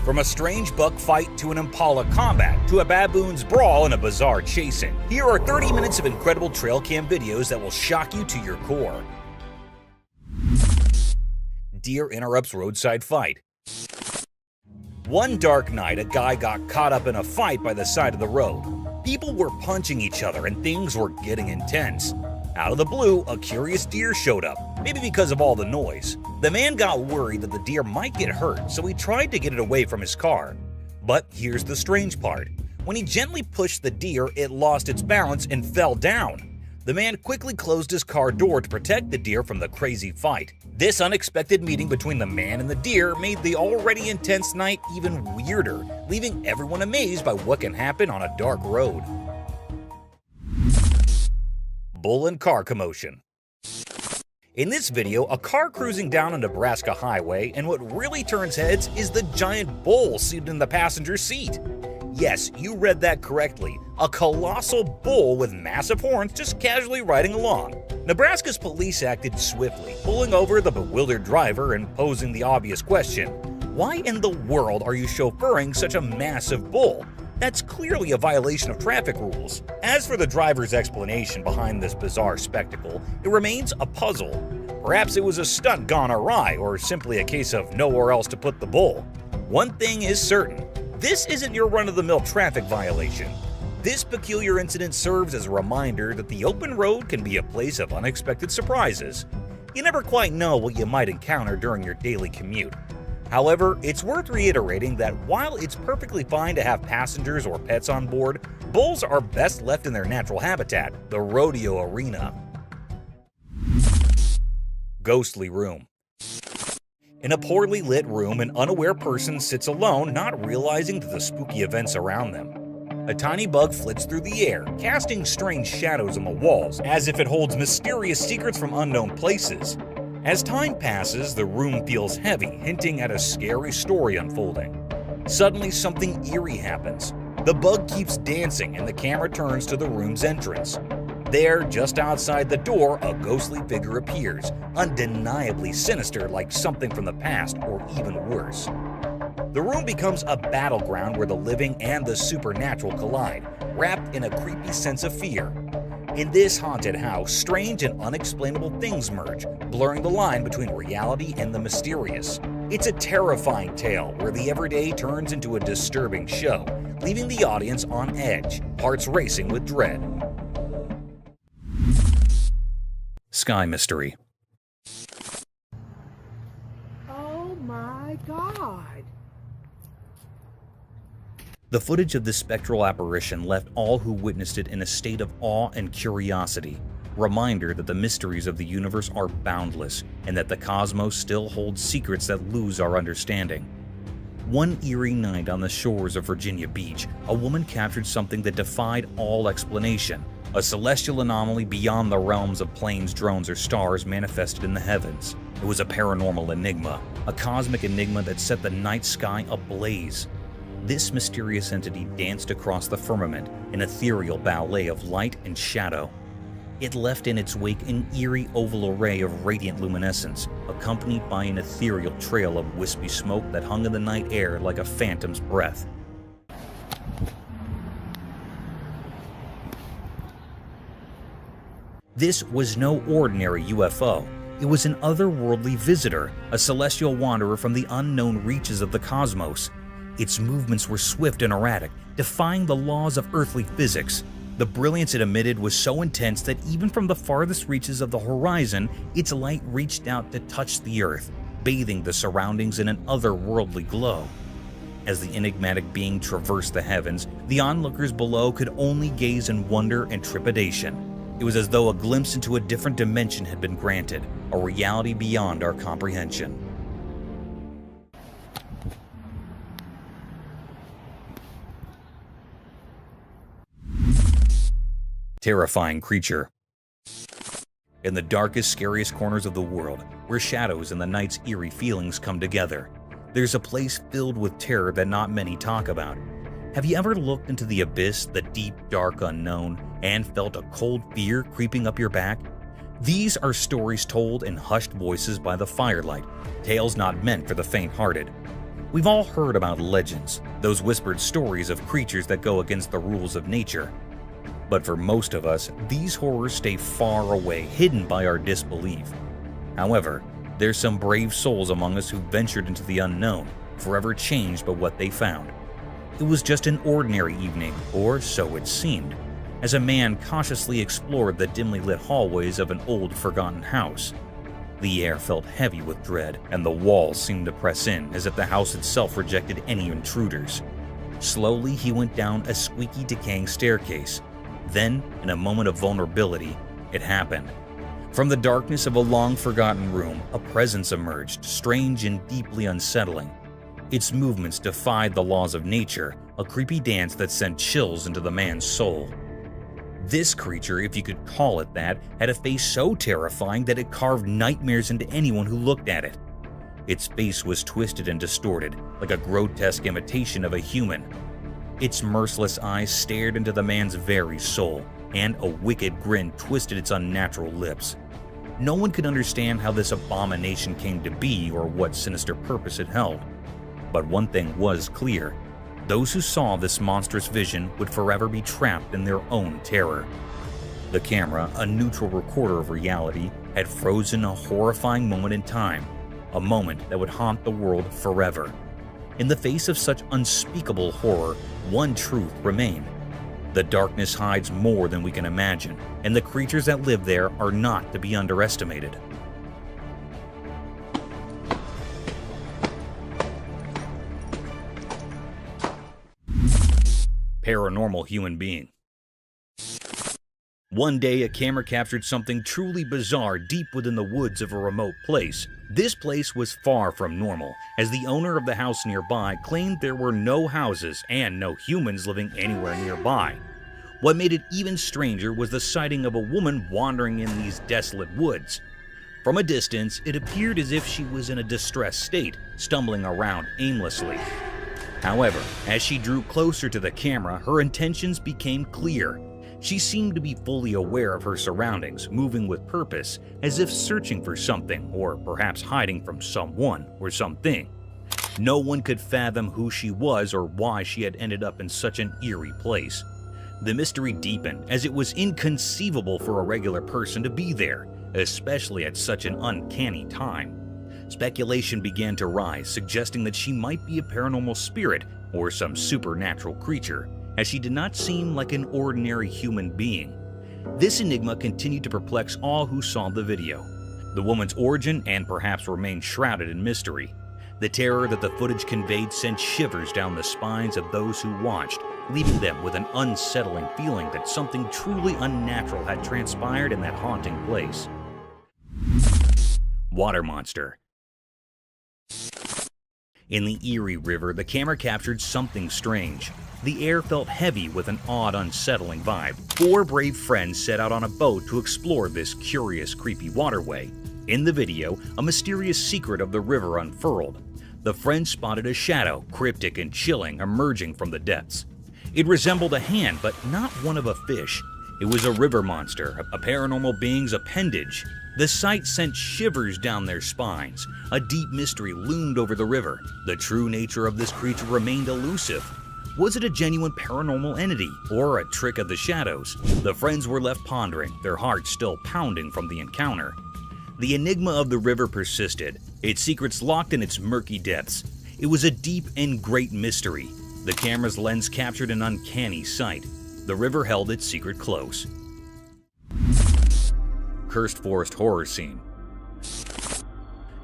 From a strange buck fight to an impala combat to a baboon's brawl and a bizarre chasing, here are 30 minutes of incredible trail cam videos that will shock you to your core. Deer interrupts roadside fight. One dark night, a guy got caught up in a fight by the side of the road. People were punching each other and things were getting intense. Out of the blue, a curious deer showed up, maybe because of all the noise. The man got worried that the deer might get hurt, so he tried to get it away from his car. But here's the strange part. When he gently pushed the deer, it lost its balance and fell down. The man quickly closed his car door to protect the deer from the crazy fight. This unexpected meeting between the man and the deer made the already intense night even weirder, leaving everyone amazed by what can happen on a dark road. Bull and car commotion. In this video, a car cruising down a Nebraska highway, and what really turns heads is the giant bull seated in the passenger seat. Yes, you read that correctly. A colossal bull with massive horns just casually riding along. Nebraska's police acted swiftly, pulling over the bewildered driver and posing the obvious question: why in the world are you chauffeuring such a massive bull? That's clearly a violation of traffic rules. As for the driver's explanation behind this bizarre spectacle, it remains a puzzle. Perhaps it was a stunt gone awry, or simply a case of nowhere else to put the bull. One thing is certain: this isn't your run-of-the-mill traffic violation. This peculiar incident serves as a reminder that the open road can be a place of unexpected surprises. You never quite know what you might encounter during your daily commute. However, it's worth reiterating that while it's perfectly fine to have passengers or pets on board, bulls are best left in their natural habitat, the rodeo arena. Ghostly room. In a poorly lit room, an unaware person sits alone, not realizing the spooky events around them. A tiny bug flits through the air, casting strange shadows on the walls, as if it holds mysterious secrets from unknown places. As time passes, the room feels heavy, hinting at a scary story unfolding. Suddenly, something eerie happens. The bug keeps dancing, and the camera turns to the room's entrance. There, just outside the door, a ghostly figure appears, undeniably sinister, like something from the past, or even worse. The room becomes a battleground where the living and the supernatural collide, wrapped in a creepy sense of fear. In this haunted house, strange and unexplainable things merge, blurring the line between reality and the mysterious. It's a terrifying tale where the everyday turns into a disturbing show, leaving the audience on edge, hearts racing with dread. Sky mystery. Oh my God! The footage of this spectral apparition left all who witnessed it in a state of awe and curiosity, reminder that the mysteries of the universe are boundless and that the cosmos still holds secrets that lose our understanding. One eerie night on the shores of Virginia Beach, a woman captured something that defied all explanation. A celestial anomaly beyond the realms of planes, drones, or stars manifested in the heavens. It was a paranormal enigma, a cosmic enigma that set the night sky ablaze. This mysterious entity danced across the firmament, an ethereal ballet of light and shadow. It left in its wake an eerie oval array of radiant luminescence, accompanied by an ethereal trail of wispy smoke that hung in the night air like a phantom's breath. This was no ordinary UFO. It was an otherworldly visitor, a celestial wanderer from the unknown reaches of the cosmos. Its movements were swift and erratic, defying the laws of earthly physics. The brilliance it emitted was so intense that even from the farthest reaches of the horizon, its light reached out to touch the earth, bathing the surroundings in an otherworldly glow. As the enigmatic being traversed the heavens, the onlookers below could only gaze in wonder and trepidation. It was as though a glimpse into a different dimension had been granted, a reality beyond our comprehension. Terrifying creature. In the darkest, scariest corners of the world, where shadows and the night's eerie feelings come together, there's a place filled with terror that not many talk about. Have you ever looked into the abyss, the deep, dark unknown, and felt a cold fear creeping up your back? These are stories told in hushed voices by the firelight, tales not meant for the faint-hearted. We've all heard about legends, those whispered stories of creatures that go against the rules of nature. But for most of us, these horrors stay far away, hidden by our disbelief. However, there's some brave souls among us who ventured into the unknown, forever changed by what they found. It was just an ordinary evening, or so it seemed, as a man cautiously explored the dimly lit hallways of an old, forgotten house. The air felt heavy with dread, and the walls seemed to press in as if the house itself rejected any intruders. Slowly, he went down a squeaky, decaying staircase. Then, in a moment of vulnerability, it happened. From the darkness of a long-forgotten room, a presence emerged, strange and deeply unsettling. Its movements defied the laws of nature, a creepy dance that sent chills into the man's soul. This creature, if you could call it that, had a face so terrifying that it carved nightmares into anyone who looked at it. Its face was twisted and distorted, like a grotesque imitation of a human. Its merciless eyes stared into the man's very soul, and a wicked grin twisted its unnatural lips. No one could understand how this abomination came to be or what sinister purpose it held. But one thing was clear. Those who saw this monstrous vision would forever be trapped in their own terror. The camera, a neutral recorder of reality, had frozen a horrifying moment in time, a moment that would haunt the world forever. In the face of such unspeakable horror, one truth remained. The darkness hides more than we can imagine, and the creatures that live there are not to be underestimated. Paranormal human being. One day, a camera captured something truly bizarre deep within the woods of a remote place. This place was far from normal, as the owner of the house nearby claimed there were no houses and no humans living anywhere nearby. What made it even stranger was the sighting of a woman wandering in these desolate woods. From a distance, it appeared as if she was in a distressed state, stumbling around aimlessly. However, as she drew closer to the camera, her intentions became clear. She seemed to be fully aware of her surroundings, moving with purpose, as if searching for something, or perhaps hiding from someone or something. No one could fathom who she was or why she had ended up in such an eerie place. The mystery deepened, as it was inconceivable for a regular person to be there, especially at such an uncanny time. Speculation began to rise, suggesting that she might be a paranormal spirit or some supernatural creature, as she did not seem like an ordinary human being. This enigma continued to perplex all who saw the video. The woman's origin and perhaps remained shrouded in mystery. The terror that the footage conveyed sent shivers down the spines of those who watched, leaving them with an unsettling feeling that something truly unnatural had transpired in that haunting place. Water monster. In the Erie River, the camera captured something strange. The air felt heavy with an odd, unsettling vibe. 4 brave friends set out on a boat to explore this curious, creepy waterway. In the video, a mysterious secret of the river unfurled. The friends spotted a shadow, cryptic and chilling, emerging from the depths. It resembled a hand, but not one of a fish. It was a river monster, a paranormal being's appendage. The sight sent shivers down their spines. A deep mystery loomed over the river. The true nature of this creature remained elusive. Was it a genuine paranormal entity, or a trick of the shadows? The friends were left pondering, their hearts still pounding from the encounter. The enigma of the river persisted, its secrets locked in its murky depths. It was a deep and great mystery. The camera's lens captured an uncanny sight. The river held its secret close. Cursed forest horror scene.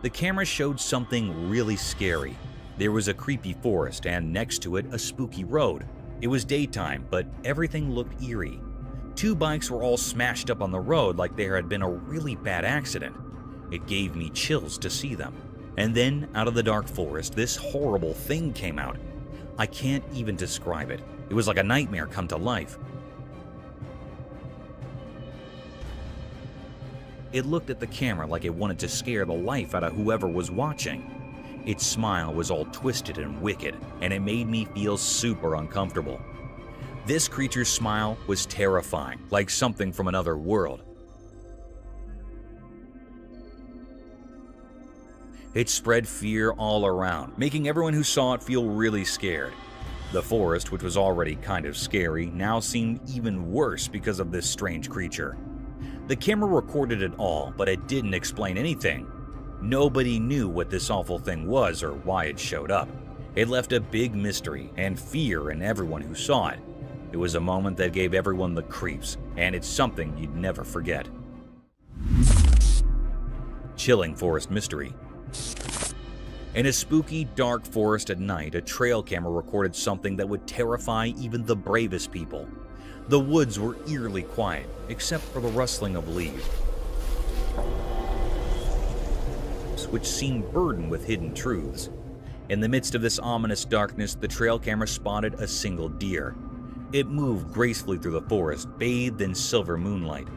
The camera showed something really scary. There was a creepy forest, and next to it, a spooky road. It was daytime, but everything looked eerie. 2 bikes were all smashed up on the road like there had been a really bad accident. It gave me chills to see them. And then, out of the dark forest, this horrible thing came out. I can't even describe it. It was like a nightmare come to life. It looked at the camera like it wanted to scare the life out of whoever was watching. Its smile was all twisted and wicked, and it made me feel super uncomfortable. This creature's smile was terrifying, like something from another world. It spread fear all around, making everyone who saw it feel really scared. The forest, which was already kind of scary, now seemed even worse because of this strange creature. The camera recorded it all, but it didn't explain anything. Nobody knew what this awful thing was or why it showed up. It left a big mystery and fear in everyone who saw it. It was a moment that gave everyone the creeps, and it's something you'd never forget. Chilling forest mystery. In a spooky, dark forest at night, a trail camera recorded something that would terrify even the bravest people. The woods were eerily quiet, except for the rustling of leaves, which seemed burdened with hidden truths. In the midst of this ominous darkness, the trail camera spotted a single deer. It moved gracefully through the forest, bathed in silver moonlight.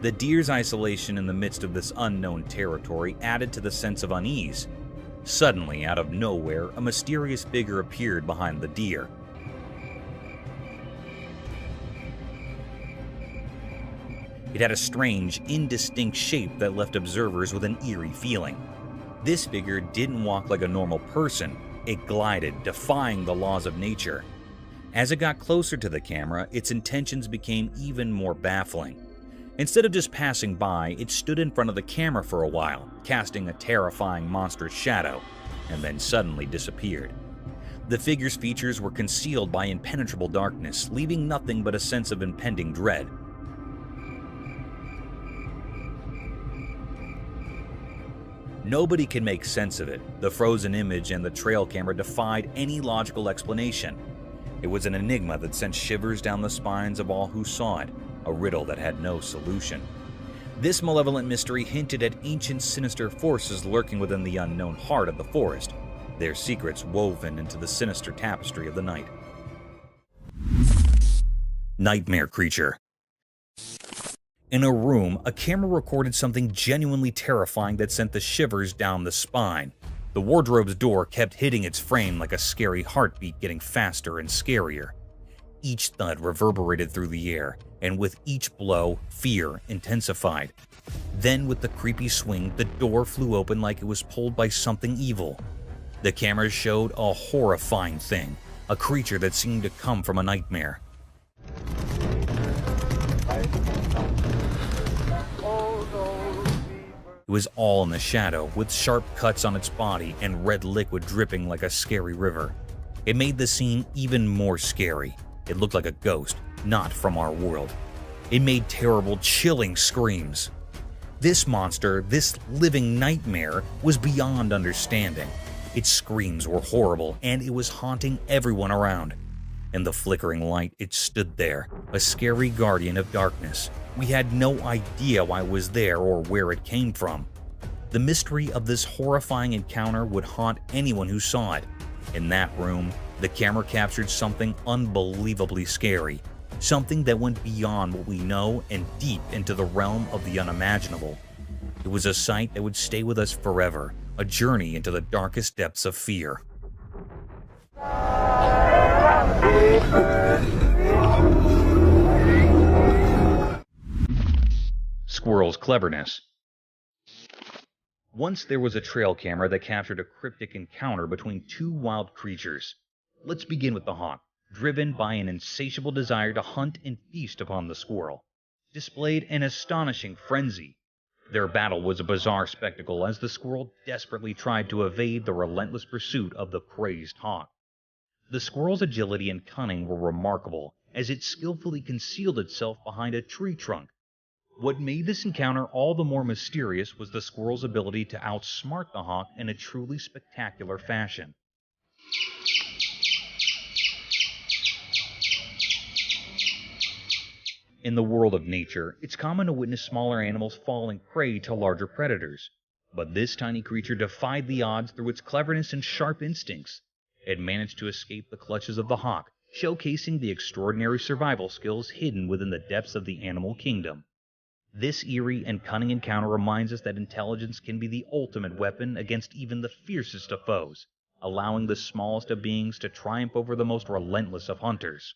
The deer's isolation in the midst of this unknown territory added to the sense of unease. Suddenly, out of nowhere, a mysterious figure appeared behind the deer. It had a strange, indistinct shape that left observers with an eerie feeling. This figure didn't walk like a normal person. It glided, defying the laws of nature. As it got closer to the camera, its intentions became even more baffling. Instead of just passing by, it stood in front of the camera for a while, casting a terrifying monstrous shadow, and then suddenly disappeared. The figure's features were concealed by impenetrable darkness, leaving nothing but a sense of impending dread. Nobody could make sense of it. The frozen image and the trail camera defied any logical explanation. It was an enigma that sent shivers down the spines of all who saw it, a riddle that had no solution. This malevolent mystery hinted at ancient sinister forces lurking within the unknown heart of the forest, their secrets woven into the sinister tapestry of the night. Nightmare creature. In a room, a camera recorded something genuinely terrifying that sent the shivers down the spine. The wardrobe's door kept hitting its frame like a scary heartbeat, getting faster and scarier. Each thud reverberated through the air, and with each blow, fear intensified. Then, with the creepy swing, the door flew open like it was pulled by something evil. The camera showed a horrifying thing, a creature that seemed to come from a nightmare. It was all in the shadow, with sharp cuts on its body and red liquid dripping like a scary river. It made the scene even more scary. It looked like a ghost, not from our world. It made terrible, chilling screams. This monster, this living nightmare, was beyond understanding. Its screams were horrible, and it was haunting everyone around. In the flickering light, it stood there, a scary guardian of darkness. We had no idea why it was there or where it came from. The mystery of this horrifying encounter would haunt anyone who saw it. In that room, the camera captured something unbelievably scary, something that went beyond what we know and deep into the realm of the unimaginable. It was a sight that would stay with us forever, a journey into the darkest depths of fear. Squirrel's cleverness. Once there was a trail camera that captured a cryptic encounter between two wild creatures. Let's begin with the hawk, driven by an insatiable desire to hunt and feast upon the squirrel, displayed an astonishing frenzy. Their battle was a bizarre spectacle as the squirrel desperately tried to evade the relentless pursuit of the crazed hawk. The squirrel's agility and cunning were remarkable, as it skillfully concealed itself behind a tree trunk. What made this encounter all the more mysterious was the squirrel's ability to outsmart the hawk in a truly spectacular fashion. In the world of nature, it's common to witness smaller animals falling prey to larger predators. But this tiny creature defied the odds through its cleverness and sharp instincts. It managed to escape the clutches of the hawk, showcasing the extraordinary survival skills hidden within the depths of the animal kingdom. This eerie and cunning encounter reminds us that intelligence can be the ultimate weapon against even the fiercest of foes, allowing the smallest of beings to triumph over the most relentless of hunters.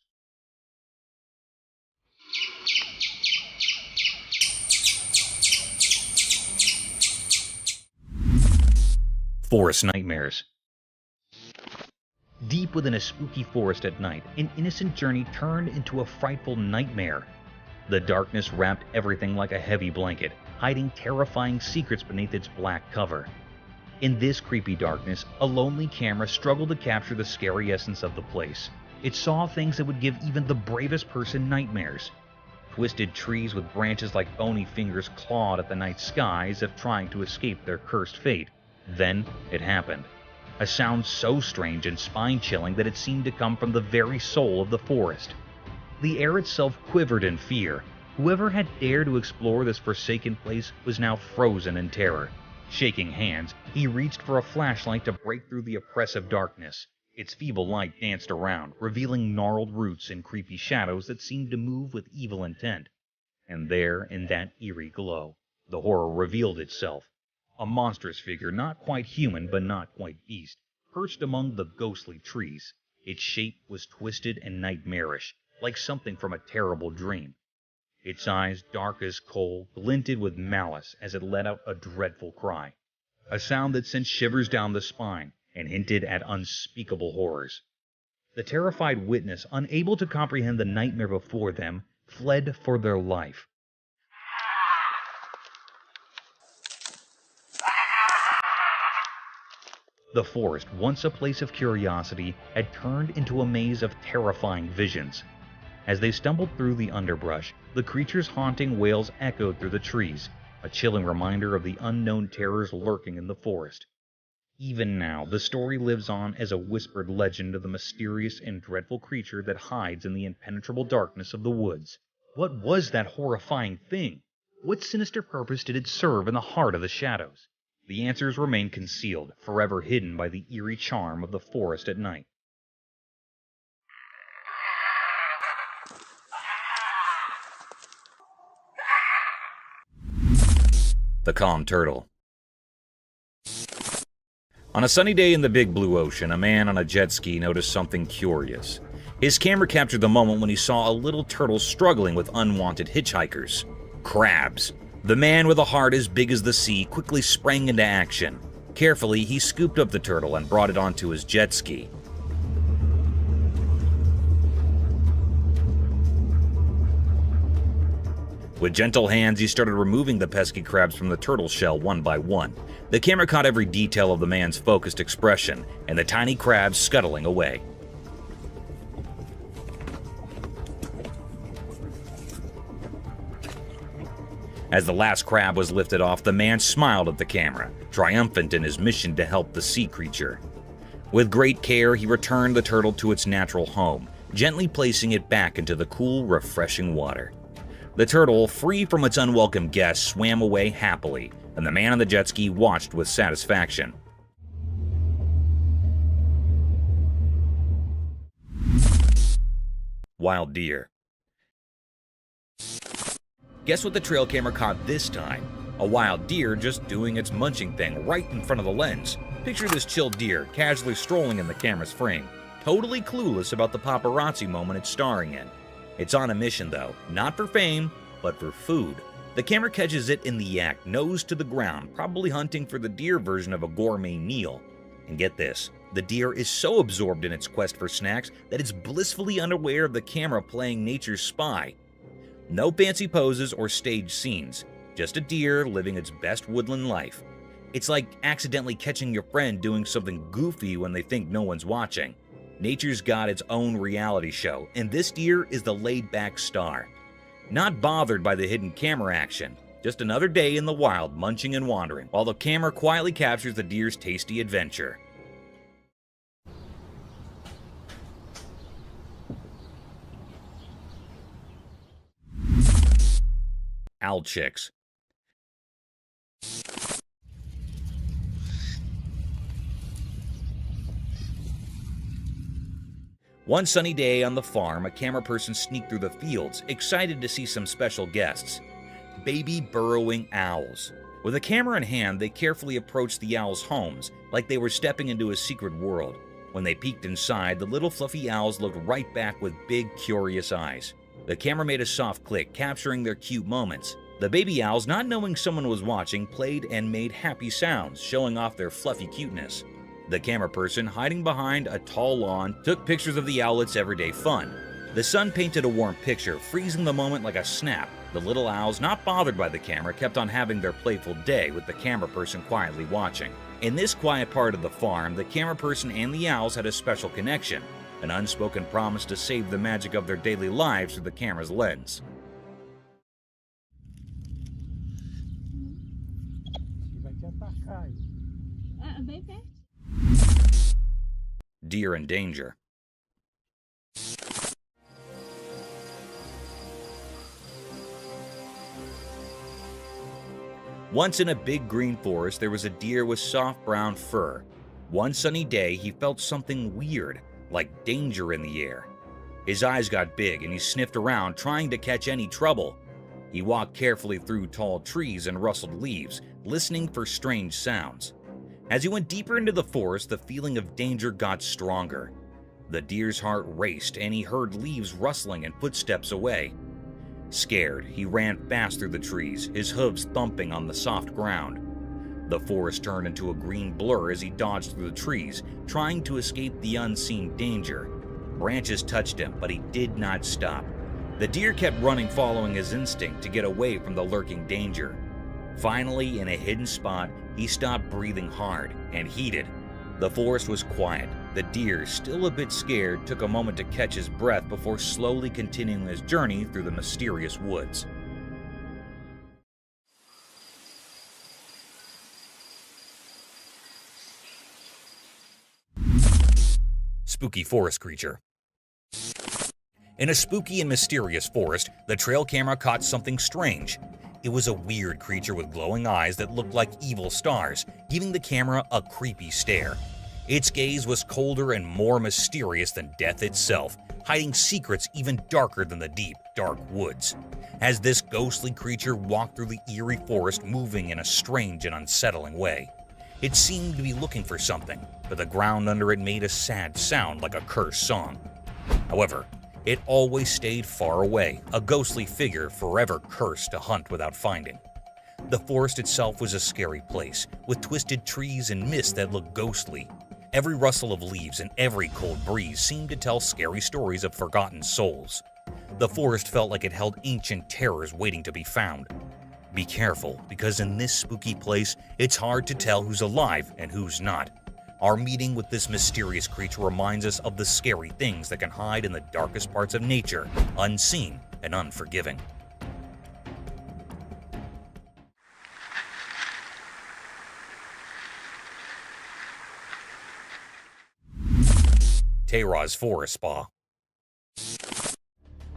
Forest nightmares. Deep within a spooky forest at night, an innocent journey turned into a frightful nightmare. The darkness wrapped everything like a heavy blanket, hiding terrifying secrets beneath its black cover. In this creepy darkness, a lonely camera struggled to capture the scary essence of the place. It saw things that would give even the bravest person nightmares. Twisted trees with branches like bony fingers clawed at the night sky as if trying to escape their cursed fate. Then it happened. A sound so strange and spine-chilling that it seemed to come from the very soul of the forest. The air itself quivered in fear. Whoever had dared to explore this forsaken place was now frozen in terror. Shaking hands, he reached for a flashlight to break through the oppressive darkness. Its feeble light danced around, revealing gnarled roots and creepy shadows that seemed to move with evil intent. And there, in that eerie glow, the horror revealed itself. A monstrous figure, not quite human but not quite beast, perched among the ghostly trees. Its shape was twisted and nightmarish, like something from a terrible dream. Its eyes, dark as coal, glinted with malice as it let out a dreadful cry, a sound that sent shivers down the spine and hinted at unspeakable horrors. The terrified witness, unable to comprehend the nightmare before them, fled for their life. The forest, once a place of curiosity, had turned into a maze of terrifying visions. As they stumbled through the underbrush, the creature's haunting wails echoed through the trees, a chilling reminder of the unknown terrors lurking in the forest. Even now, the story lives on as a whispered legend of the mysterious and dreadful creature that hides in the impenetrable darkness of the woods. What was that horrifying thing? What sinister purpose did it serve in the heart of the shadows? The answers remain concealed, forever hidden by the eerie charm of the forest at night. The calm turtle. On a sunny day in the big blue ocean, a man on a jet ski noticed something curious. His camera captured the moment when he saw a little turtle struggling with unwanted hitchhikers. Crabs. The man with a heart as big as the sea quickly sprang into action. Carefully, he scooped up the turtle and brought it onto his jet ski. With gentle hands, he started removing the pesky crabs from the turtle shell one by one. The camera caught every detail of the man's focused expression, and the tiny crabs scuttling away. As the last crab was lifted off, the man smiled at the camera, triumphant in his mission to help the sea creature. With great care, he returned the turtle to its natural home, gently placing it back into the cool, refreshing water. The turtle, free from its unwelcome guests, swam away happily, and the man on the jet ski watched with satisfaction. Wild deer. Guess what the trail camera caught this time? A wild deer just doing its munching thing right in front of the lens. Picture this chill deer casually strolling in the camera's frame, totally clueless about the paparazzi moment it's starring in. It's on a mission though, not for fame, but for food. The camera catches it in the act, nose to the ground, probably hunting for the deer version of a gourmet meal. And get this, the deer is so absorbed in its quest for snacks that it's blissfully unaware of the camera playing nature's spy. No fancy poses or staged scenes, just a deer living its best woodland life. It's like accidentally catching your friend doing something goofy when they think no one's watching. Nature's got its own reality show, and this deer is the laid-back star. Not bothered by the hidden camera action, just another day in the wild munching and wandering, while the camera quietly captures the deer's tasty adventure. Owl chicks. One sunny day on the farm, a camera person sneaked through the fields, excited to see some special guests. Baby burrowing owls. With a camera in hand, they carefully approached the owls' homes, like they were stepping into a secret world. When they peeked inside, the little fluffy owls looked right back with big, curious eyes. The camera made a soft click, capturing their cute moments. The baby owls, not knowing someone was watching, played and made happy sounds, showing off their fluffy cuteness. The camera person, hiding behind a tall lawn, took pictures of the owlet's everyday fun. The sun painted a warm picture, freezing the moment like a snap. The little owls, not bothered by the camera, kept on having their playful day, with the camera person quietly watching. In this quiet part of the farm, the camera person and the owls had a special connection, an unspoken promise to save the magic of their daily lives through the camera's lens. Deer in danger. Once in a big green forest, there was a deer with soft brown fur. One sunny day, he felt something weird, like danger in the air. His eyes got big and he sniffed around, trying to catch any trouble. He walked carefully through tall trees and rustled leaves, listening for strange sounds. As he went deeper into the forest, the feeling of danger got stronger. The deer's heart raced and he heard leaves rustling and footsteps away. Scared, he ran fast through the trees, his hooves thumping on the soft ground. The forest turned into a green blur as he dodged through the trees, trying to escape the unseen danger. Branches touched him, but he did not stop. The deer kept running, following his instinct to get away from the lurking danger. Finally, in a hidden spot, he stopped breathing hard and heated. The forest was quiet. The deer, still a bit scared, took a moment to catch his breath before slowly continuing his journey through the mysterious woods. Spooky forest creature. In a spooky and mysterious forest, the trail camera caught something strange. It was a weird creature with glowing eyes that looked like evil stars, giving the camera a creepy stare. Its gaze was colder and more mysterious than death itself, hiding secrets even darker than the deep, dark woods. As this ghostly creature walked through the eerie forest, moving in a strange and unsettling way. It seemed to be looking for something, but the ground under it made a sad sound like a cursed song. However, it always stayed far away, a ghostly figure forever cursed to hunt without finding. The forest itself was a scary place, with twisted trees and mist that looked ghostly. Every rustle of leaves and every cold breeze seemed to tell scary stories of forgotten souls. The forest felt like it held ancient terrors waiting to be found. Be careful, because in this spooky place, it's hard to tell who's alive and who's not. Our meeting with this mysterious creature reminds us of the scary things that can hide in the darkest parts of nature, unseen and unforgiving. Tara's Forest Spa.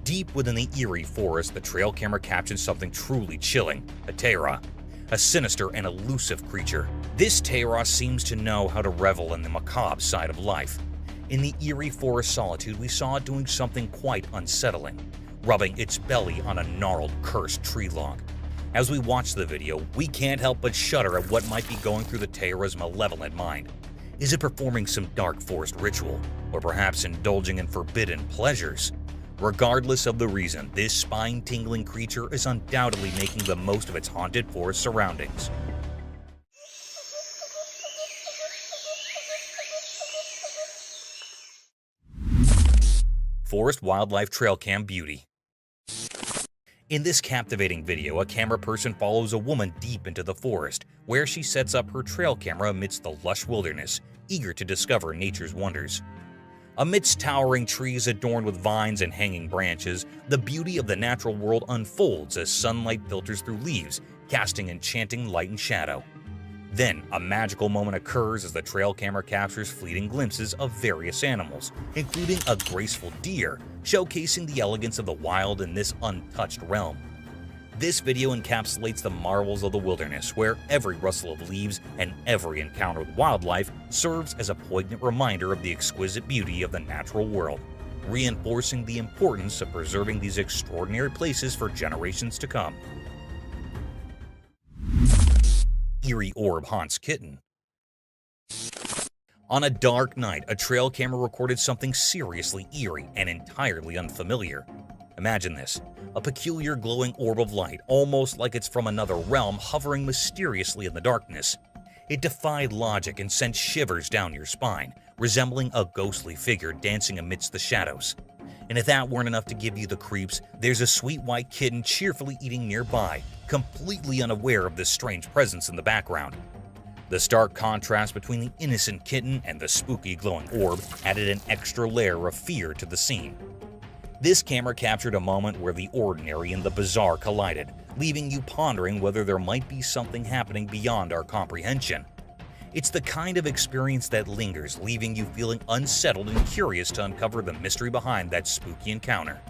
Deep within the eerie forest, the trail camera captured something truly chilling, a Tara, a sinister and elusive creature. This Tara seems to know how to revel in the macabre side of life. In the eerie forest solitude, we saw it doing something quite unsettling, rubbing its belly on a gnarled, cursed tree log. As we watch the video, we can't help but shudder at what might be going through the Tara's malevolent mind. Is it performing some dark forest ritual, or perhaps indulging in forbidden pleasures? Regardless of the reason, this spine-tingling creature is undoubtedly making the most of its haunted forest surroundings. Forest Wildlife Trail Cam Beauty. In this captivating video, a camera person follows a woman deep into the forest, where she sets up her trail camera amidst the lush wilderness, eager to discover nature's wonders. Amidst towering trees adorned with vines and hanging branches, the beauty of the natural world unfolds as sunlight filters through leaves, casting enchanting light and shadow. Then, a magical moment occurs as the trail camera captures fleeting glimpses of various animals, including a graceful deer, showcasing the elegance of the wild in this untouched realm. This video encapsulates the marvels of the wilderness, where every rustle of leaves and every encounter with wildlife serves as a poignant reminder of the exquisite beauty of the natural world, reinforcing the importance of preserving these extraordinary places for generations to come. Eerie orb haunts kitten. On a dark night, a trail camera recorded something seriously eerie and entirely unfamiliar. Imagine this, a peculiar glowing orb of light, almost like it's from another realm, hovering mysteriously in the darkness. It defied logic and sent shivers down your spine, resembling a ghostly figure dancing amidst the shadows. And if that weren't enough to give you the creeps, there's a sweet white kitten cheerfully eating nearby, completely unaware of this strange presence in the background. The stark contrast between the innocent kitten and the spooky glowing orb added an extra layer of fear to the scene. This camera captured a moment where the ordinary and the bizarre collided, leaving you pondering whether there might be something happening beyond our comprehension. It's the kind of experience that lingers, leaving you feeling unsettled and curious to uncover the mystery behind that spooky encounter.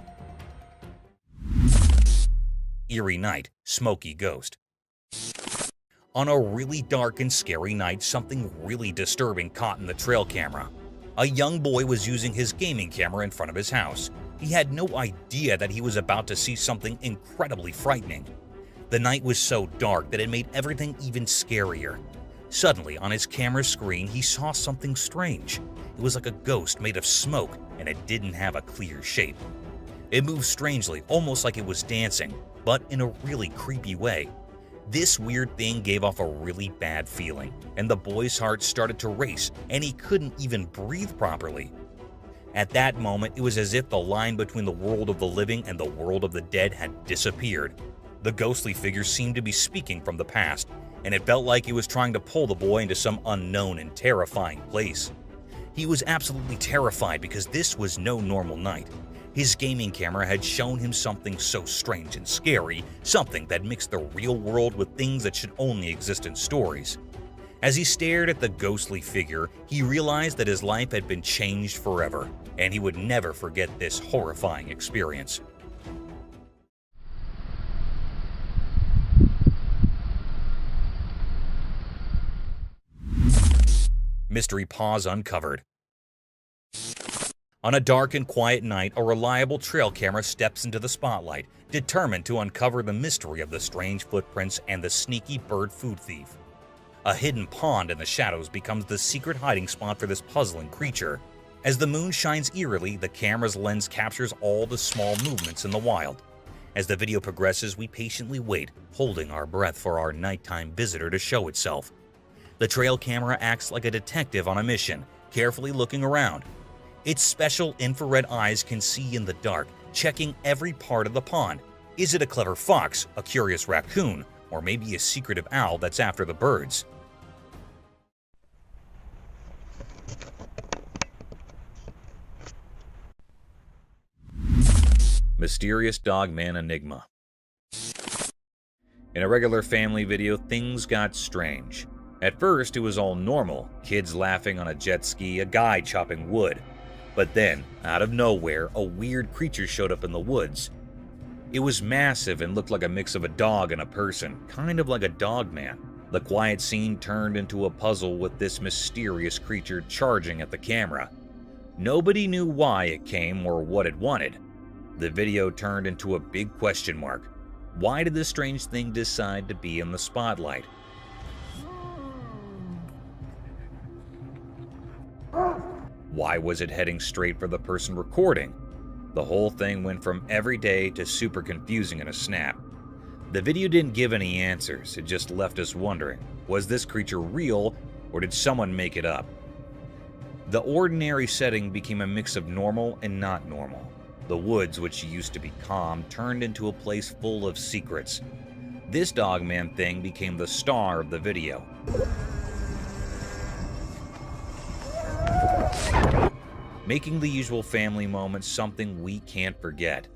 Eerie night, smoky ghost. On a really dark and scary night, something really disturbing caught in the trail camera. A young boy was using his gaming camera in front of his house. He had no idea that he was about to see something incredibly frightening. The night was so dark that it made everything even scarier. Suddenly, on his camera screen, he saw something strange. It was like a ghost made of smoke, and it didn't have a clear shape. It moved strangely, almost like it was dancing, but in a really creepy way. This weird thing gave off a really bad feeling, and the boy's heart started to race, and he couldn't even breathe properly. At that moment, it was as if the line between the world of the living and the world of the dead had disappeared. The ghostly figure seemed to be speaking from the past, and it felt like it was trying to pull the boy into some unknown and terrifying place. He was absolutely terrified because this was no normal night. His gaming camera had shown him something so strange and scary, something that mixed the real world with things that should only exist in stories. As he stared at the ghostly figure, he realized that his life had been changed forever, and he would never forget this horrifying experience. Mystery paws uncovered. On a dark and quiet night, a reliable trail camera steps into the spotlight, determined to uncover the mystery of the strange footprints and the sneaky bird food thief. A hidden pond in the shadows becomes the secret hiding spot for this puzzling creature. As the moon shines eerily, the camera's lens captures all the small movements in the wild. As the video progresses, we patiently wait, holding our breath for our nighttime visitor to show itself. The trail camera acts like a detective on a mission, carefully looking around. Its special infrared eyes can see in the dark, checking every part of the pond. Is it a clever fox, a curious raccoon, or maybe a secretive owl that's after the birds? Mysterious Dogman Enigma. In a regular family video, things got strange. At first, it was all normal, kids laughing on a jet ski, a guy chopping wood. But then, out of nowhere, a weird creature showed up in the woods. It was massive and looked like a mix of a dog and a person, kind of like a dogman. The quiet scene turned into a puzzle with this mysterious creature charging at the camera. Nobody knew why it came or what it wanted. The video turned into a big question mark. Why did this strange thing decide to be in the spotlight? Why was it heading straight for the person recording? The whole thing went from everyday to super confusing in a snap. The video didn't give any answers, it just left us wondering, was this creature real or did someone make it up? The ordinary setting became a mix of normal and not normal. The woods, which used to be calm, turned into a place full of secrets. This Dogman thing became the star of the video. Making the usual family moments something we can't forget.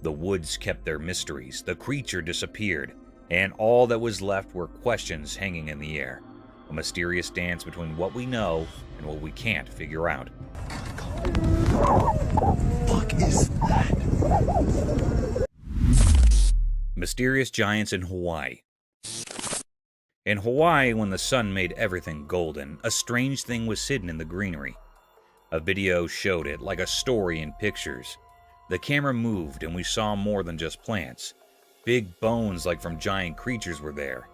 The woods kept their mysteries, the creature disappeared, and all that was left were questions hanging in the air. A mysterious dance between what we know and what we can't figure out. What is that? Mysterious giants in Hawaii. In Hawaii, when the sun made everything golden, a strange thing was hidden in the greenery. A video showed it, like a story in pictures. The camera moved and we saw more than just plants. Big bones like from giant creatures were there.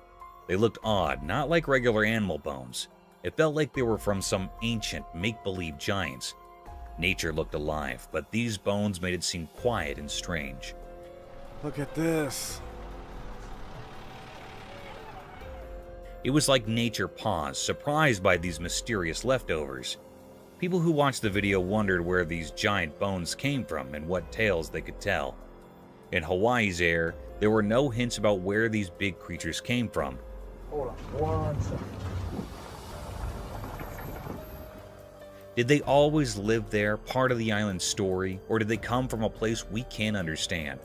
They looked odd, not like regular animal bones. It felt like they were from some ancient, make-believe giants. Nature looked alive, but these bones made it seem quiet and strange. Look at this. It was like nature paused, surprised by these mysterious leftovers. People who watched the video wondered where these giant bones came from and what tales they could tell. In Hawaii's air, there were no hints about where these big creatures came from. Hold on one second. Did they always live there, part of the island's story, or did they come from a place we can't understand?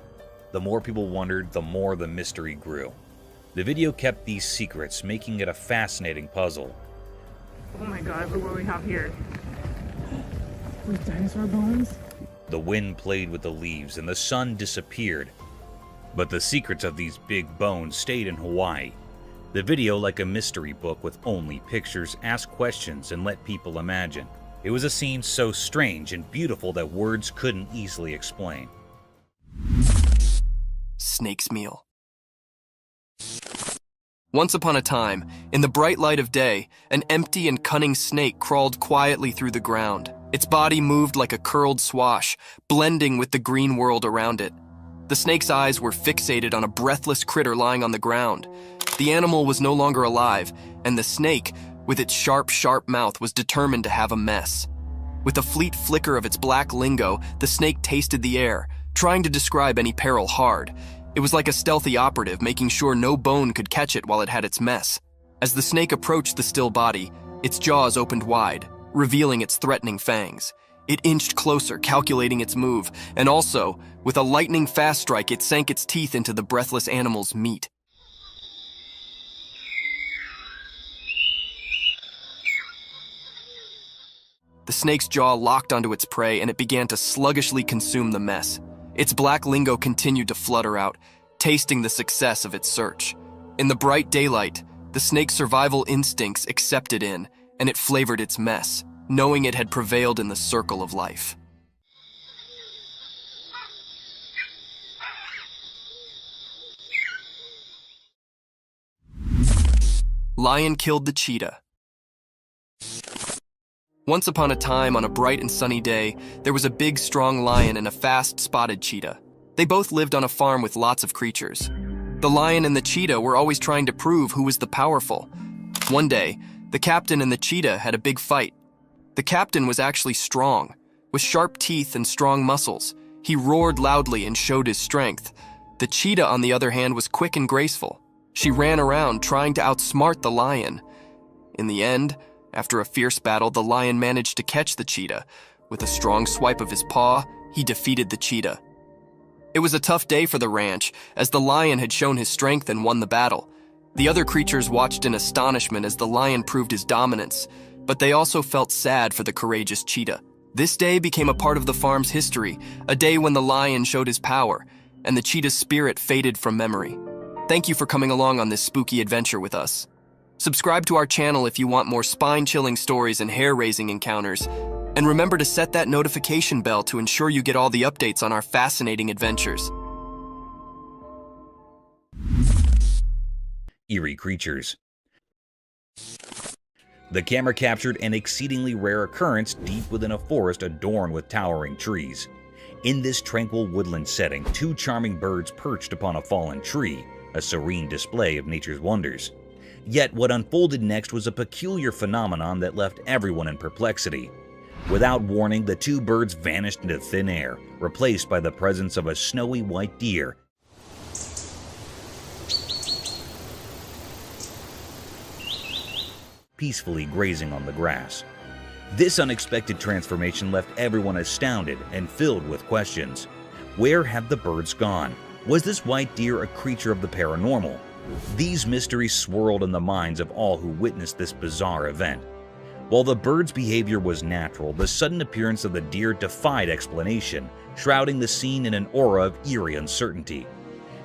The more people wondered, the more the mystery grew. The video kept these secrets, making it a fascinating puzzle. Oh my god, look what we have here. With dinosaur bones? The wind played with the leaves and the sun disappeared. But the secrets of these big bones stayed in Hawaii. The video, like a mystery book with only pictures, asked questions and let people imagine. It was a scene so strange and beautiful that words couldn't easily explain. Snake's meal. Once upon a time, in the bright light of day, an empty and cunning snake crawled quietly through the ground. Its body moved like a curled swash, blending with the green world around it. The snake's eyes were fixated on a breathless critter lying on the ground. The animal was no longer alive, and the snake, with its sharp mouth, was determined to have a mess. With a fleet flicker of its black lingo, the snake tasted the air, trying to describe any peril hard. It was like a stealthy operative, making sure no bone could catch it while it had its mess. As the snake approached the still body, its jaws opened wide, revealing its threatening fangs. It inched closer, calculating its move, and also, with a lightning-fast strike, it sank its teeth into the breathless animal's meat. The snake's jaw locked onto its prey, and it began to sluggishly consume the mess. Its black lingo continued to flutter out, tasting the success of its search. In the bright daylight, the snake's survival instincts accepted in, and it flavored its mess, knowing it had prevailed in the circle of life. Lion killed the cheetah. Once upon a time, on a bright and sunny day, there was a big, strong lion and a fast, spotted cheetah. They both lived on a farm with lots of creatures. The lion and the cheetah were always trying to prove who was the powerful. One day, the captain and the cheetah had a big fight. The captain was actually strong, with sharp teeth and strong muscles. He roared loudly and showed his strength. The cheetah, on the other hand, was quick and graceful. She ran around trying to outsmart the lion. In the end, after a fierce battle, the lion managed to catch the cheetah. With a strong swipe of his paw, he defeated the cheetah. It was a tough day for the ranch, as the lion had shown his strength and won the battle. The other creatures watched in astonishment as the lion proved his dominance, but they also felt sad for the courageous cheetah. This day became a part of the farm's history, a day when the lion showed his power, and the cheetah's spirit faded from memory. Thank you for coming along on this spooky adventure with us. Subscribe to our channel if you want more spine-chilling stories and hair-raising encounters. And remember to set that notification bell to ensure you get all the updates on our fascinating adventures. Eerie creatures. The camera captured an exceedingly rare occurrence deep within a forest adorned with towering trees. In this tranquil woodland setting, two charming birds perched upon a fallen tree, a serene display of nature's wonders. Yet what unfolded next was a peculiar phenomenon that left everyone in perplexity. Without warning, the two birds vanished into thin air, replaced by the presence of a snowy white deer peacefully grazing on the grass. This unexpected transformation left everyone astounded and filled with questions. Where had the birds gone? Was this white deer a creature of the paranormal? These mysteries swirled in the minds of all who witnessed this bizarre event. While the bird's behavior was natural, the sudden appearance of the deer defied explanation, shrouding the scene in an aura of eerie uncertainty.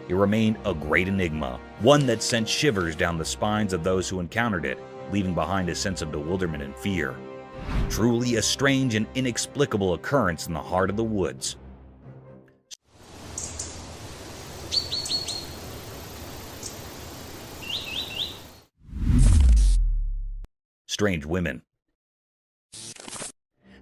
It remained a great enigma, one that sent shivers down the spines of those who encountered it, leaving behind a sense of bewilderment and fear. Truly a strange and inexplicable occurrence in the heart of the woods. Strange women.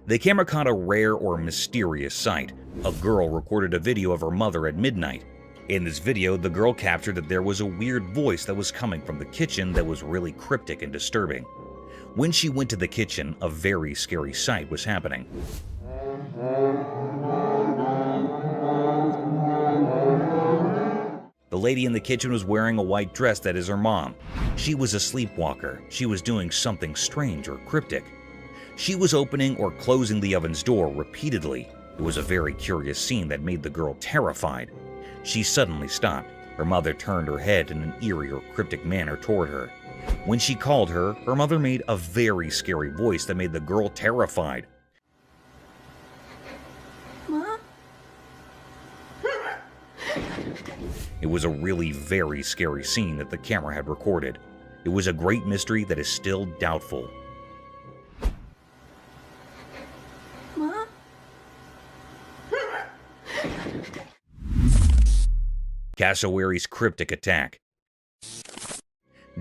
The camera caught a rare or mysterious sight. A girl recorded a video of her mother at midnight. In this video, the girl captured that there was a weird voice that was coming from the kitchen that was really cryptic and disturbing. When she went to the kitchen, a very scary sight was happening. The lady in the kitchen was wearing a white dress that is her mom. She was a sleepwalker. She was doing something strange or cryptic. She was opening or closing the oven's door repeatedly. It was a very curious scene that made the girl terrified. She suddenly stopped. Her mother turned her head in an eerie or cryptic manner toward her. When she called her, her mother made a very scary voice that made the girl terrified. Mom? It was a really very scary scene that the camera had recorded. It was a great mystery that is still doubtful. Mom? Cassowary's cryptic attack.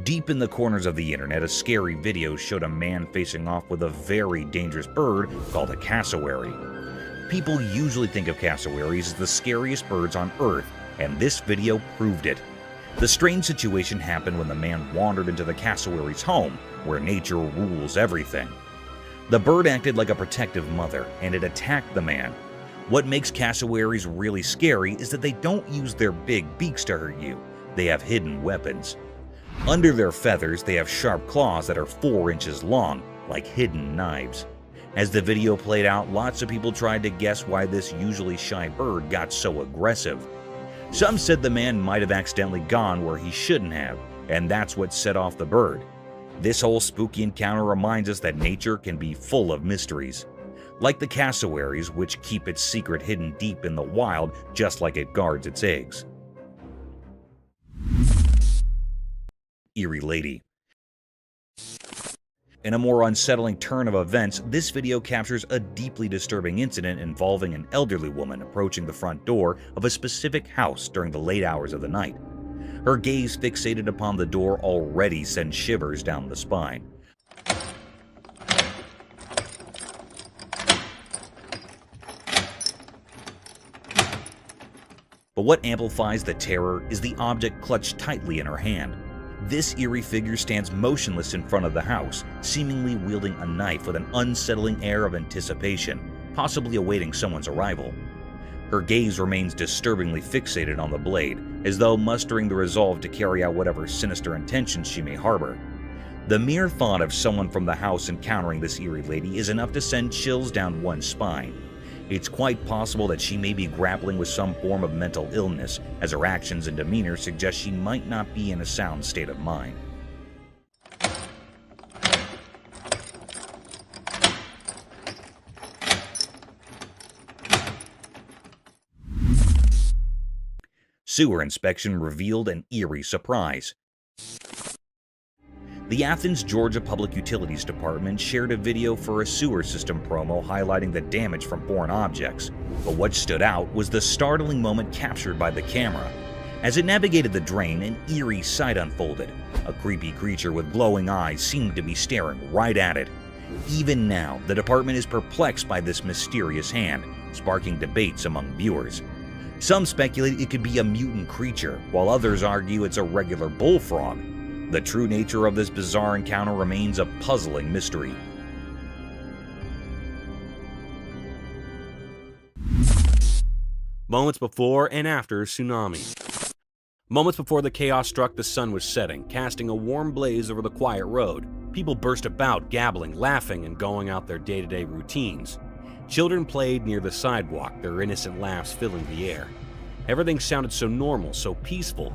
Deep in the corners of the internet, a scary video showed a man facing off with a very dangerous bird called a cassowary. People usually think of cassowaries as the scariest birds on Earth, and this video proved it. The strange situation happened when the man wandered into the cassowary's home, where nature rules everything. The bird acted like a protective mother, and it attacked the man. What makes cassowaries really scary is that they don't use their big beaks to hurt you. They have hidden weapons. Under their feathers, they have sharp claws that are 4 inches long, like hidden knives. As the video played out, lots of people tried to guess why this usually shy bird got so aggressive. Some said the man might have accidentally gone where he shouldn't have, and that's what set off the bird. This whole spooky encounter reminds us that nature can be full of mysteries. Like the cassowaries, which keep its secret hidden deep in the wild just like it guards its eggs. Eerie Lady. In a more unsettling turn of events, this video captures a deeply disturbing incident involving an elderly woman approaching the front door of a specific house during the late hours of the night. Her gaze fixated upon the door already sends shivers down the spine. But what amplifies the terror is the object clutched tightly in her hand. This eerie figure stands motionless in front of the house, seemingly wielding a knife with an unsettling air of anticipation, possibly awaiting someone's arrival. Her gaze remains disturbingly fixated on the blade, as though mustering the resolve to carry out whatever sinister intentions she may harbor. The mere thought of someone from the house encountering this eerie lady is enough to send chills down one's spine. It's quite possible that she may be grappling with some form of mental illness, as her actions and demeanor suggest she might not be in a sound state of mind. Sewer inspection revealed an eerie surprise. The Athens, Georgia Public Utilities Department shared a video for a sewer system promo highlighting the damage from foreign objects, but what stood out was the startling moment captured by the camera. As it navigated the drain, an eerie sight unfolded. A creepy creature with glowing eyes seemed to be staring right at it. Even now, the department is perplexed by this mysterious hand, sparking debates among viewers. Some speculate it could be a mutant creature, while others argue it's a regular bullfrog. The true nature of this bizarre encounter remains a puzzling mystery. Moments before and after tsunami. Moments before the chaos struck, the sun was setting, casting a warm blaze over the quiet road. People burst about, gabbling, laughing, and going out their day-to-day routines. Children played near the sidewalk, their innocent laughs filling the air. Everything sounded so normal, so peaceful.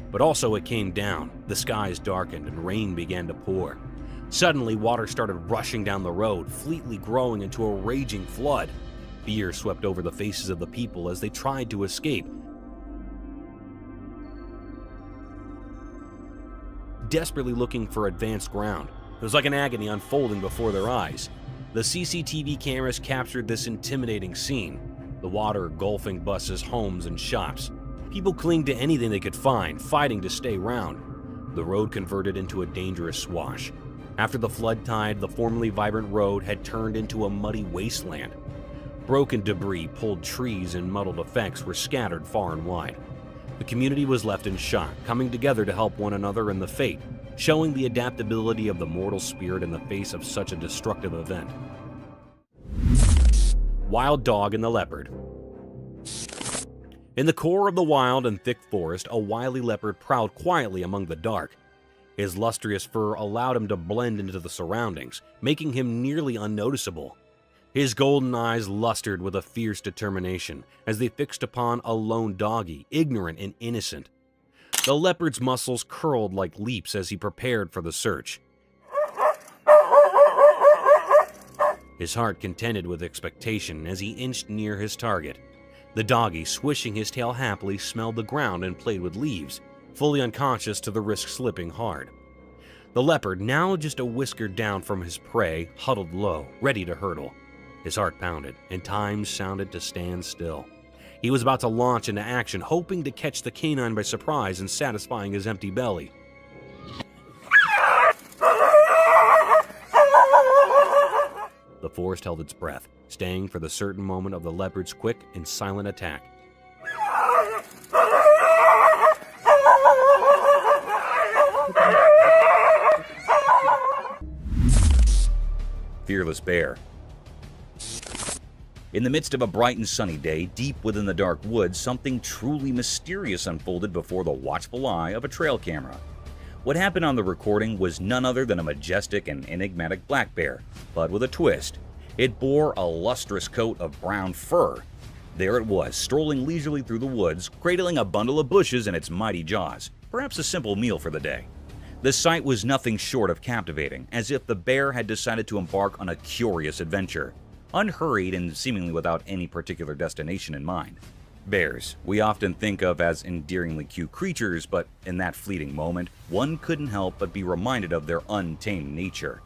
But also it came down, the skies darkened, and rain began to pour. Suddenly, water started rushing down the road, fleetly growing into a raging flood. Fear swept over the faces of the people as they tried to escape, desperately looking for advanced ground. It was like an agony unfolding before their eyes. The CCTV cameras captured this intimidating scene, the water engulfing buses, homes, and shops. People clinged to anything they could find, fighting to stay round. The road converted into a dangerous swash. After the flood tide, the formerly vibrant road had turned into a muddy wasteland. Broken debris, pulled trees, and muddled effects were scattered far and wide. The community was left in shock, coming together to help one another in the fate, showing the adaptability of the mortal spirit in the face of such a destructive event. Wild Dog and the Leopard. In the core of the wild and thick forest, a wily leopard prowled quietly among the dark. His lustrous fur allowed him to blend into the surroundings, making him nearly unnoticeable. His golden eyes lustered with a fierce determination as they fixed upon a lone doggy, ignorant and innocent. The leopard's muscles curled like leaps as he prepared for the search. His heart contended with expectation as he inched near his target. The doggy, swishing his tail happily, smelled the ground and played with leaves, fully unconscious to the risk slipping hard. The leopard, now just a whisker down from his prey, huddled low, ready to hurtle. His heart pounded, and time sounded to stand still. He was about to launch into action, hoping to catch the canine by surprise and satisfying his empty belly. The forest held its breath, staying for the certain moment of the leopard's quick and silent attack. Fearless bear. In the midst of a bright and sunny day, deep within the dark woods, something truly mysterious unfolded before the watchful eye of a trail camera. What happened on the recording was none other than a majestic and enigmatic black bear, but with a twist. It bore a lustrous coat of brown fur. There it was, strolling leisurely through the woods, cradling a bundle of bushes in its mighty jaws, perhaps a simple meal for the day. The sight was nothing short of captivating, as if the bear had decided to embark on a curious adventure, unhurried and seemingly without any particular destination in mind. Bears, we often think of as endearingly cute creatures, but in that fleeting moment, one couldn't help but be reminded of their untamed nature.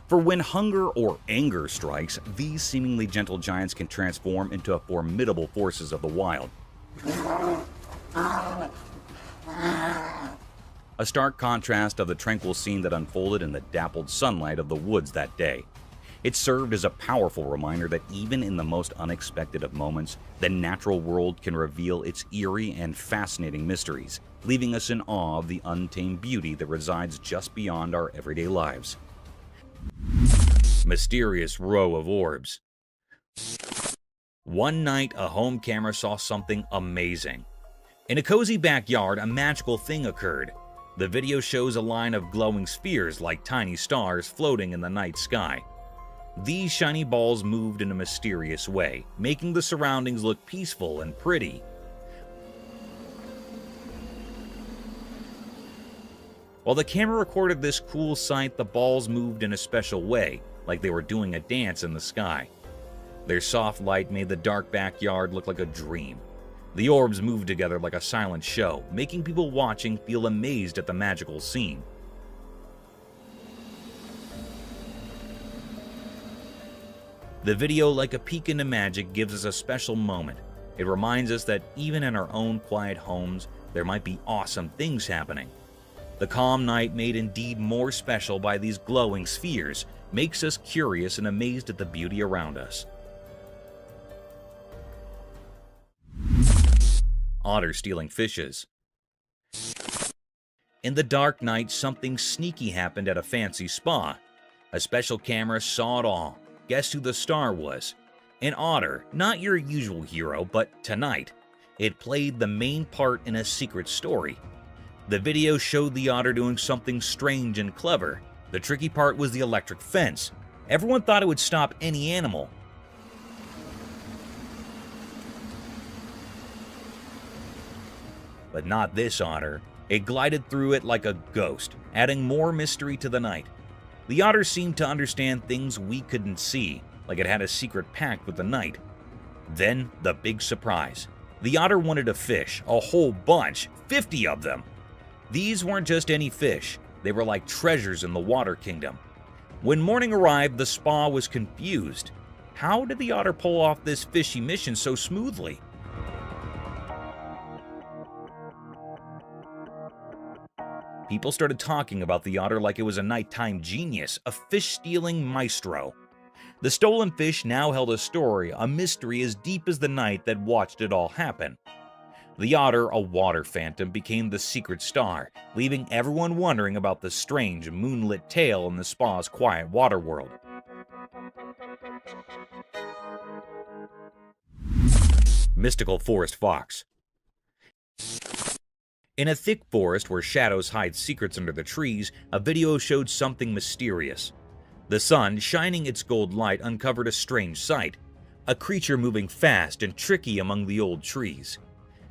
For when hunger or anger strikes, these seemingly gentle giants can transform into formidable forces of the wild. A stark contrast of the tranquil scene that unfolded in the dappled sunlight of the woods that day. It served as a powerful reminder that even in the most unexpected of moments, the natural world can reveal its eerie and fascinating mysteries, leaving us in awe of the untamed beauty that resides just beyond our everyday lives. Mysterious row of orbs. One night, a home camera saw something amazing. In a cozy backyard, a magical thing occurred. The video shows a line of glowing spheres like tiny stars floating in the night sky. These shiny balls moved in a mysterious way, making the surroundings look peaceful and pretty. While the camera recorded this cool sight, the balls moved in a special way, like they were doing a dance in the sky. Their soft light made the dark backyard look like a dream. The orbs moved together like a silent show, making people watching feel amazed at the magical scene. The video, like a peek into magic, gives us a special moment. It reminds us that even in our own quiet homes, there might be awesome things happening. The calm night, made indeed more special by these glowing spheres, makes us curious and amazed at the beauty around us. Otter stealing fishes. In the dark night, something sneaky happened at a fancy spa. A special camera saw it all. Guess who the star was? An otter, not your usual hero, but tonight, it played the main part in a secret story. The video showed the otter doing something strange and clever. The tricky part was the electric fence. Everyone thought it would stop any animal. But not this otter. It glided through it like a ghost, adding more mystery to the night. The otter seemed to understand things we couldn't see, like it had a secret pact with the night. Then, the big surprise. The otter wanted a fish, a whole bunch, 50 of them. These weren't just any fish, they were like treasures in the water kingdom. When morning arrived, the spa was confused. How did the otter pull off this fishy mission so smoothly? People started talking about the otter like it was a nighttime genius, a fish-stealing maestro. The stolen fish now held a story, a mystery as deep as the night that watched it all happen. The otter, a water phantom, became the secret star, leaving everyone wondering about the strange, moonlit tale in the spa's quiet water world. Mystical forest fox. In a thick forest where shadows hide secrets under the trees, a video showed something mysterious. The sun, shining its gold light, uncovered a strange sight, a creature moving fast and tricky among the old trees.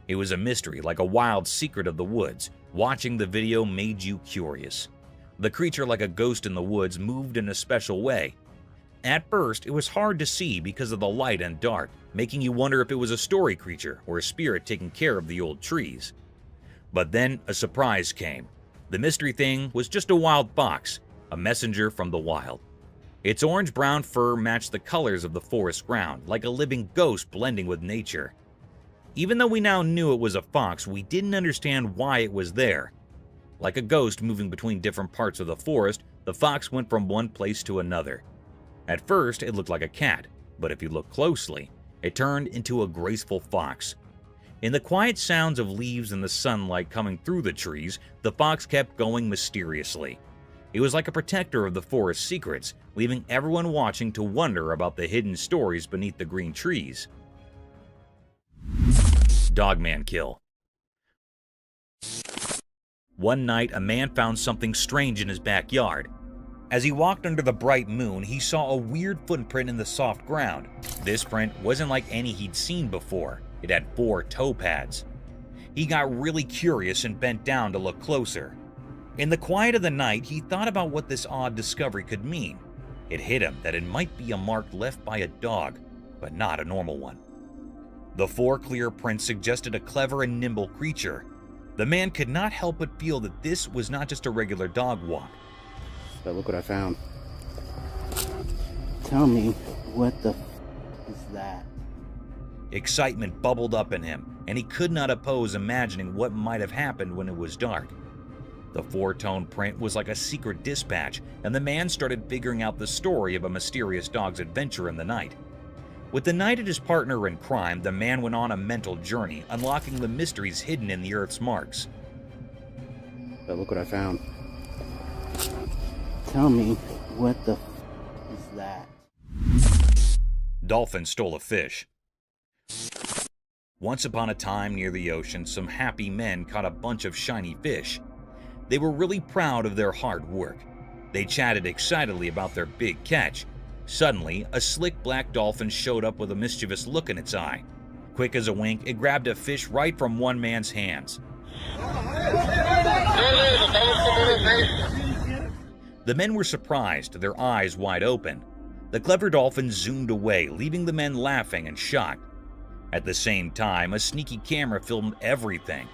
It was a mystery, like a wild secret of the woods. Watching the video made you curious. The creature, like a ghost in the woods, moved in a special way. At first, it was hard to see because of the light and dark, making you wonder if it was a story creature or a spirit taking care of the old trees. But then a surprise came. The mystery thing was just a wild fox, a messenger from the wild. Its orange-brown fur matched the colors of the forest ground, like a living ghost blending with nature. Even though we now knew it was a fox, we didn't understand why it was there. Like a ghost moving between different parts of the forest, the fox went from one place to another. At first, it looked like a cat, but if you look closely, it turned into a graceful fox. In the quiet sounds of leaves and the sunlight coming through the trees, the fox kept going mysteriously. It was like a protector of the forest's secrets, leaving everyone watching to wonder about the hidden stories beneath the green trees. Dogman kill. One night, a man found something strange in his backyard. As he walked under the bright moon, he saw a weird footprint in the soft ground. This print wasn't like any he'd seen before. It had 4 toe pads. He got really curious and bent down to look closer. In the quiet of the night, he thought about what this odd discovery could mean. It hit him that it might be a mark left by a dog, but not a normal one. The 4 clear prints suggested a clever and nimble creature. The man could not help but feel that this was not just a regular dog walk. But look what I found. Tell me, what the is that? Excitement bubbled up in him, and he could not oppose imagining what might have happened when it was dark. The 4-tone print was like a secret dispatch, and the man started figuring out the story of a mysterious dog's adventure in the night. With the knight his partner in crime, the man went on a mental journey, unlocking the mysteries hidden in the Earth's marks. But look what I found. Tell me, what the is that? Dolphin stole a fish. Once upon a time near the ocean, some happy men caught a bunch of shiny fish. They were really proud of their hard work. They chatted excitedly about their big catch. Suddenly, a slick black dolphin showed up with a mischievous look in its eye. Quick as a wink, it grabbed a fish right from one man's hands. The men were surprised, their eyes wide open. The clever dolphin zoomed away, leaving the men laughing and shocked. At the same time, a sneaky camera filmed everything.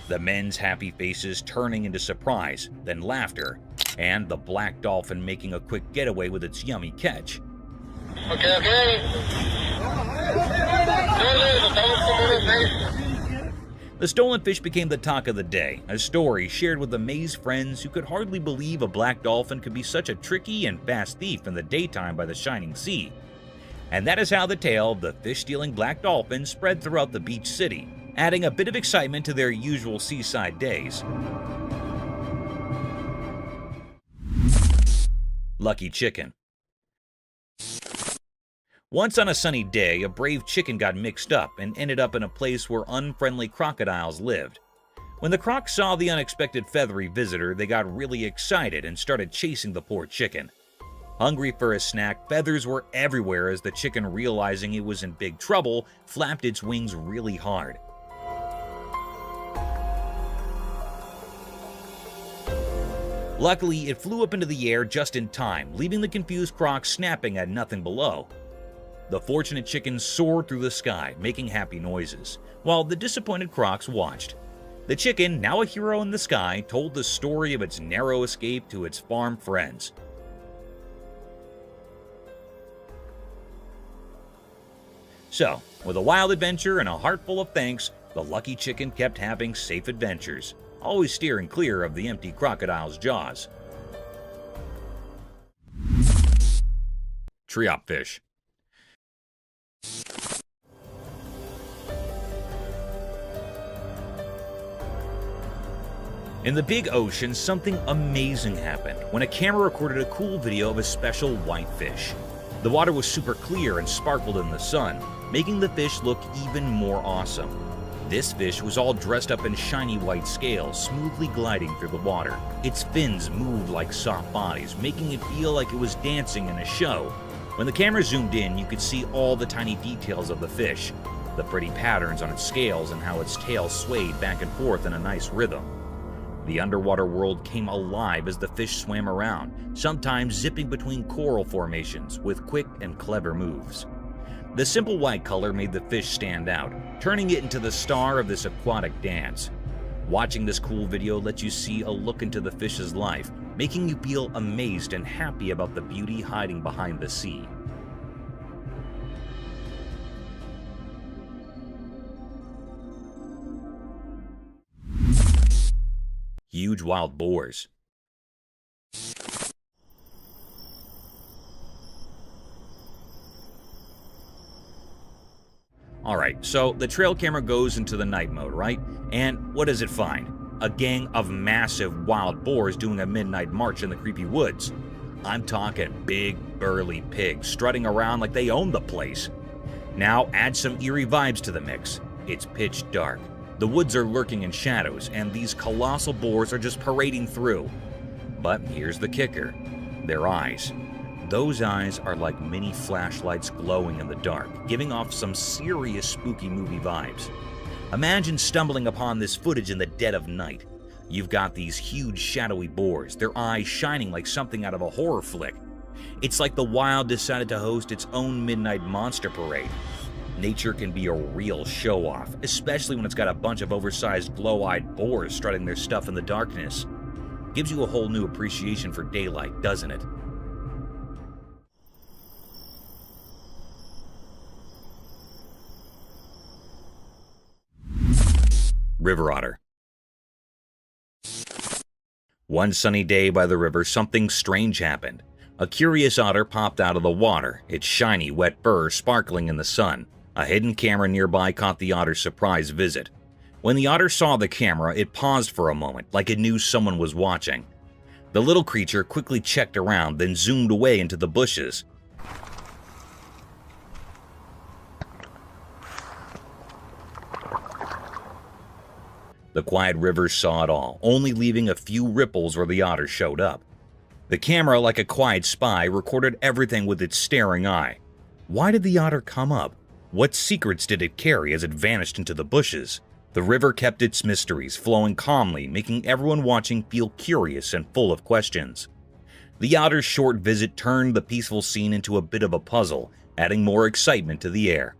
The men's happy faces turning into surprise, then laughter, and the black dolphin making a quick getaway with its yummy catch. The stolen fish became the talk of the day, a story shared with amazed friends who could hardly believe a black dolphin could be such a tricky and fast thief in the daytime by the shining sea. And that is how the tale of the fish-stealing black dolphin spread throughout the beach city, adding a bit of excitement to their usual seaside days. Lucky chicken. Once on a sunny day, a brave chicken got mixed up and ended up in a place where unfriendly crocodiles lived. When the crocs saw the unexpected feathery visitor, they got really excited and started chasing the poor chicken. Hungry for a snack, feathers were everywhere as the chicken, realizing it was in big trouble, flapped its wings really hard. Luckily, it flew up into the air just in time, leaving the confused crocs snapping at nothing below. The fortunate chicken soared through the sky, making happy noises, while the disappointed crocs watched. The chicken, now a hero in the sky, told the story of its narrow escape to its farm friends. So, with a wild adventure and a heart full of thanks, the lucky chicken kept having safe adventures. always steering clear of the empty crocodile's jaws. Treopfish. In the big ocean, something amazing happened when a camera recorded a cool video of a special whitefish. The water was super clear and sparkled in the sun, making the fish look even more awesome. This fish was all dressed up in shiny white scales, smoothly gliding through the water. Its fins moved like soft bodies, making it feel like it was dancing in a show. When the camera zoomed in, you could see all the tiny details of the fish, the pretty patterns on its scales and how its tail swayed back and forth in a nice rhythm. The underwater world came alive as the fish swam around, sometimes zipping between coral formations with quick and clever moves. The simple white color made the fish stand out, turning it into the star of this aquatic dance. Watching this cool video lets you see a look into the fish's life, making you feel amazed and happy about the beauty hiding behind the sea. Huge wild boars. Alright, so the trail camera goes into the night mode, right? And what does it find? A gang of massive wild boars doing a midnight march in the creepy woods. I'm talking big, burly pigs strutting around like they own the place. Now add some eerie vibes to the mix. It's pitch dark. The woods are lurking in shadows, and these colossal boars are just parading through. But here's the kicker. Their eyes. Those eyes are like mini flashlights glowing in the dark, giving off some serious spooky movie vibes. Imagine stumbling upon this footage in the dead of night. You've got these huge shadowy boars, their eyes shining like something out of a horror flick. It's like the wild decided to host its own midnight monster parade. Nature can be a real show-off, especially when it's got a bunch of oversized glow-eyed boars strutting their stuff in the darkness. Gives you a whole new appreciation for daylight, doesn't it? River otter. One sunny day by the river, something strange happened. A curious otter popped out of the water, its shiny, wet fur sparkling in the sun. A hidden camera nearby caught the otter's surprise visit. When the otter saw the camera, it paused for a moment, like it knew someone was watching. The little creature quickly checked around, then zoomed away into the bushes. The quiet river saw it all, only leaving a few ripples where the otter showed up. The camera, like a quiet spy, recorded everything with its staring eye. Why did the otter come up? What secrets did it carry as it vanished into the bushes? The river kept its mysteries flowing calmly, making everyone watching feel curious and full of questions. The otter's short visit turned the peaceful scene into a bit of a puzzle, adding more excitement to the air.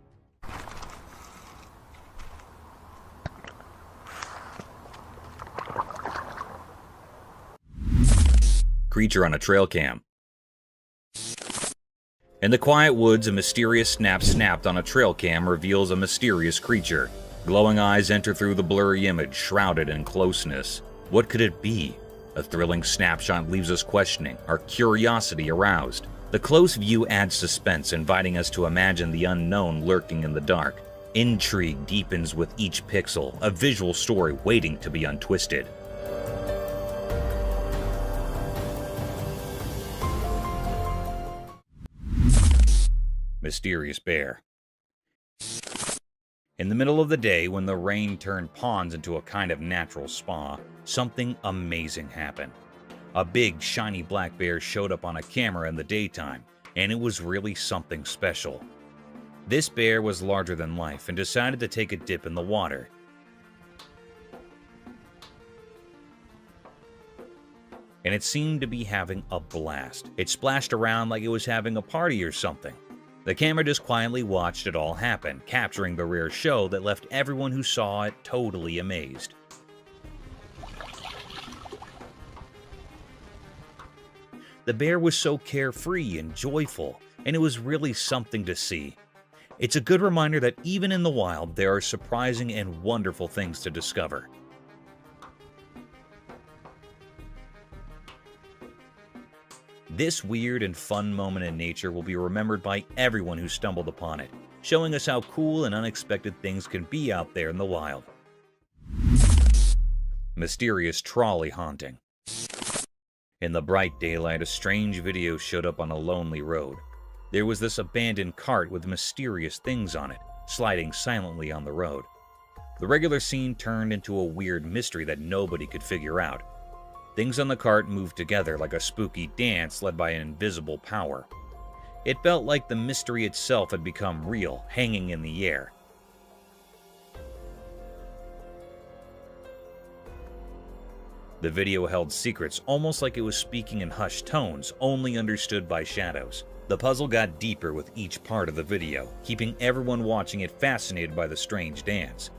Creature on a trail cam. In the quiet woods, a mysterious snap snapped on a trail cam reveals a mysterious creature. Glowing eyes enter through the blurry image, shrouded in closeness. What could it be? A thrilling snapshot leaves us questioning, our curiosity aroused. The close view adds suspense, inviting us to imagine the unknown lurking in the dark. Intrigue deepens with each pixel, a visual story waiting to be untwisted. Mysterious bear. In the middle of the day, when the rain turned ponds into a kind of natural spa, something amazing happened. A big, shiny black bear showed up on a camera in the daytime, and it was really something special. This bear was larger than life and decided to take a dip in the water. And it seemed to be having a blast. It splashed around like it was having a party or something. The camera just quietly watched it all happen, capturing the rare show that left everyone who saw it totally amazed. The bear was so carefree and joyful, and it was really something to see. It's a good reminder that even in the wild, there are surprising and wonderful things to discover. This weird and fun moment in nature will be remembered by everyone who stumbled upon it, showing us how cool and unexpected things can be out there in the wild. Mysterious trolley haunting. In the bright daylight, a strange video showed up on a lonely road. There was this abandoned cart with mysterious things on it, sliding silently on the road. The regular scene turned into a weird mystery that nobody could figure out. Things on the cart moved together like a spooky dance led by an invisible power. It felt like the mystery itself had become real, hanging in the air. The video held secrets, almost like it was speaking in hushed tones, only understood by shadows. The puzzle got deeper with each part of the video, keeping everyone watching it fascinated by the strange dance.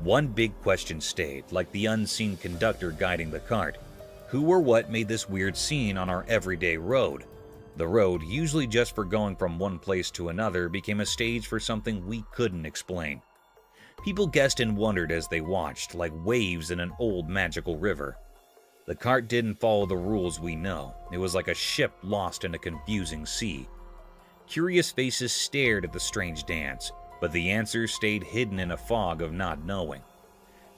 One big question stayed, like the unseen conductor guiding the cart. Who or what made this weird scene on our everyday road? The road, usually just for going from one place to another, became a stage for something we couldn't explain. People guessed and wondered as they watched, like waves in an old magical river. The cart didn't follow the rules we know. It was like a ship lost in a confusing sea. Curious faces stared at the strange dance, but the answers stayed hidden in a fog of not knowing.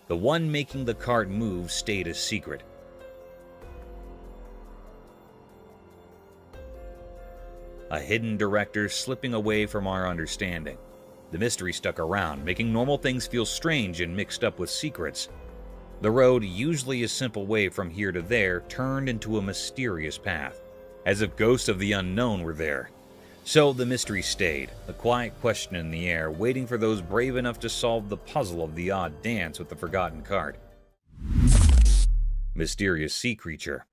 The one making the cart move stayed a secret. A hidden director slipping away from our understanding. The mystery stuck around, making normal things feel strange and mixed up with secrets. The road, usually a simple way from here to there, turned into a mysterious path, as if ghosts of the unknown were there. So the mystery stayed, a quiet question in the air, waiting for those brave enough to solve the puzzle of the odd dance with the forgotten cart. Mysterious sea creature.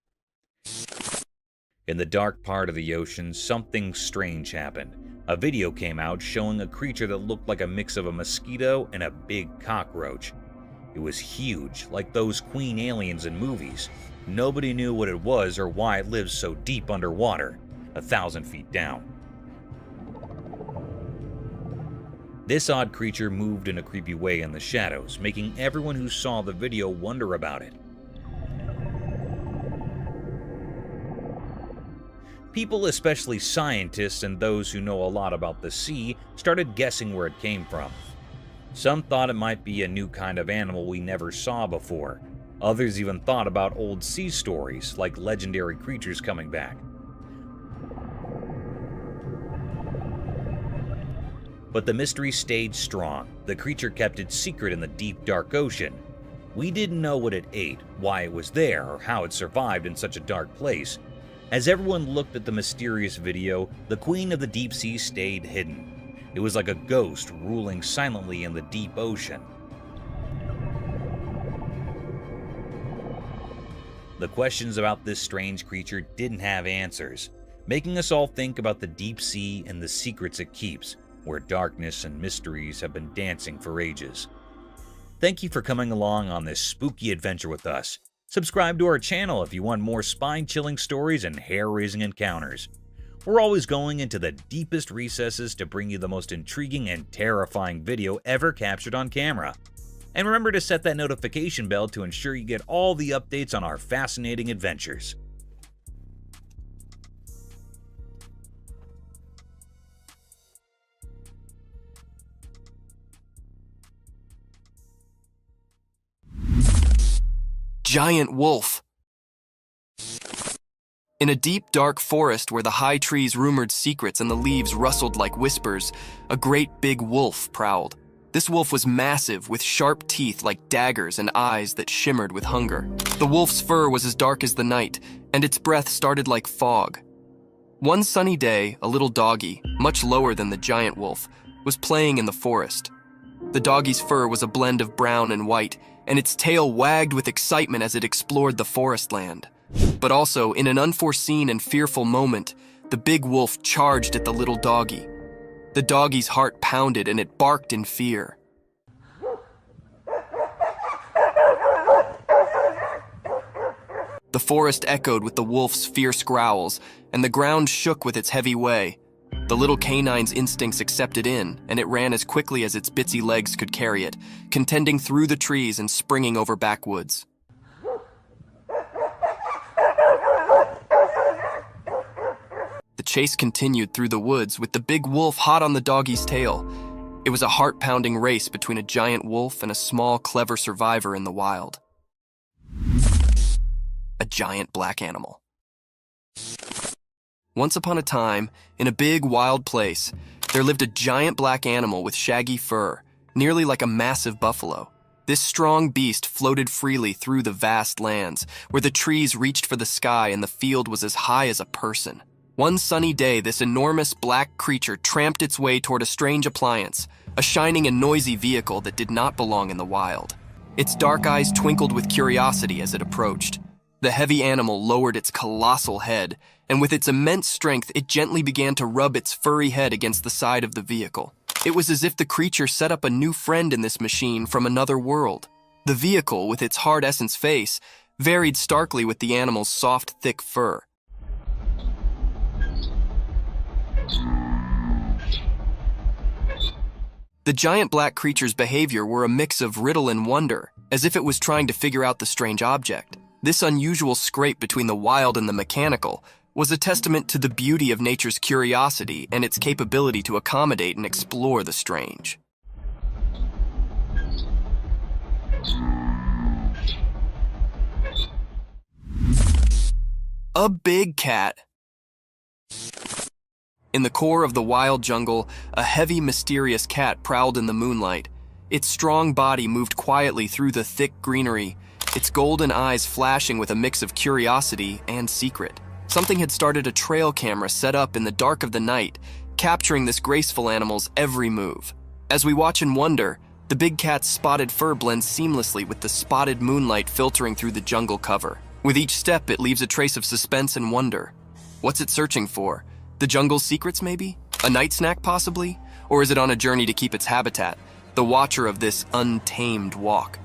In the dark part of the ocean, something strange happened. A video came out showing a creature that looked like a mix of a mosquito and a big cockroach. It was huge, like those queen aliens in movies. Nobody knew what it was or why it lives so deep underwater, 1,000 feet down. This odd creature moved in a creepy way in the shadows, making everyone who saw the video wonder about it. People, especially scientists and those who know a lot about the sea, started guessing where it came from. Some thought it might be a new kind of animal we never saw before. Others even thought about old sea stories, like legendary creatures coming back. But the mystery stayed strong. The creature kept its secret in the deep, dark ocean. We didn't know what it ate, why it was there, or how it survived in such a dark place. As everyone looked at the mysterious video, the queen of the deep sea stayed hidden. It was like a ghost ruling silently in the deep ocean. The questions about this strange creature didn't have answers, making us all think about the deep sea and the secrets it keeps, where darkness and mysteries have been dancing for ages. Thank you for coming along on this spooky adventure with us. Subscribe to our channel if you want more spine-chilling stories and hair-raising encounters. We're always going into the deepest recesses to bring you the most intriguing and terrifying video ever captured on camera. And remember to set that notification bell to ensure you get all the updates on our fascinating adventures. Giant wolf. In a deep, dark forest where the high trees rumored secrets and the leaves rustled like whispers, a great big wolf prowled. This wolf was massive, with sharp teeth like daggers and eyes that shimmered with hunger. The wolf's fur was as dark as the night, and its breath started like fog. One sunny day, a little doggy, much lower than the giant wolf, was playing in the forest. The doggy's fur was a blend of brown and white, and its tail wagged with excitement as it explored the forest land. But also, in an unforeseen and fearful moment, the big wolf charged at the little doggy. The doggy's heart pounded and it barked in fear. The forest echoed with the wolf's fierce growls, and the ground shook with its heavy way. The little canine's instincts accepted in, and it ran as quickly as its bitsy legs could carry it, contending through the trees and springing over backwoods. The chase continued through the woods with the big wolf hot on the doggy's tail. It was a heart-pounding race between a giant wolf and a small, clever survivor in the wild. A giant black animal. Once upon a time, in a big, wild place, there lived a giant black animal with shaggy fur, nearly like a massive buffalo. This strong beast floated freely through the vast lands, where the trees reached for the sky and the field was as high as a person. One sunny day, this enormous black creature tramped its way toward a strange appliance, a shining and noisy vehicle that did not belong in the wild. Its dark eyes twinkled with curiosity as it approached. The heavy animal lowered its colossal head, and with its immense strength, it gently began to rub its furry head against the side of the vehicle. It was as if the creature set up a new friend in this machine from another world. The vehicle, with its hard essence face, varied starkly with the animal's soft, thick fur. The giant black creature's behavior were a mix of riddle and wonder, as if it was trying to figure out the strange object. This unusual scrape between the wild and the mechanical was a testament to the beauty of nature's curiosity and its capability to accommodate and explore the strange. A big cat. In the core of the wild jungle, a heavy, mysterious cat prowled in the moonlight. Its strong body moved quietly through the thick greenery, its golden eyes flashing with a mix of curiosity and secret. Something had started a trail camera set up in the dark of the night, capturing this graceful animal's every move. As we watch and wonder, the big cat's spotted fur blends seamlessly with the spotted moonlight filtering through the jungle cover. With each step, it leaves a trace of suspense and wonder. What's it searching for? The jungle's secrets, maybe? A night snack, possibly? Or is it on a journey to keep its habitat, the watcher of this untamed walk?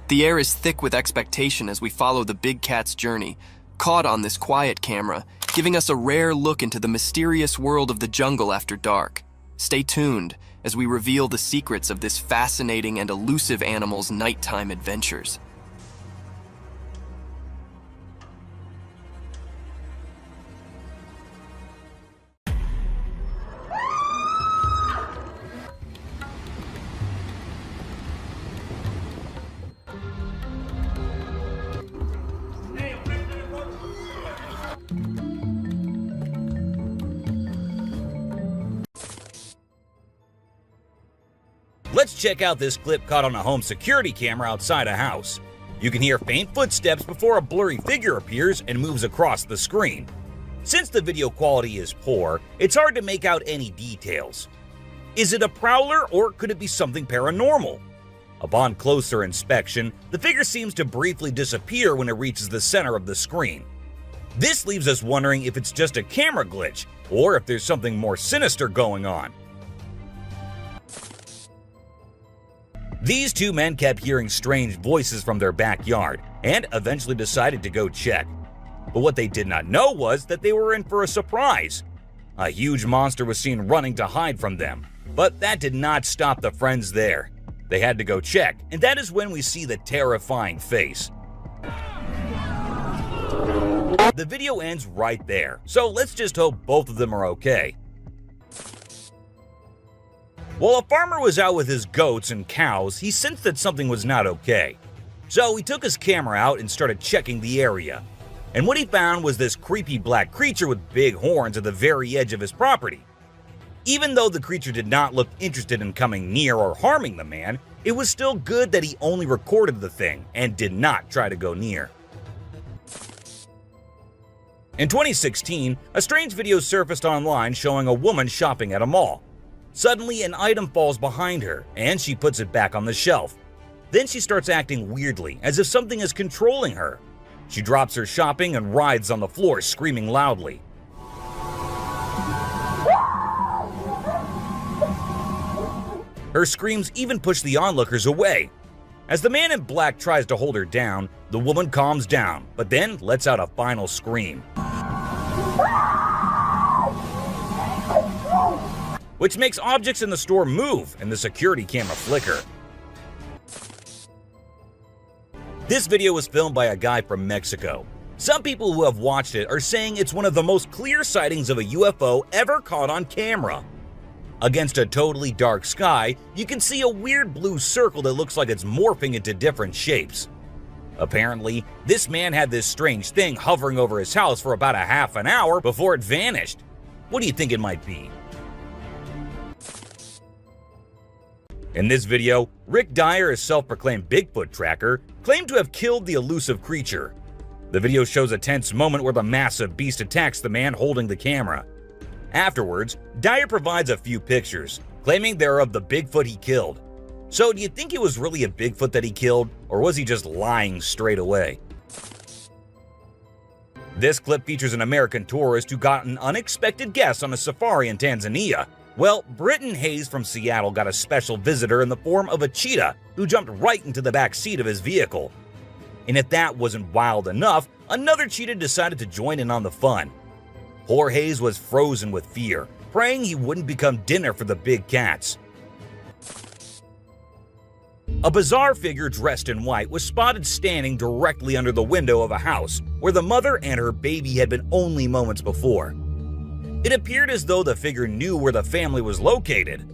The air is thick with expectation as we follow the big cat's journey, caught on this quiet camera, giving us a rare look into the mysterious world of the jungle after dark. Stay tuned as we reveal the secrets of this fascinating and elusive animal's nighttime adventures. Let's check out this clip caught on a home security camera outside a house. You can hear faint footsteps before a blurry figure appears and moves across the screen. Since the video quality is poor, it's hard to make out any details. Is it a prowler or could it be something paranormal? Upon closer inspection, the figure seems to briefly disappear when it reaches the center of the screen. This leaves us wondering if it's just a camera glitch or if there's something more sinister going on. These two men kept hearing strange voices from their backyard and eventually decided to go check. But what they did not know was that they were in for a surprise. A huge monster was seen running to hide from them, but that did not stop the friends there. They had to go check, and that is when we see the terrifying face. The video ends right there, so let's just hope both of them are okay. While a farmer was out with his goats and cows, he sensed that something was not okay. So he took his camera out and started checking the area. And what he found was this creepy black creature with big horns at the very edge of his property. Even though the creature did not look interested in coming near or harming the man, it was still good that he only recorded the thing and did not try to go near. In 2016, a strange video surfaced online showing a woman shopping at a mall. Suddenly, an item falls behind her, and she puts it back on the shelf. Then she starts acting weirdly, as if something is controlling her. She drops her shopping and writhes on the floor, screaming loudly. Her screams even push the onlookers away. As the man in black tries to hold her down, the woman calms down, but then lets out a final scream. which makes objects in the store move and the security camera flicker. This video was filmed by a guy from Mexico. Some people who have watched it are saying it's one of the most clear sightings of a UFO ever caught on camera. Against a totally dark sky, you can see a weird blue circle that looks like it's morphing into different shapes. Apparently, this man had this strange thing hovering over his house for about a half an hour before it vanished. What do you think it might be? In this video, Rick Dyer, a self-proclaimed Bigfoot tracker, claimed to have killed the elusive creature. The video shows a tense moment where the massive beast attacks the man holding the camera. Afterwards, Dyer provides a few pictures, claiming they're of the Bigfoot he killed. So do you think it was really a Bigfoot that he killed, or was he just lying straight away? This clip features an American tourist who got an unexpected guest on a safari in Tanzania. Well, Britton Hayes from Seattle got a special visitor in the form of a cheetah who jumped right into the back seat of his vehicle. And if that wasn't wild enough, another cheetah decided to join in on the fun. Poor Hayes was frozen with fear, praying he wouldn't become dinner for the big cats. A bizarre figure dressed in white was spotted standing directly under the window of a house where the mother and her baby had been only moments before. It appeared as though the figure knew where the family was located.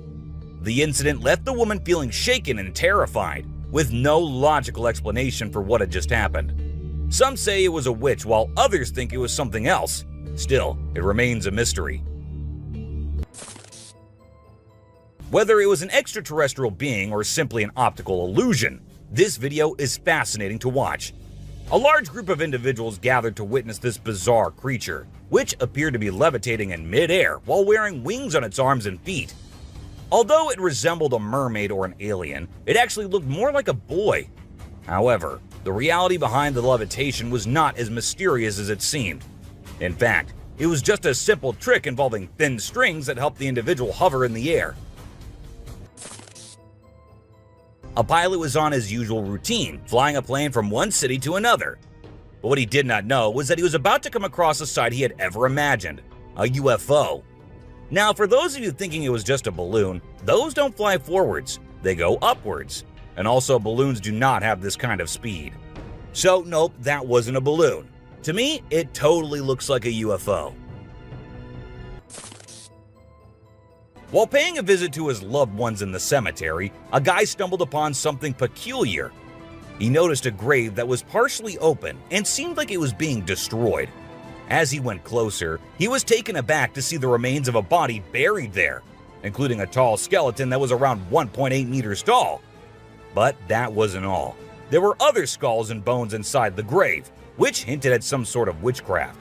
The incident left the woman feeling shaken and terrified, with no logical explanation for what had just happened. Some say it was a witch, while others think it was something else. Still, it remains a mystery. Whether it was an extraterrestrial being or simply an optical illusion, this video is fascinating to watch. A large group of individuals gathered to witness this bizarre creature, which appeared to be levitating in midair while wearing wings on its arms and feet. Although it resembled a mermaid or an alien, it actually looked more like a boy. However, the reality behind the levitation was not as mysterious as it seemed. In fact, it was just a simple trick involving thin strings that helped the individual hover in the air. A pilot was on his usual routine, flying a plane from one city to another. But what he did not know was that he was about to come across a sight he had ever imagined, a UFO. Now, for those of you thinking it was just a balloon, those don't fly forwards, they go upwards. And also, balloons do not have this kind of speed. So nope, that wasn't a balloon. To me, it totally looks like a UFO. While paying a visit to his loved ones in the cemetery, a guy stumbled upon something peculiar. He noticed a grave that was partially open and seemed like it was being destroyed. As he went closer, he was taken aback to see the remains of a body buried there, including a tall skeleton that was around 1.8 meters tall. But that wasn't all. There were other skulls and bones inside the grave, which hinted at some sort of witchcraft.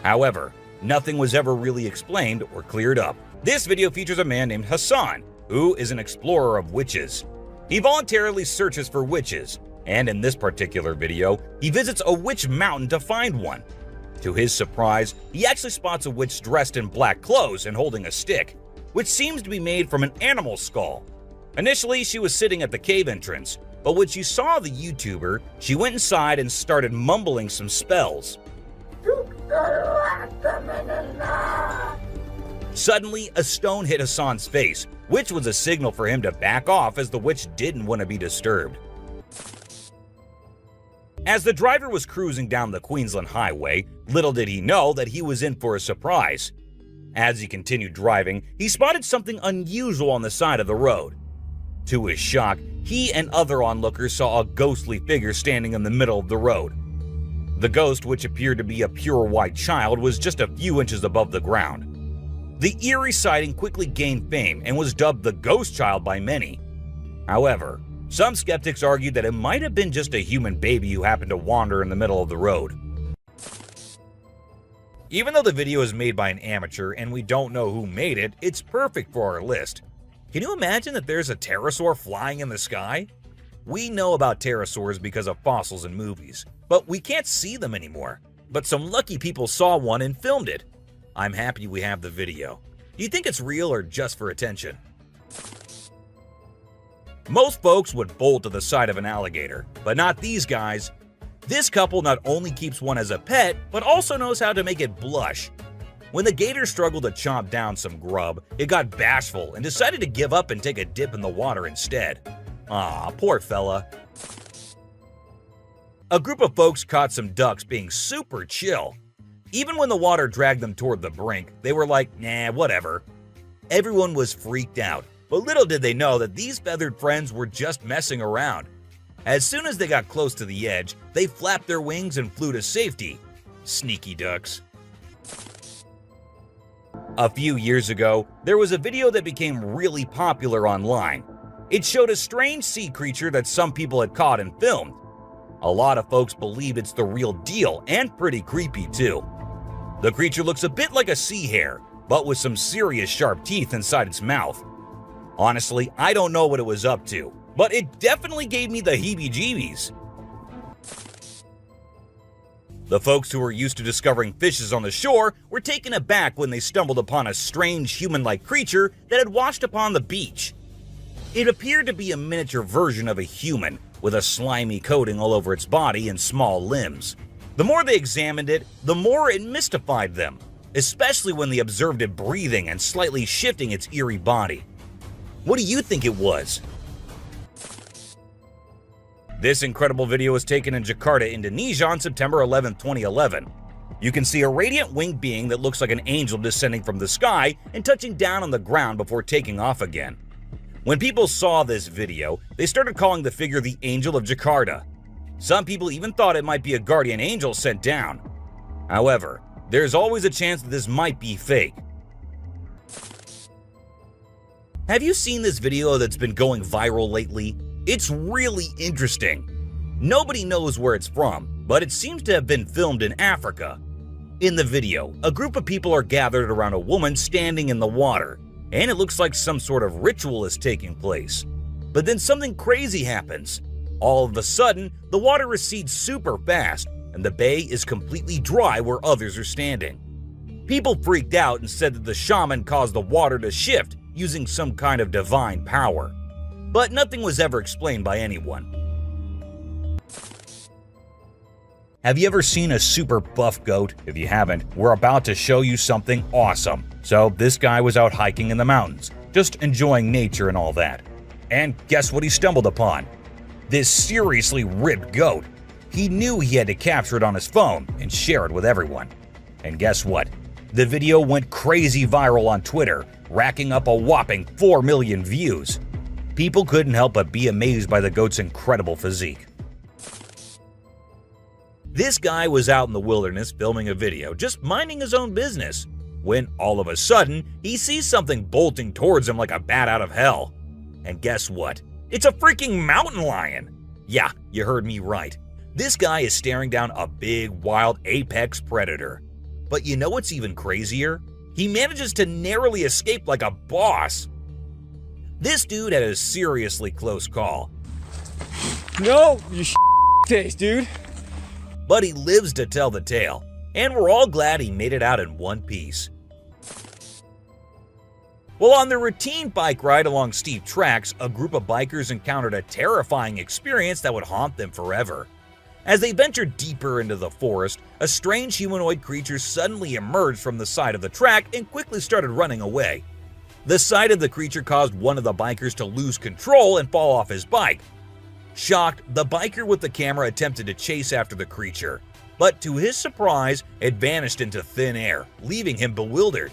However, nothing was ever really explained or cleared up. This video features a man named Hassan, who is an explorer of witches. He voluntarily searches for witches, and in this particular video, he visits a witch mountain to find one. To his surprise, he actually spots a witch dressed in black clothes and holding a stick, which seems to be made from an animal skull. Initially, she was sitting at the cave entrance, but when she saw the YouTuber, she went inside and started mumbling some spells. Suddenly, a stone hit Hassan's face, which was a signal for him to back off as the witch didn't want to be disturbed. As the driver was cruising down the Queensland highway, little did he know that he was in for a surprise. As he continued driving, he spotted something unusual on the side of the road. To his shock, he and other onlookers saw a ghostly figure standing in the middle of the road. The ghost, which appeared to be a pure white child, was just a few inches above the ground. The eerie sighting quickly gained fame and was dubbed the Ghost Child by many. However, some skeptics argued that it might have been just a human baby who happened to wander in the middle of the road. Even though the video is made by an amateur and we don't know who made it, it's perfect for our list. Can you imagine that there's a pterosaur flying in the sky? We know about pterosaurs because of fossils in movies, but we can't see them anymore. But some lucky people saw one and filmed it. I'm happy we have the video. Do you think it's real or just for attention? Most folks would bolt to the side of an alligator, but not these guys. This couple not only keeps one as a pet, but also knows how to make it blush. When the gator struggled to chomp down some grub, it got bashful and decided to give up and take a dip in the water instead. Aw, poor fella. A group of folks caught some ducks being super chill. Even when the water dragged them toward the brink, they were like, nah, whatever. Everyone was freaked out, but little did they know that these feathered friends were just messing around. As soon as they got close to the edge, they flapped their wings and flew to safety. Sneaky ducks. A few years ago, there was a video that became really popular online. It showed a strange sea creature that some people had caught and filmed. A lot of folks believe it's the real deal and pretty creepy too. The creature looks a bit like a sea hare, but with some serious sharp teeth inside its mouth. Honestly, I don't know what it was up to, but it definitely gave me the heebie-jeebies. The folks who were used to discovering fishes on the shore were taken aback when they stumbled upon a strange human-like creature that had washed upon the beach. It appeared to be a miniature version of a human, with a slimy coating all over its body and small limbs. The more they examined it, the more it mystified them, especially when they observed it breathing and slightly shifting its eerie body. What do you think it was? This incredible video was taken in Jakarta, Indonesia on September 11, 2011. You can see a radiant winged being that looks like an angel descending from the sky and touching down on the ground before taking off again. When people saw this video, they started calling the figure the Angel of Jakarta. Some people even thought it might be a guardian angel sent down. However, there's always a chance that this might be fake. Have you seen this video that's been going viral lately? It's really interesting. Nobody knows where it's from, but it seems to have been filmed in Africa. In the video, a group of people are gathered around a woman standing in the water, and it looks like some sort of ritual is taking place. But then something crazy happens. All of a sudden, the water recedes super fast, and the bay is completely dry where others are standing. People freaked out and said that the shaman caused the water to shift using some kind of divine power. But nothing was ever explained by anyone. Have you ever seen a super buff goat? If you haven't, we're about to show you something awesome. So this guy was out hiking in the mountains, just enjoying nature and all that. And guess what he stumbled upon? This seriously ripped goat. He knew he had to capture it on his phone and share it with everyone. And guess what? The video went crazy viral on Twitter, racking up a whopping 4 million views. People couldn't help but be amazed by the goat's incredible physique. This guy was out in the wilderness filming a video, just minding his own business, when all of a sudden, he sees something bolting towards him like a bat out of hell. And guess what? It's a freaking mountain lion! Yeah, you heard me right. This guy is staring down a big, wild apex predator. But you know what's even crazier? He manages to narrowly escape like a boss. This dude had a seriously close call. No, you taste, dude. But he lives to tell the tale, and we're all glad he made it out in one piece. While on their routine bike ride along steep tracks, a group of bikers encountered a terrifying experience that would haunt them forever. As they ventured deeper into the forest, a strange humanoid creature suddenly emerged from the side of the track and quickly started running away. The sight of the creature caused one of the bikers to lose control and fall off his bike. Shocked, the biker with the camera attempted to chase after the creature, but to his surprise, it vanished into thin air, leaving him bewildered.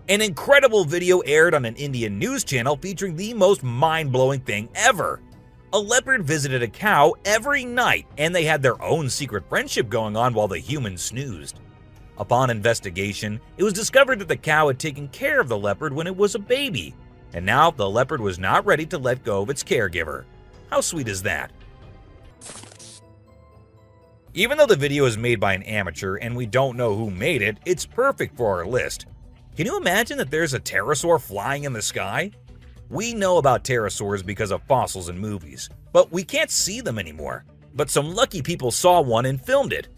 An incredible video aired on an Indian news channel featuring the most mind-blowing thing ever. A leopard visited a cow every night, and they had their own secret friendship going on while the human snoozed. Upon investigation, it was discovered that the cow had taken care of the leopard when it was a baby, and now the leopard was not ready to let go of its caregiver. How sweet is that? Even though the video is made by an amateur and we don't know who made it, it's perfect for our list. Can you imagine that there's a pterosaur flying in the sky? We know about pterosaurs because of fossils in movies, but we can't see them anymore. But some lucky people saw one and filmed it.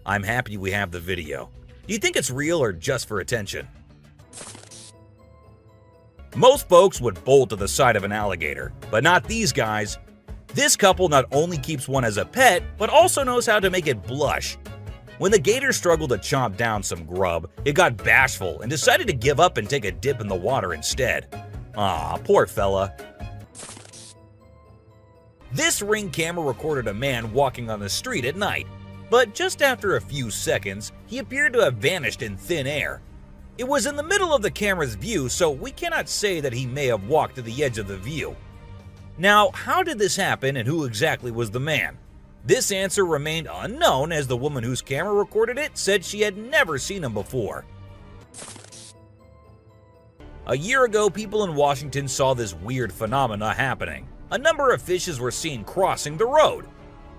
I'm happy we have the video. Do you think it's real or just for attention? Most folks would bolt to the side of an alligator, but not these guys. This couple not only keeps one as a pet, but also knows how to make it blush. When the gator struggled to chomp down some grub, it got bashful and decided to give up and take a dip in the water instead. Aw, poor fella. This Ring camera recorded a man walking on the street at night, but just after a few seconds, he appeared to have vanished in thin air. It was in the middle of the camera's view, so we cannot say that he may have walked to the edge of the view. Now, how did this happen and who exactly was the man? This answer remained unknown, as the woman whose camera recorded it said she had never seen him before. A year ago, people in Washington saw this weird phenomena happening. A number of fishes were seen crossing the road.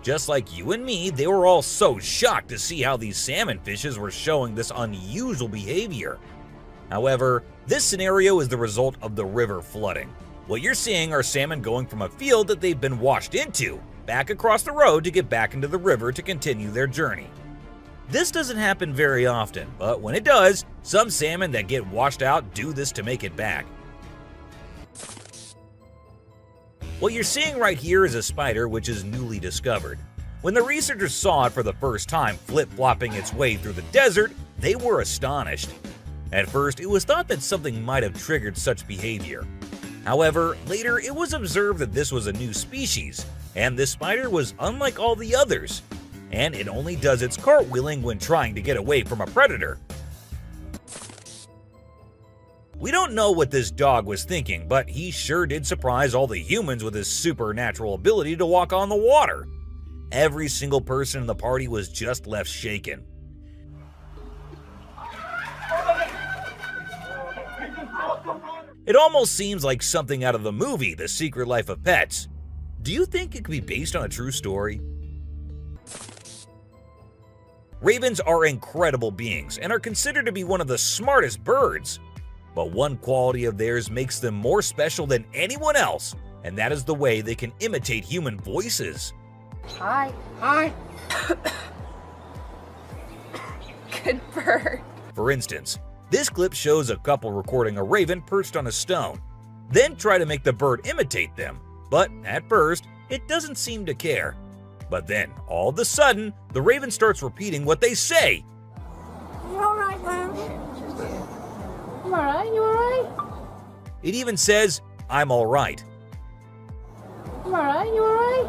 Just like you and me, they were all so shocked to see how these salmon fishes were showing this unusual behavior. However, this scenario is the result of the river flooding. What you're seeing are salmon going from a field that they've been washed into, back across the road to get back into the river to continue their journey. This doesn't happen very often, but when it does, some salmon that get washed out do this to make it back. What you're seeing right here is a spider which is newly discovered. When the researchers saw it for the first time flip-flopping its way through the desert, they were astonished. At first, it was thought that something might have triggered such behavior. However, later it was observed that this was a new species, and this spider was unlike all the others, and it only does its cartwheeling when trying to get away from a predator. We don't know what this dog was thinking, but he sure did surprise all the humans with his supernatural ability to walk on the water. Every single person in the party was just left shaken. It almost seems like something out of the movie The Secret Life of Pets. Do you think it could be based on a true story? Ravens are incredible beings and are considered to be one of the smartest birds. But one quality of theirs makes them more special than anyone else, and that is the way they can imitate human voices. Hi. Hi. Good bird. For instance, this clip shows a couple recording a raven perched on a stone, then try to make the bird imitate them, but at first, it doesn't seem to care. But then, all of a sudden, the raven starts repeating what they say. You alright, Mom? You alright? You alright? It even says, "I'm alright." You alright? You alright?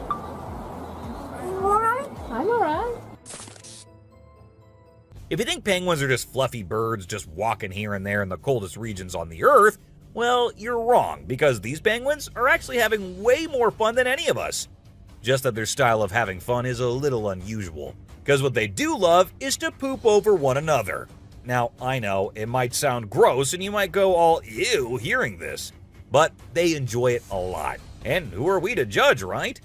You alright? I'm alright. If you think penguins are just fluffy birds just walking here and there in the coldest regions on the Earth, well, you're wrong, because these penguins are actually having way more fun than any of us. Just that their style of having fun is a little unusual, because what they do love is to poop over one another. Now, I know, it might sound gross and you might go all ew hearing this, but they enjoy it a lot. And who are we to judge, right?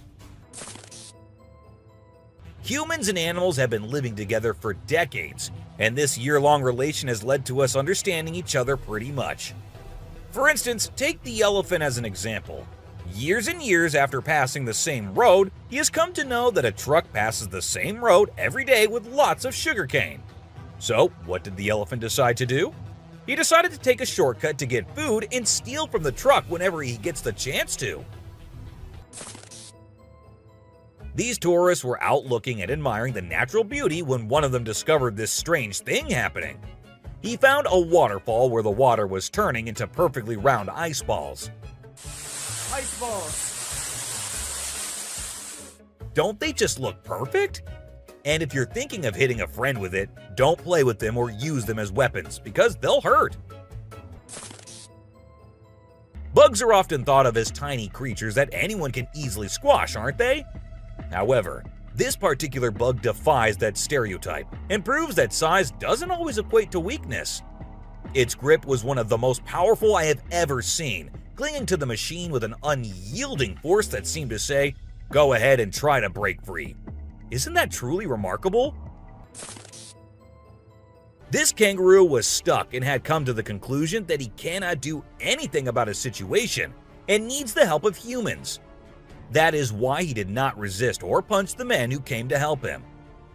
Humans and animals have been living together for decades, and this year-long relation has led to us understanding each other pretty much. For instance, take the elephant as an example. Years and years after passing the same road, he has come to know that a truck passes the same road every day with lots of sugarcane. So, what did the elephant decide to do? He decided to take a shortcut to get food and steal from the truck whenever he gets the chance to. These tourists were out looking and admiring the natural beauty when one of them discovered this strange thing happening. He found a waterfall where the water was turning into perfectly round ice balls. Ice balls. Don't they just look perfect? And if you're thinking of hitting a friend with it, don't play with them or use them as weapons, because they'll hurt. Bugs are often thought of as tiny creatures that anyone can easily squash, aren't they? However, this particular bug defies that stereotype and proves that size doesn't always equate to weakness. Its grip was one of the most powerful I have ever seen, clinging to the machine with an unyielding force that seemed to say, "Go ahead and try to break free." Isn't that truly remarkable? This kangaroo was stuck and had come to the conclusion that he cannot do anything about his situation and needs the help of humans. That is why he did not resist or punch the men who came to help him.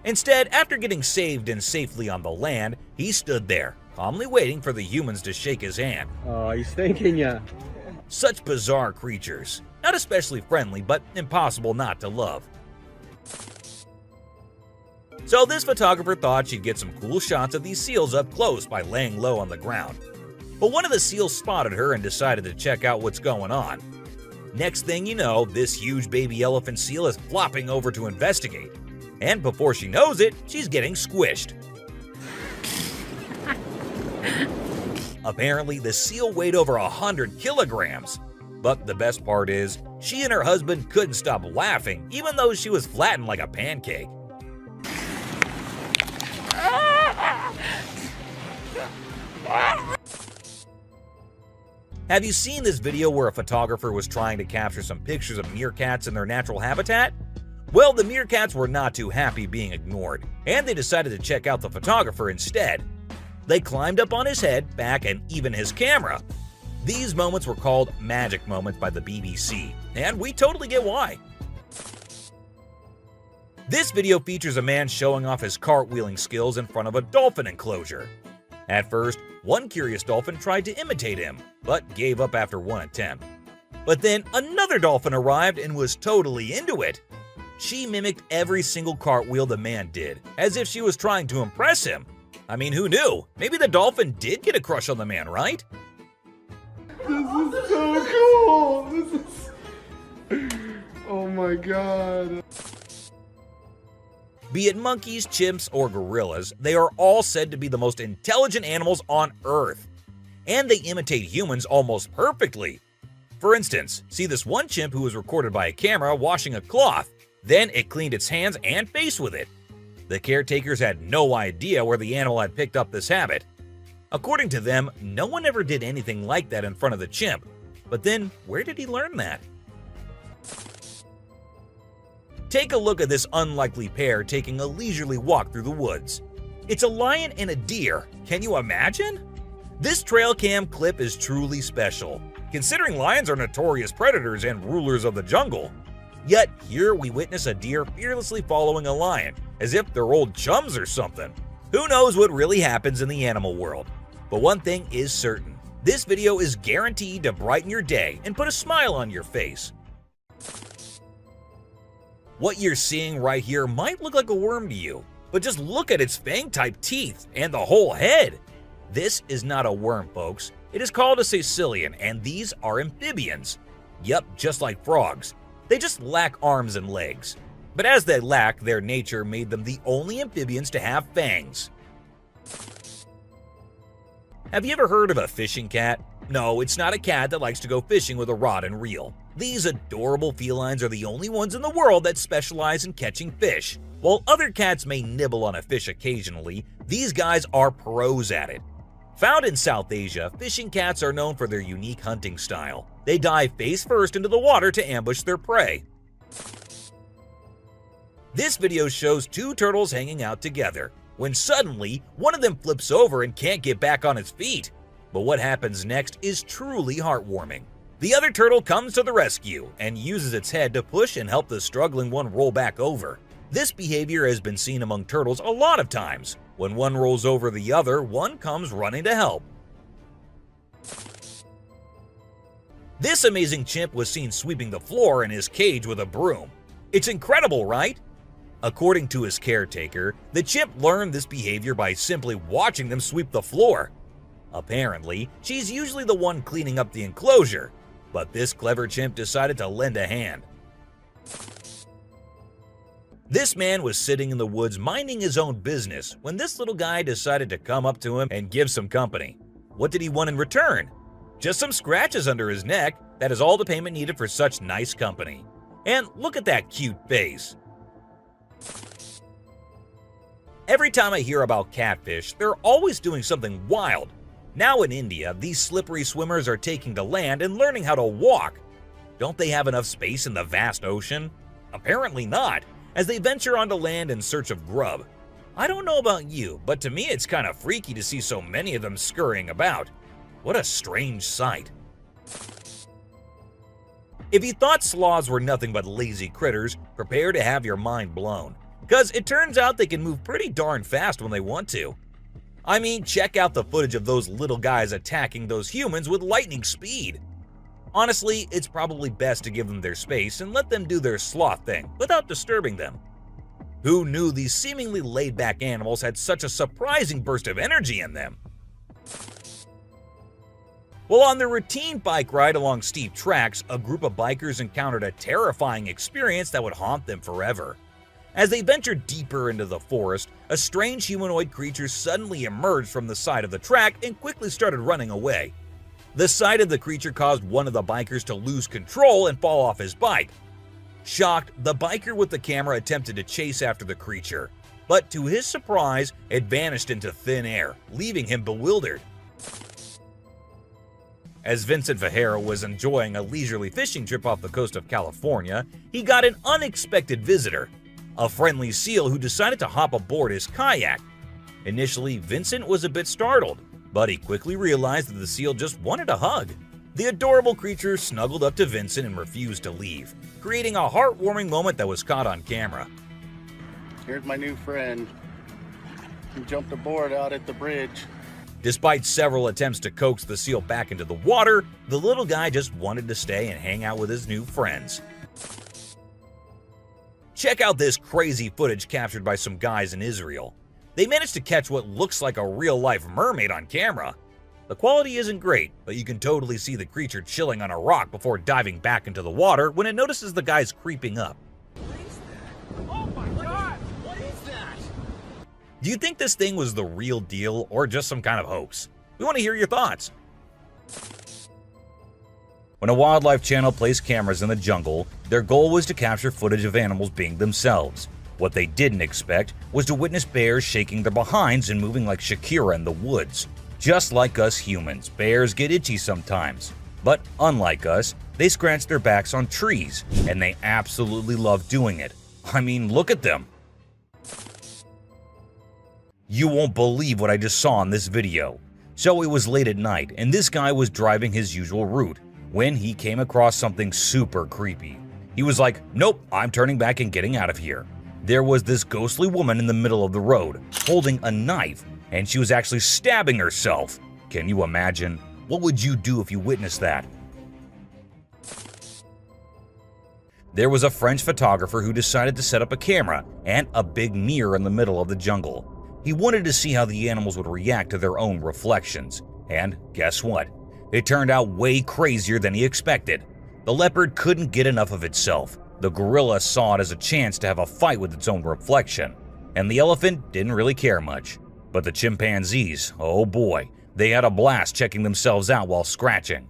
Instead, after getting saved and safely on the land, he stood there, calmly waiting for the humans to shake his hand. Oh, he's thanking ya. Such bizarre creatures. Not especially friendly, but impossible not to love. So this photographer thought she'd get some cool shots of these seals up close by laying low on the ground. But one of the seals spotted her and decided to check out what's going on. Next thing you know, this huge baby elephant seal is flopping over to investigate. And before she knows it, she's getting squished. Apparently, the seal weighed over 100 kilograms. But the best part is, she and her husband couldn't stop laughing even though she was flattened like a pancake. Have you seen this video where a photographer was trying to capture some pictures of meerkats in their natural habitat? Well, the meerkats were not too happy being ignored, and they decided to check out the photographer instead. They climbed up on his head, back, and even his camera. These moments were called magic moments by the BBC, and we totally get why. This video features a man showing off his cartwheeling skills in front of a dolphin enclosure. At first, one curious dolphin tried to imitate him, but gave up after one attempt. But then another dolphin arrived and was totally into it. She mimicked every single cartwheel the man did, as if she was trying to impress him. I mean, who knew? Maybe the dolphin did get a crush on the man, right? This is so cool! This is... Oh my god. Be it monkeys, chimps, or gorillas, they are all said to be the most intelligent animals on Earth. And they imitate humans almost perfectly. For instance, see this one chimp who was recorded by a camera washing a cloth. Then it cleaned its hands and face with it. The caretakers had no idea where the animal had picked up this habit. According to them, no one ever did anything like that in front of the chimp. But then, where did he learn that? Take a look at this unlikely pair taking a leisurely walk through the woods. It's a lion and a deer. Can you imagine? This trail cam clip is truly special, considering lions are notorious predators and rulers of the jungle. Yet here we witness a deer fearlessly following a lion, as if they're old chums or something. Who knows what really happens in the animal world? But one thing is certain, this video is guaranteed to brighten your day and put a smile on your face. What you're seeing right here might look like a worm to you, but just look at its fang-type teeth and the whole head. This is not a worm, folks. It is called a caecilian, and these are amphibians. Yep, just like frogs. They just lack arms and legs. But as they lack, their nature made them the only amphibians to have fangs. Have you ever heard of a fishing cat? No, it's not a cat that likes to go fishing with a rod and reel. These adorable felines are the only ones in the world that specialize in catching fish. While other cats may nibble on a fish occasionally, these guys are pros at it. Found in South Asia, fishing cats are known for their unique hunting style. They dive face first into the water to ambush their prey. This video shows two turtles hanging out together, when suddenly one of them flips over and can't get back on its feet. But what happens next is truly heartwarming. The other turtle comes to the rescue and uses its head to push and help the struggling one roll back over. This behavior has been seen among turtles a lot of times. When one rolls over the other, one comes running to help. This amazing chimp was seen sweeping the floor in his cage with a broom. It's incredible, right? According to his caretaker, the chimp learned this behavior by simply watching them sweep the floor. Apparently, she's usually the one cleaning up the enclosure, but this clever chimp decided to lend a hand. This man was sitting in the woods minding his own business when this little guy decided to come up to him and give some company. What did he want in return? Just some scratches under his neck. That is all the payment needed for such nice company. And look at that cute face. Every time I hear about catfish, they're always doing something wild. Now in India, these slippery swimmers are taking to land and learning how to walk. Don't they have enough space in the vast ocean? Apparently not, as they venture onto land in search of grub. I don't know about you, but to me it's kind of freaky to see so many of them scurrying about. What a strange sight. If you thought sloths were nothing but lazy critters, prepare to have your mind blown. Because it turns out they can move pretty darn fast when they want to. I mean, check out the footage of those little guys attacking those humans with lightning speed. Honestly, it's probably best to give them their space and let them do their sloth thing without disturbing them. Who knew these seemingly laid-back animals had such a surprising burst of energy in them? Well, on their routine bike ride along steep tracks, a group of bikers encountered a terrifying experience that would haunt them forever. As they ventured deeper into the forest, a strange humanoid creature suddenly emerged from the side of the track and quickly started running away. The sight of the creature caused one of the bikers to lose control and fall off his bike. Shocked, the biker with the camera attempted to chase after the creature, but to his surprise, it vanished into thin air, leaving him bewildered. As Vincent Vajera was enjoying a leisurely fishing trip off the coast of California, he got an unexpected visitor, a friendly seal who decided to hop aboard his kayak. Initially, Vincent was a bit startled, but he quickly realized that the seal just wanted a hug. The adorable creature snuggled up to Vincent and refused to leave, creating a heartwarming moment that was caught on camera. Here's my new friend. He jumped aboard out at the bridge. Despite several attempts to coax the seal back into the water, the little guy just wanted to stay and hang out with his new friends. Check out this crazy footage captured by some guys in Israel. They managed to catch what looks like a real-life mermaid on camera. The quality isn't great, but you can totally see the creature chilling on a rock before diving back into the water when it notices the guys creeping up. Oh my god! What is that? Do you think this thing was the real deal or just some kind of hoax? We want to hear your thoughts. When a wildlife channel placed cameras in the jungle, their goal was to capture footage of animals being themselves. What they didn't expect was to witness bears shaking their behinds and moving like Shakira in the woods. Just like us humans, bears get itchy sometimes. But unlike us, they scratch their backs on trees, and they absolutely love doing it. I mean, look at them. You won't believe what I just saw in this video. So it was late at night, and this guy was driving his usual route when he came across something super creepy. He was like, nope, I'm turning back and getting out of here. There was this ghostly woman in the middle of the road, holding a knife, and she was actually stabbing herself. Can you imagine? What would you do if you witnessed that? There was a French photographer who decided to set up a camera and a big mirror in the middle of the jungle. He wanted to see how the animals would react to their own reflections. And guess what? It turned out way crazier than he expected. The leopard couldn't get enough of itself. The gorilla saw it as a chance to have a fight with its own reflection. And the elephant didn't really care much. But the chimpanzees, oh boy, they had a blast checking themselves out while scratching.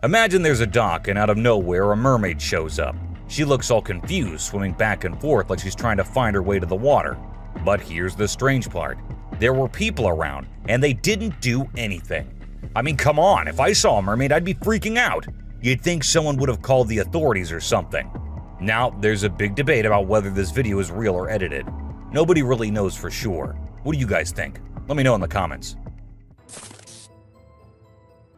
Imagine there's a dock and out of nowhere a mermaid shows up. She looks all confused, swimming back and forth like she's trying to find her way to the water. But here's the strange part. There were people around, and they didn't do anything. I mean, come on, if I saw a mermaid, I'd be freaking out. You'd think someone would have called the authorities or something. Now, there's a big debate about whether this video is real or edited. Nobody really knows for sure. What do you guys think? Let me know in the comments.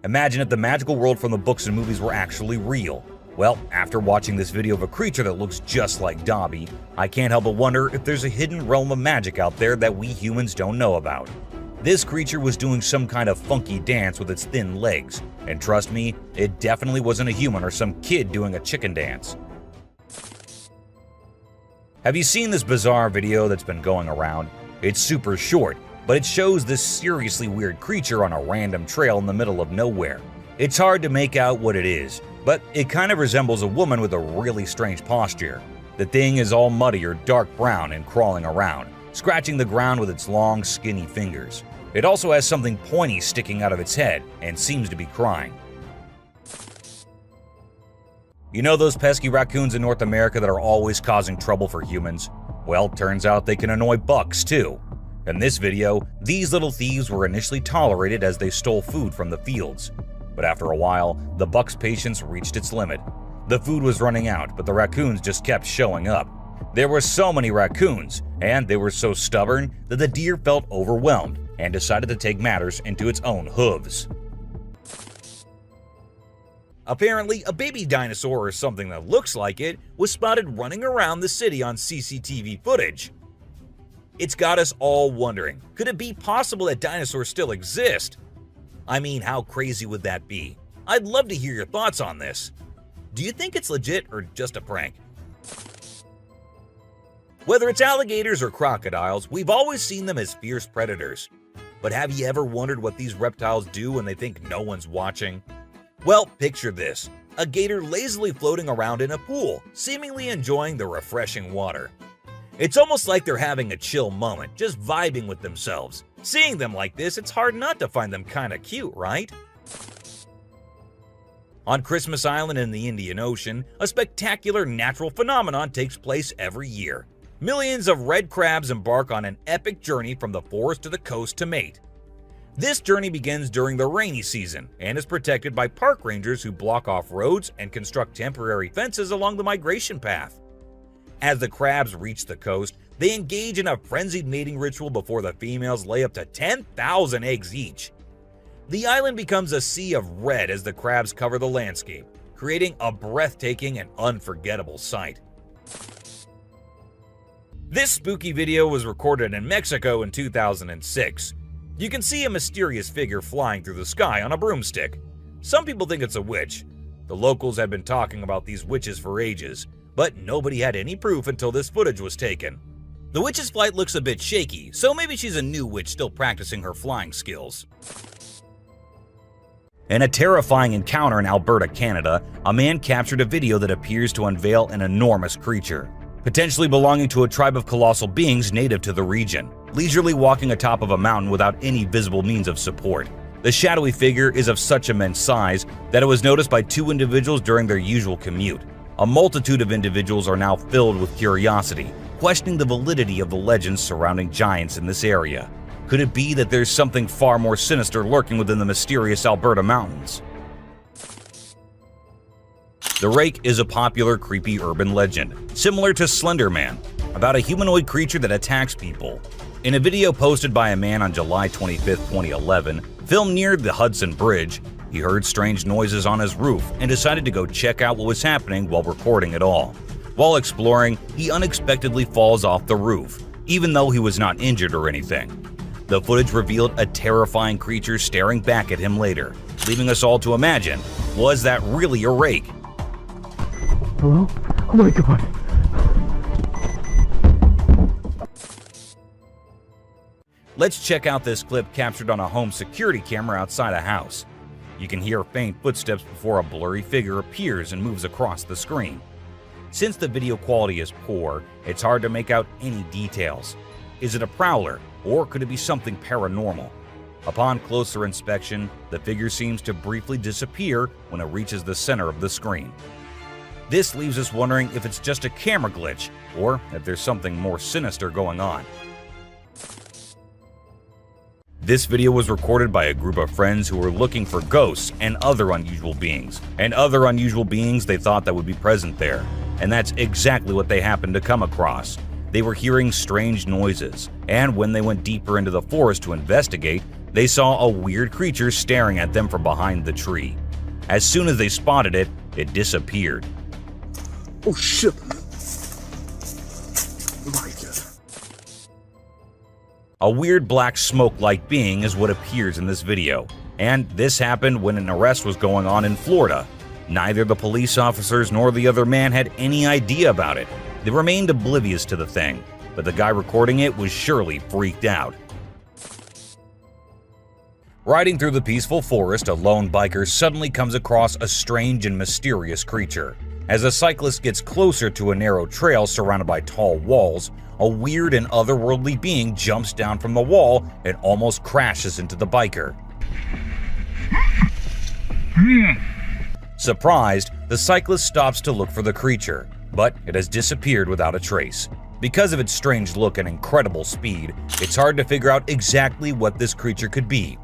Imagine if the magical world from the books and movies were actually real. Well, after watching this video of a creature that looks just like Dobby, I can't help but wonder if there's a hidden realm of magic out there that we humans don't know about. This creature was doing some kind of funky dance with its thin legs, and trust me, it definitely wasn't a human or some kid doing a chicken dance. Have you seen this bizarre video that's been going around? It's super short, but it shows this seriously weird creature on a random trail in the middle of nowhere. It's hard to make out what it is, but it kind of resembles a woman with a really strange posture. The thing is all muddy or dark brown and crawling around, scratching the ground with its long, skinny fingers. It also has something pointy sticking out of its head and seems to be crying. You know those pesky raccoons in North America that are always causing trouble for humans? Well, turns out they can annoy bucks too. In this video, these little thieves were initially tolerated as they stole food from the fields. But after a while, the buck's patience reached its limit. The food was running out, but the raccoons just kept showing up. There were so many raccoons, and they were so stubborn that the deer felt overwhelmed and decided to take matters into its own hooves. Apparently, a baby dinosaur or something that looks like it was spotted running around the city on CCTV footage. It's got us all wondering, could it be possible that dinosaurs still exist? I mean, how crazy would that be? I'd love to hear your thoughts on this. Do you think it's legit or just a prank? Whether it's alligators or crocodiles, we've always seen them as fierce predators. But have you ever wondered what these reptiles do when they think no one's watching? Well, picture this. A gator lazily floating around in a pool, seemingly enjoying the refreshing water. It's almost like they're having a chill moment, just vibing with themselves. Seeing them like this, it's hard not to find them kinda cute, right? On Christmas Island in the Indian Ocean, a spectacular natural phenomenon takes place every year. Millions of red crabs embark on an epic journey from the forest to the coast to mate. This journey begins during the rainy season and is protected by park rangers who block off roads and construct temporary fences along the migration path. As the crabs reach the coast, they engage in a frenzied mating ritual before the females lay up to 10,000 eggs each. The island becomes a sea of red as the crabs cover the landscape, creating a breathtaking and unforgettable sight. This spooky video was recorded in Mexico in 2006. You can see a mysterious figure flying through the sky on a broomstick. Some people think it's a witch. The locals had been talking about these witches for ages, but nobody had any proof until this footage was taken. The witch's flight looks a bit shaky, so maybe she's a new witch still practicing her flying skills. In a terrifying encounter in Alberta, Canada, a man captured a video that appears to unveil an enormous creature, potentially belonging to a tribe of colossal beings native to the region, leisurely walking atop of a mountain without any visible means of support. The shadowy figure is of such immense size that it was noticed by two individuals during their usual commute. A multitude of individuals are now filled with curiosity, questioning the validity of the legends surrounding giants in this area. Could it be that there's something far more sinister lurking within the mysterious Alberta mountains? The Rake is a popular creepy urban legend, similar to Slender Man, about a humanoid creature that attacks people. In a video posted by a man on July 25, 2011, filmed near the Hudson Bridge, he heard strange noises on his roof and decided to go check out what was happening while recording it all. While exploring, he unexpectedly falls off the roof, even though he was not injured or anything. The footage revealed a terrifying creature staring back at him later, leaving us all to imagine, was that really a rake? Hello? Oh my god. Let's check out this clip captured on a home security camera outside a house. You can hear faint footsteps before a blurry figure appears and moves across the screen. Since the video quality is poor, it's hard to make out any details. Is it a prowler, or could it be something paranormal? Upon closer inspection, the figure seems to briefly disappear when it reaches the center of the screen. This leaves us wondering if it's just a camera glitch, or if there's something more sinister going on. This video was recorded by a group of friends who were looking for ghosts and other unusual beings, they thought that would be present there. And that's exactly what they happened to come across. They were hearing strange noises, and when they went deeper into the forest to investigate, they saw a weird creature staring at them from behind the tree. As soon as they spotted it, it disappeared. Oh shit! My god. A weird black smoke-like being is what appears in this video, and this happened when an arrest was going on in Florida. Neither the police officers nor the other man had any idea about it. They remained oblivious to the thing, but the guy recording it was surely freaked out. Riding through the peaceful forest, a lone biker suddenly comes across a strange and mysterious creature. As a cyclist gets closer to a narrow trail surrounded by tall walls, a weird and otherworldly being jumps down from the wall and almost crashes into the biker. Surprised, the cyclist stops to look for the creature, but it has disappeared without a trace. Because of its strange look and incredible speed, it's hard to figure out exactly what this creature could be.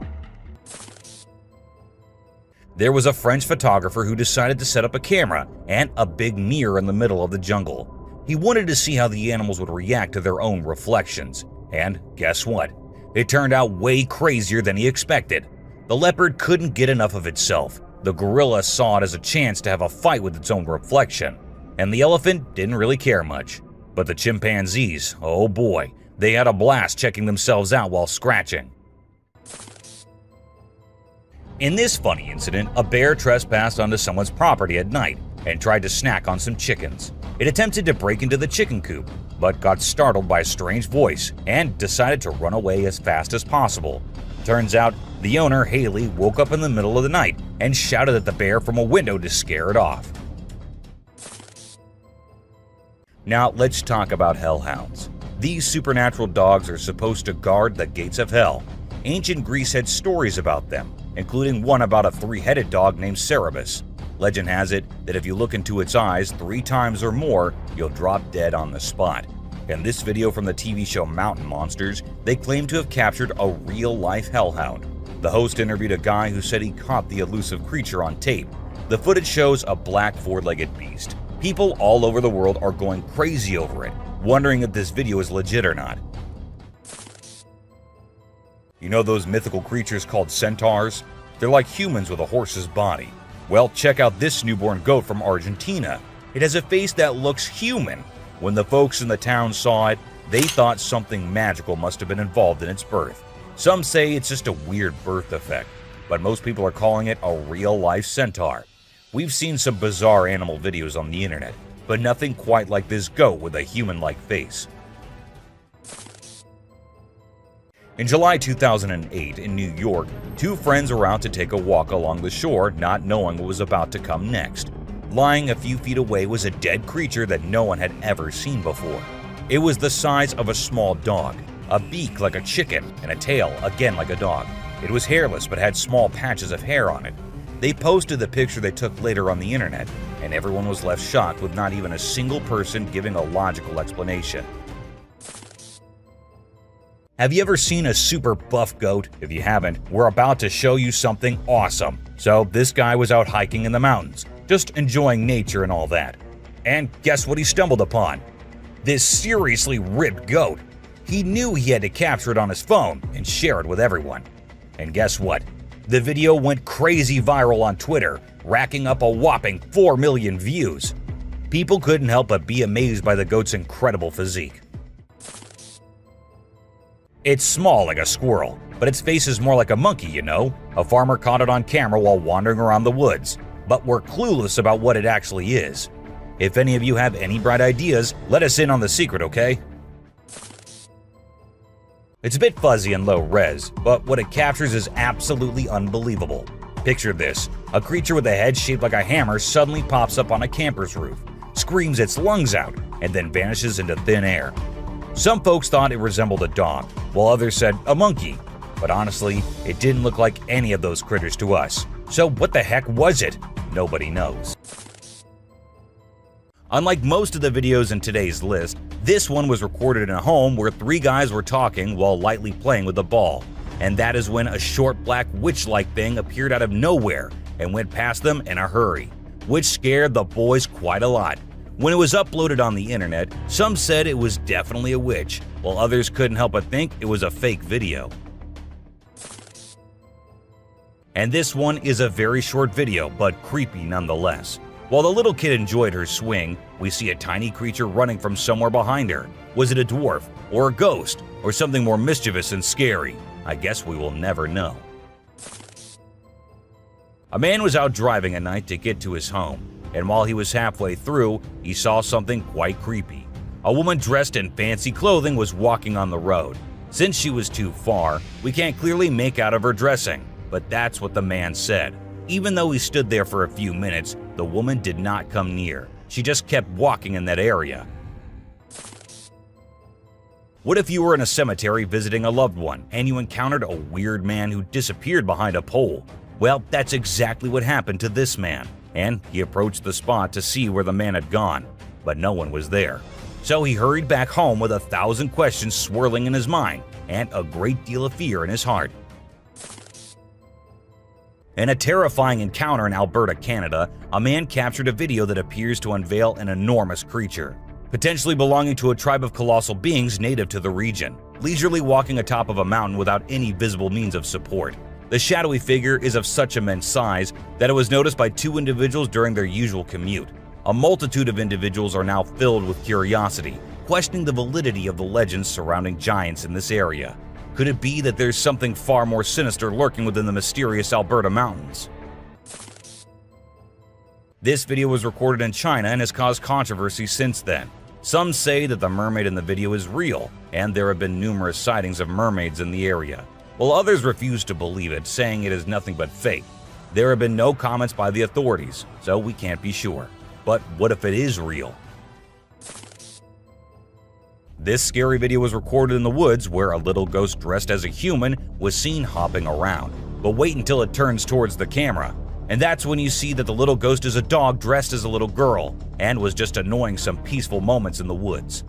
There was a French photographer who decided to set up a camera and a big mirror in the middle of the jungle. He wanted to see how the animals would react to their own reflections. And guess what? It turned out way crazier than he expected. The leopard couldn't get enough of itself. The gorilla saw it as a chance to have a fight with its own reflection. And the elephant didn't really care much. But the chimpanzees, oh boy, they had a blast checking themselves out while scratching. In this funny incident, a bear trespassed onto someone's property at night and tried to snack on some chickens. It attempted to break into the chicken coop, but got startled by a strange voice and decided to run away as fast as possible. Turns out, the owner, Haley, woke up in the middle of the night and shouted at the bear from a window to scare it off. Now let's talk about hellhounds. These supernatural dogs are supposed to guard the gates of hell. Ancient Greece had stories about them, including one about a three-headed dog named Cerberus. Legend has it that if you look into its eyes 3 times or more, you'll drop dead on the spot. In this video from the TV show Mountain Monsters, they claim to have captured a real-life hellhound. The host interviewed a guy who said he caught the elusive creature on tape. The footage shows a black 4-legged beast. People all over the world are going crazy over it, wondering if this video is legit or not. You know those mythical creatures called centaurs? They're like humans with a horse's body. Well, check out this newborn goat from Argentina. It has a face that looks human. When the folks in the town saw it, they thought something magical must have been involved in its birth. Some say it's just a weird birth defect, but most people are calling it a real-life centaur. We've seen some bizarre animal videos on the internet, but nothing quite like this goat with a human-like face. In July 2008 in New York, 2 friends were out to take a walk along the shore, not knowing what was about to come next. Lying a few feet away was a dead creature that no one had ever seen before. It was the size of a small dog, a beak like a chicken, and a tail again like a dog. It was hairless but had small patches of hair on it. They posted the picture they took later on the internet, and everyone was left shocked with not even a single person giving a logical explanation. Have you ever seen a super buff goat? If you haven't, we're about to show you something awesome. So this guy was out hiking in the mountains, just enjoying nature and all that. And guess what he stumbled upon? This seriously ripped goat. He knew he had to capture it on his phone and share it with everyone. And guess what? The video went crazy viral on Twitter, racking up a whopping 4 million views. People couldn't help but be amazed by the goat's incredible physique. It's small like a squirrel, but its face is more like a monkey, you know? A farmer caught it on camera while wandering around the woods, but we're clueless about what it actually is. If any of you have any bright ideas, let us in on the secret, okay? It's a bit fuzzy and low res, but what it captures is absolutely unbelievable. Picture this: a creature with a head shaped like a hammer suddenly pops up on a camper's roof, screams its lungs out, and then vanishes into thin air. Some folks thought it resembled a dog, while others said a monkey. But honestly, it didn't look like any of those critters to us. So what the heck was it? Nobody knows. Unlike most of the videos in today's list, this one was recorded in a home where 3 guys were talking while lightly playing with a ball. And that is when a short black witch-like thing appeared out of nowhere and went past them in a hurry, which scared the boys quite a lot. When it was uploaded on the internet, some said it was definitely a witch, while others couldn't help but think it was a fake video. And this one is a very short video, but creepy nonetheless. While the little kid enjoyed her swing, we see a tiny creature running from somewhere behind her. Was it a dwarf, or a ghost, or something more mischievous and scary? I guess we will never know. A man was out driving at night to get to his home, and while he was halfway through, he saw something quite creepy. A woman dressed in fancy clothing was walking on the road. Since she was too far, we can't clearly make out of her dressing, but that's what the man said. Even though he stood there for a few minutes, the woman did not come near. She just kept walking in that area. What if you were in a cemetery visiting a loved one and you encountered a weird man who disappeared behind a pole? Well, that's exactly what happened to this man, and he approached the spot to see where the man had gone, but no one was there. So he hurried back home with 1,000 questions swirling in his mind and a great deal of fear in his heart. In a terrifying encounter in Alberta, Canada, a man captured a video that appears to unveil an enormous creature, potentially belonging to a tribe of colossal beings native to the region, leisurely walking atop of a mountain without any visible means of support. The shadowy figure is of such immense size that it was noticed by 2 individuals during their usual commute. A multitude of individuals are now filled with curiosity, questioning the validity of the legends surrounding giants in this area. Could it be that there's something far more sinister lurking within the mysterious Alberta mountains? This video was recorded in China and has caused controversy since then. Some say that the mermaid in the video is real, and there have been numerous sightings of mermaids in the area, while others refuse to believe it, saying it is nothing but fake. There have been no comments by the authorities, so we can't be sure. But what if it is real? This scary video was recorded in the woods where a little ghost dressed as a human was seen hopping around. But wait until it turns towards the camera, and that's when you see that the little ghost is a dog dressed as a little girl and was just annoying some peaceful moments in the woods.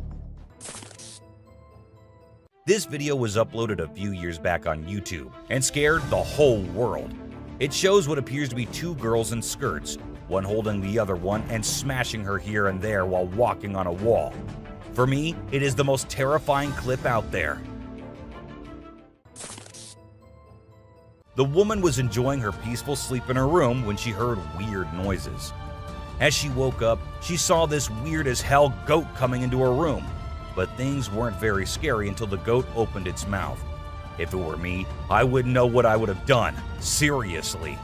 This video was uploaded a few years back on YouTube and scared the whole world. It shows what appears to be two girls in skirts, one holding the other one and smashing her here and there while walking on a wall. For me, it is the most terrifying clip out there. The woman was enjoying her peaceful sleep in her room when she heard weird noises. As she woke up, she saw this weird as hell goat coming into her room, but things weren't very scary until the goat opened its mouth. If it were me, I wouldn't know what I would have done. Seriously.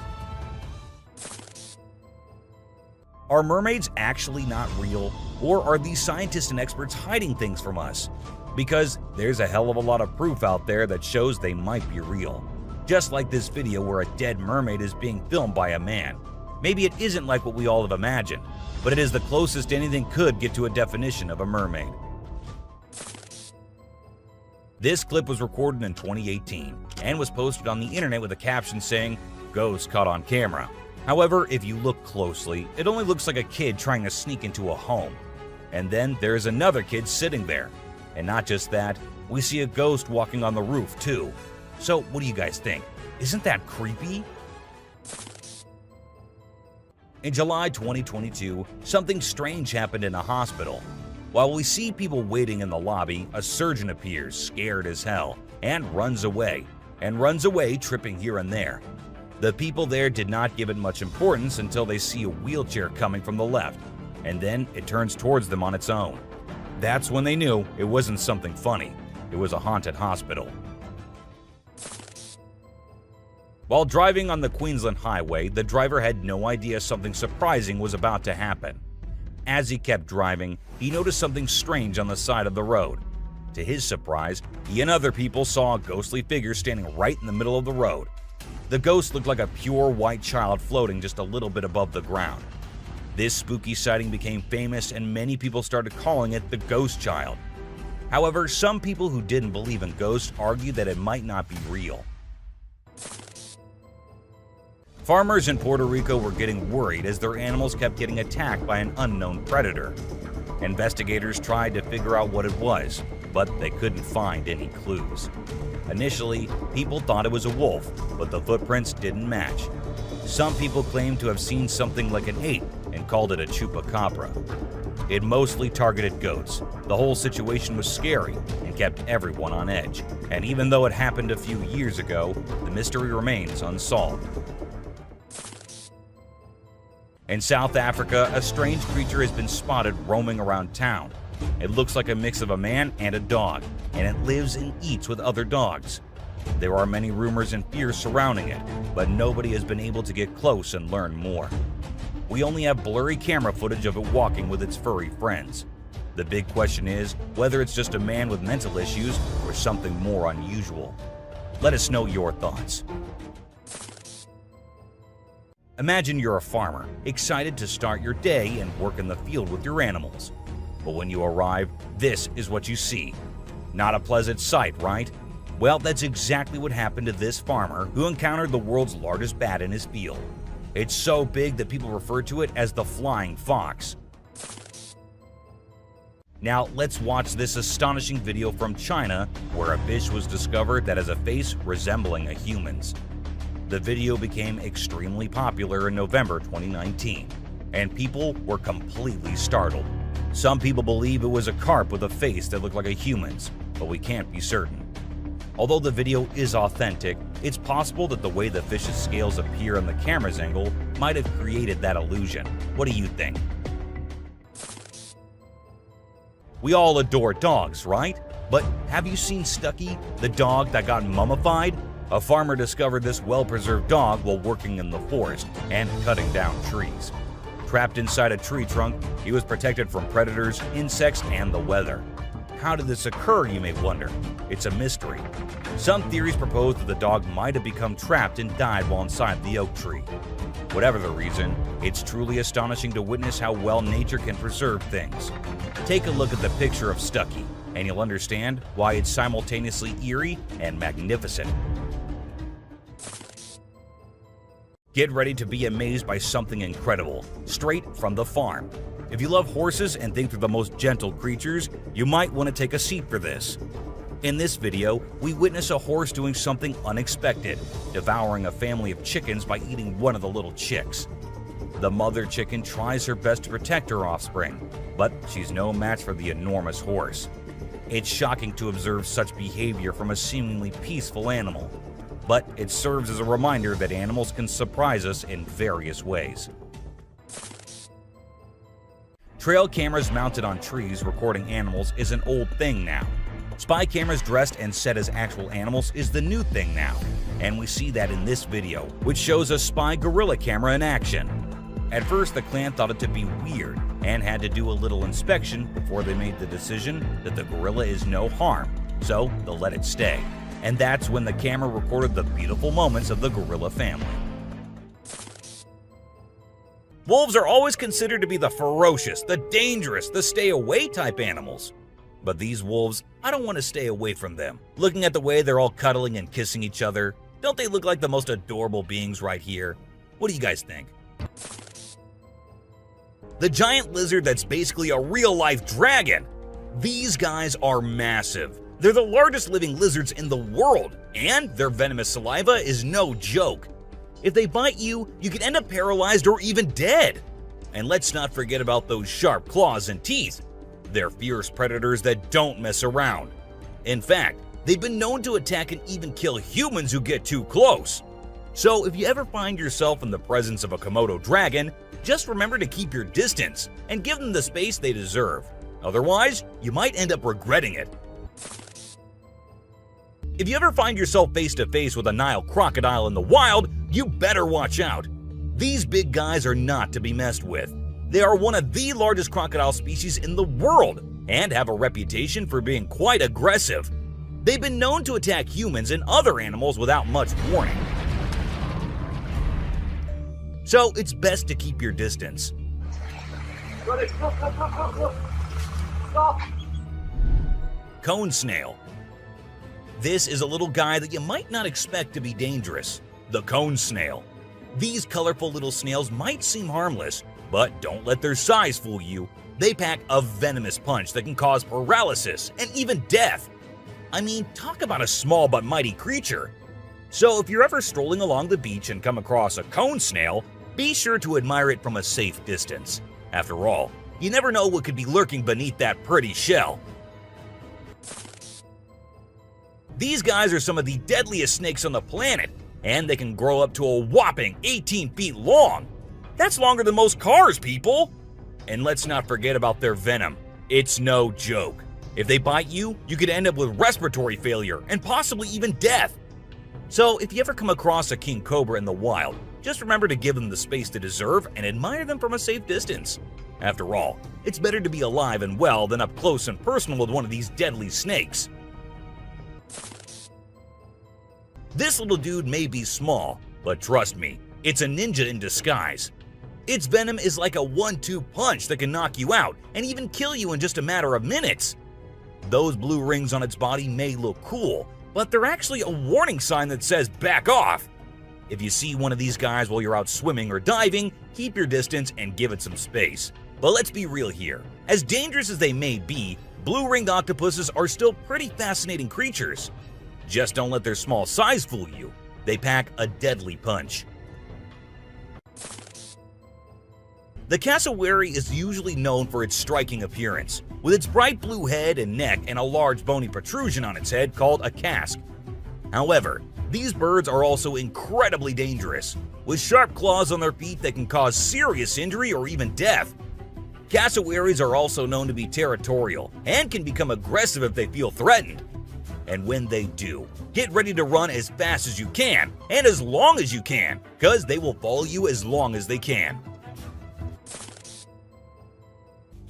Are mermaids actually not real, or are these scientists and experts hiding things from us? Because there's a hell of a lot of proof out there that shows they might be real. Just like this video where a dead mermaid is being filmed by a man. Maybe it isn't like what we all have imagined, but it is the closest anything could get to a definition of a mermaid. This clip was recorded in 2018 and was posted on the internet with a caption saying, "Ghost caught on camera." However, if you look closely, it only looks like a kid trying to sneak into a home. And then there's another kid sitting there. And not just that, we see a ghost walking on the roof too. So what do you guys think? Isn't that creepy? In July 2022, something strange happened in a hospital. While we see people waiting in the lobby, a surgeon appears, scared as hell, and runs away tripping here and there. The people there did not give it much importance until they see a wheelchair coming from the left, and then it turns towards them on its own. That's when they knew it wasn't something funny, it was a haunted hospital. While driving on the Queensland Highway, the driver had no idea something surprising was about to happen. As he kept driving, he noticed something strange on the side of the road. To his surprise, he and other people saw a ghostly figure standing right in the middle of the road. The ghost looked like a pure white child floating just a little bit above the ground. This spooky sighting became famous and many people started calling it the ghost child. However, some people who didn't believe in ghosts argued that it might not be real. Farmers in Puerto Rico were getting worried as their animals kept getting attacked by an unknown predator. Investigators tried to figure out what it was, but they couldn't find any clues. Initially, people thought it was a wolf, but the footprints didn't match. Some people claimed to have seen something like an ape and called it a chupacabra. It mostly targeted goats. The whole situation was scary and kept everyone on edge. And even though it happened a few years ago, the mystery remains unsolved. In South Africa, a strange creature has been spotted roaming around town. It looks like a mix of a man and a dog, and it lives and eats with other dogs. There are many rumors and fears surrounding it, but nobody has been able to get close and learn more. We only have blurry camera footage of it walking with its furry friends. The big question is whether it's just a man with mental issues or something more unusual. Let us know your thoughts. Imagine you're a farmer, excited to start your day and work in the field with your animals. But when you arrive, this is what you see. Not a pleasant sight, right? Well, that's exactly what happened to this farmer who encountered the world's largest bat in his field. It's so big that people refer to it as the flying fox. Now let's watch this astonishing video from China where a fish was discovered that has a face resembling a human's. The video became extremely popular in November 2019, and people were completely startled. Some people believe it was a carp with a face that looked like a human's, but we can't be certain. Although the video is authentic, it's possible that the way the fish's scales appear on the camera's angle might have created that illusion. What do you think? We all adore dogs, right? But have you seen Stucky, the dog that got mummified? A farmer discovered this well-preserved dog while working in the forest and cutting down trees. Trapped inside a tree trunk, he was protected from predators, insects, and the weather. How did this occur, you may wonder? It's a mystery. Some theories propose that the dog might have become trapped and died while inside the oak tree. Whatever the reason, it's truly astonishing to witness how well nature can preserve things. Take a look at the picture of Stucky, and you'll understand why it's simultaneously eerie and magnificent. Get ready to be amazed by something incredible, straight from the farm. If you love horses and think they're the most gentle creatures, you might want to take a seat for this. In this video, we witness a horse doing something unexpected, devouring a family of chickens by eating one of the little chicks. The mother chicken tries her best to protect her offspring, but she's no match for the enormous horse. It's shocking to observe such behavior from a seemingly peaceful animal, but it serves as a reminder that animals can surprise us in various ways. Trail cameras mounted on trees recording animals is an old thing now. Spy cameras dressed and set as actual animals is the new thing now, and we see that in this video, which shows a spy gorilla camera in action. At first, the clan thought it to be weird and had to do a little inspection before they made the decision that the gorilla is no harm, so they'll let it stay. And that's when the camera recorded the beautiful moments of the gorilla family. Wolves are always considered to be the ferocious, the dangerous, the stay-away type animals. But these wolves, I don't want to stay away from them. Looking at the way they're all cuddling and kissing each other, don't they look like the most adorable beings right here? What do you guys think? The giant lizard that's basically a real-life dragon. These guys are massive. They're the largest living lizards in the world, and their venomous saliva is no joke. If they bite you, you could end up paralyzed or even dead. And let's not forget about those sharp claws and teeth. They're fierce predators that don't mess around. In fact, they've been known to attack and even kill humans who get too close. So if you ever find yourself in the presence of a Komodo dragon, just remember to keep your distance and give them the space they deserve. Otherwise, you might end up regretting it. If you ever find yourself face to face with a Nile crocodile in the wild, you better watch out. These big guys are not to be messed with. They are one of the largest crocodile species in the world and have a reputation for being quite aggressive. They've been known to attack humans and other animals without much warning. So it's best to keep your distance. Cone snail. This is a little guy that you might not expect to be dangerous. The cone snail. These colorful little snails might seem harmless, but don't let their size fool you. They pack a venomous punch that can cause paralysis and even death. I mean, talk about a small but mighty creature. So if you're ever strolling along the beach and come across a cone snail, be sure to admire it from a safe distance. After all, you never know what could be lurking beneath that pretty shell. These guys are some of the deadliest snakes on the planet, and they can grow up to a whopping 18 feet long. That's longer than most cars, people! And let's not forget about their venom. It's no joke. If they bite you, you could end up with respiratory failure and possibly even death. So if you ever come across a king cobra in the wild, just remember to give them the space they deserve and admire them from a safe distance. After all, it's better to be alive and well than up close and personal with one of these deadly snakes. This little dude may be small, but trust me, it's a ninja in disguise. Its venom is like a 1-2 punch that can knock you out and even kill you in just a matter of minutes. Those blue rings on its body may look cool, but they're actually a warning sign that says back off. If you see one of these guys while you're out swimming or diving, keep your distance and give it some space. But let's be real here. As dangerous as they may be, blue-ringed octopuses are still pretty fascinating creatures. Just don't let their small size fool you. They pack a deadly punch. The cassowary is usually known for its striking appearance, with its bright blue head and neck and a large bony protrusion on its head called a casque. However, these birds are also incredibly dangerous, with sharp claws on their feet that can cause serious injury or even death. Cassowaries are also known to be territorial and can become aggressive if they feel threatened. And when they do, get ready to run as fast as you can and as long as you can, because they will follow you as long as they can.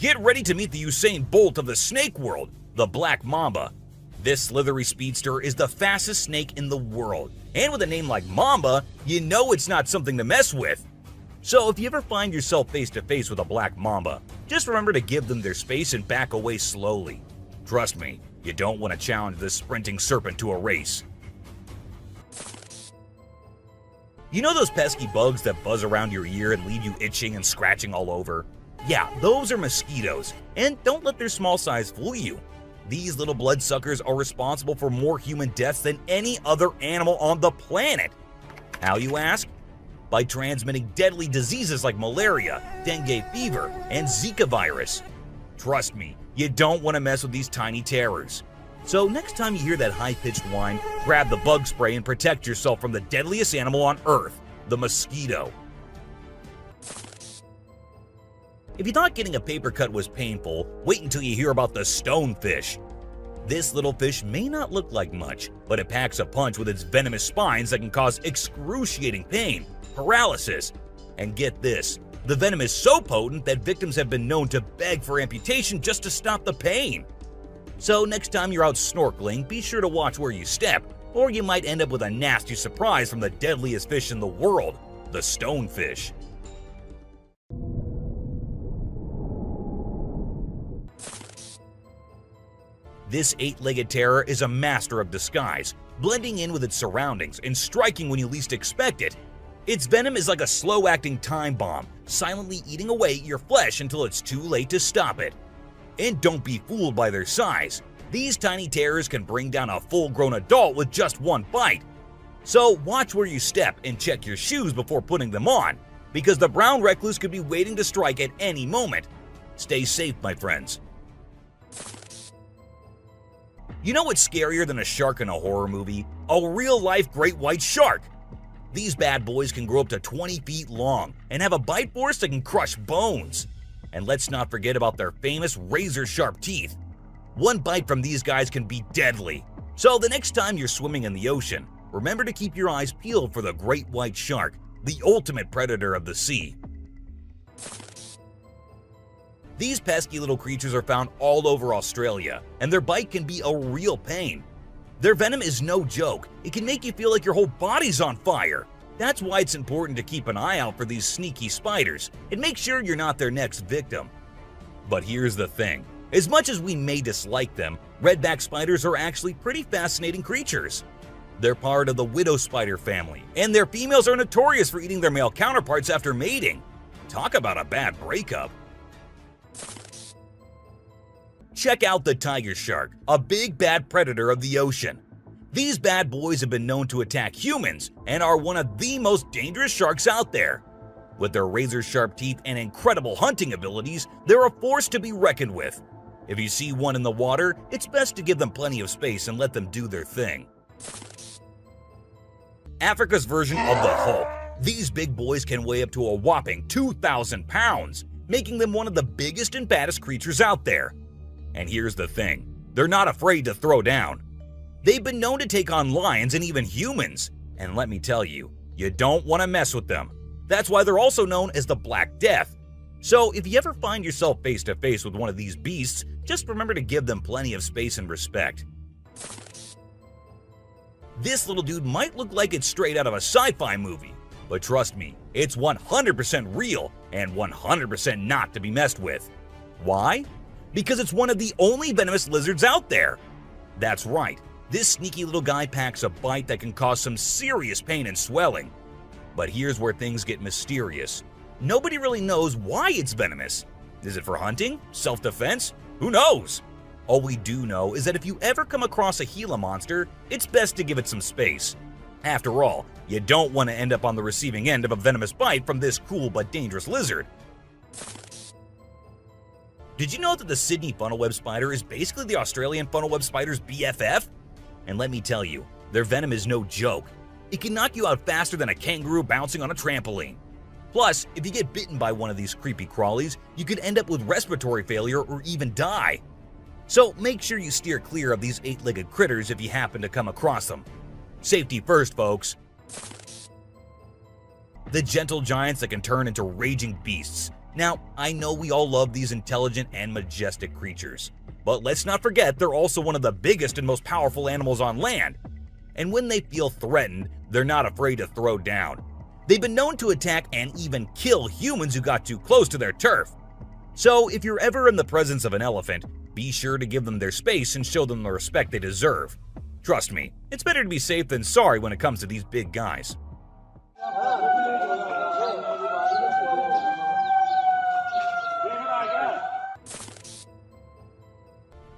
Get ready to meet the Usain Bolt of the snake world, the black mamba. This slithery speedster is the fastest snake in the world, and with a name like Mamba, you know it's not something to mess with. So if you ever find yourself face to face with a black mamba, just remember to give them their space and back away slowly. Trust me, you don't want to challenge this sprinting serpent to a race. You know those pesky bugs that buzz around your ear and leave you itching and scratching all over? Yeah, those are mosquitoes, and don't let their small size fool you. These little bloodsuckers are responsible for more human deaths than any other animal on the planet. How, you ask? By transmitting deadly diseases like malaria, dengue fever, and Zika virus. Trust me, you don't want to mess with these tiny terrors. So next time you hear that high-pitched whine, grab the bug spray and protect yourself from the deadliest animal on Earth, the mosquito. If you thought getting a paper cut was painful, wait until you hear about the stonefish. This little fish may not look like much, but it packs a punch with its venomous spines that can cause excruciating pain, paralysis, and get this, the venom is so potent that victims have been known to beg for amputation just to stop the pain. So next time you're out snorkeling, be sure to watch where you step, or you might end up with a nasty surprise from the deadliest fish in the world, the stonefish. This eight-legged terror is a master of disguise, blending in with its surroundings and striking when you least expect it. Its venom is like a slow-acting time bomb, silently eating away at your flesh until it's too late to stop it. And don't be fooled by their size. These tiny terrors can bring down a full-grown adult with just one bite. So watch where you step and check your shoes before putting them on, because the brown recluse could be waiting to strike at any moment. Stay safe, my friends. You know what's scarier than a shark in a horror movie? A real-life great white shark. These bad boys can grow up to 20 feet long and have a bite force that can crush bones. And let's not forget about their famous razor-sharp teeth. One bite from these guys can be deadly. So the next time you're swimming in the ocean, remember to keep your eyes peeled for the great white shark, the ultimate predator of the sea. These pesky little creatures are found all over Australia, and their bite can be a real pain. Their venom is no joke. It can make you feel like your whole body's on fire. That's why it's important to keep an eye out for these sneaky spiders and make sure you're not their next victim. But here's the thing. As much as we may dislike them, redback spiders are actually pretty fascinating creatures. They're part of the widow spider family, and their females are notorious for eating their male counterparts after mating. Talk about a bad breakup. Check out the tiger shark, a big bad predator of the ocean. These bad boys have been known to attack humans and are one of the most dangerous sharks out there. With their razor-sharp teeth and incredible hunting abilities, they're a force to be reckoned with. If you see one in the water, it's best to give them plenty of space and let them do their thing. Africa's version of the Hulk. These big boys can weigh up to a whopping 2,000 pounds, making them one of the biggest and baddest creatures out there. And here's the thing, they're not afraid to throw down. They've been known to take on lions and even humans, and let me tell you, you don't want to mess with them. That's why they're also known as the Black Death. So if you ever find yourself face to face with one of these beasts, just remember to give them plenty of space and respect. This little dude might look like it's straight out of a sci-fi movie, but trust me, it's 100% real and 100% not to be messed with. Why? Because it's one of the only venomous lizards out there. That's right, this sneaky little guy packs a bite that can cause some serious pain and swelling. But here's where things get mysterious. Nobody really knows why it's venomous. Is it for hunting? Self-defense? Who knows? All we do know is that if you ever come across a Gila monster, it's best to give it some space. After all, you don't want to end up on the receiving end of a venomous bite from this cool but dangerous lizard. Did you know that the Sydney funnel-web spider is basically the Australian funnel-web spider's BFF? And let me tell you, their venom is no joke. It can knock you out faster than a kangaroo bouncing on a trampoline. Plus, if you get bitten by one of these creepy crawlies, you could end up with respiratory failure or even die. So make sure you steer clear of these eight-legged critters if you happen to come across them. Safety first, folks. The gentle giants that can turn into raging beasts. Now, I know we all love these intelligent and majestic creatures, but let's not forget they're also one of the biggest and most powerful animals on land. And when they feel threatened, they're not afraid to throw down. They've been known to attack and even kill humans who got too close to their turf. So if you're ever in the presence of an elephant, be sure to give them their space and show them the respect they deserve. Trust me, it's better to be safe than sorry when it comes to these big guys.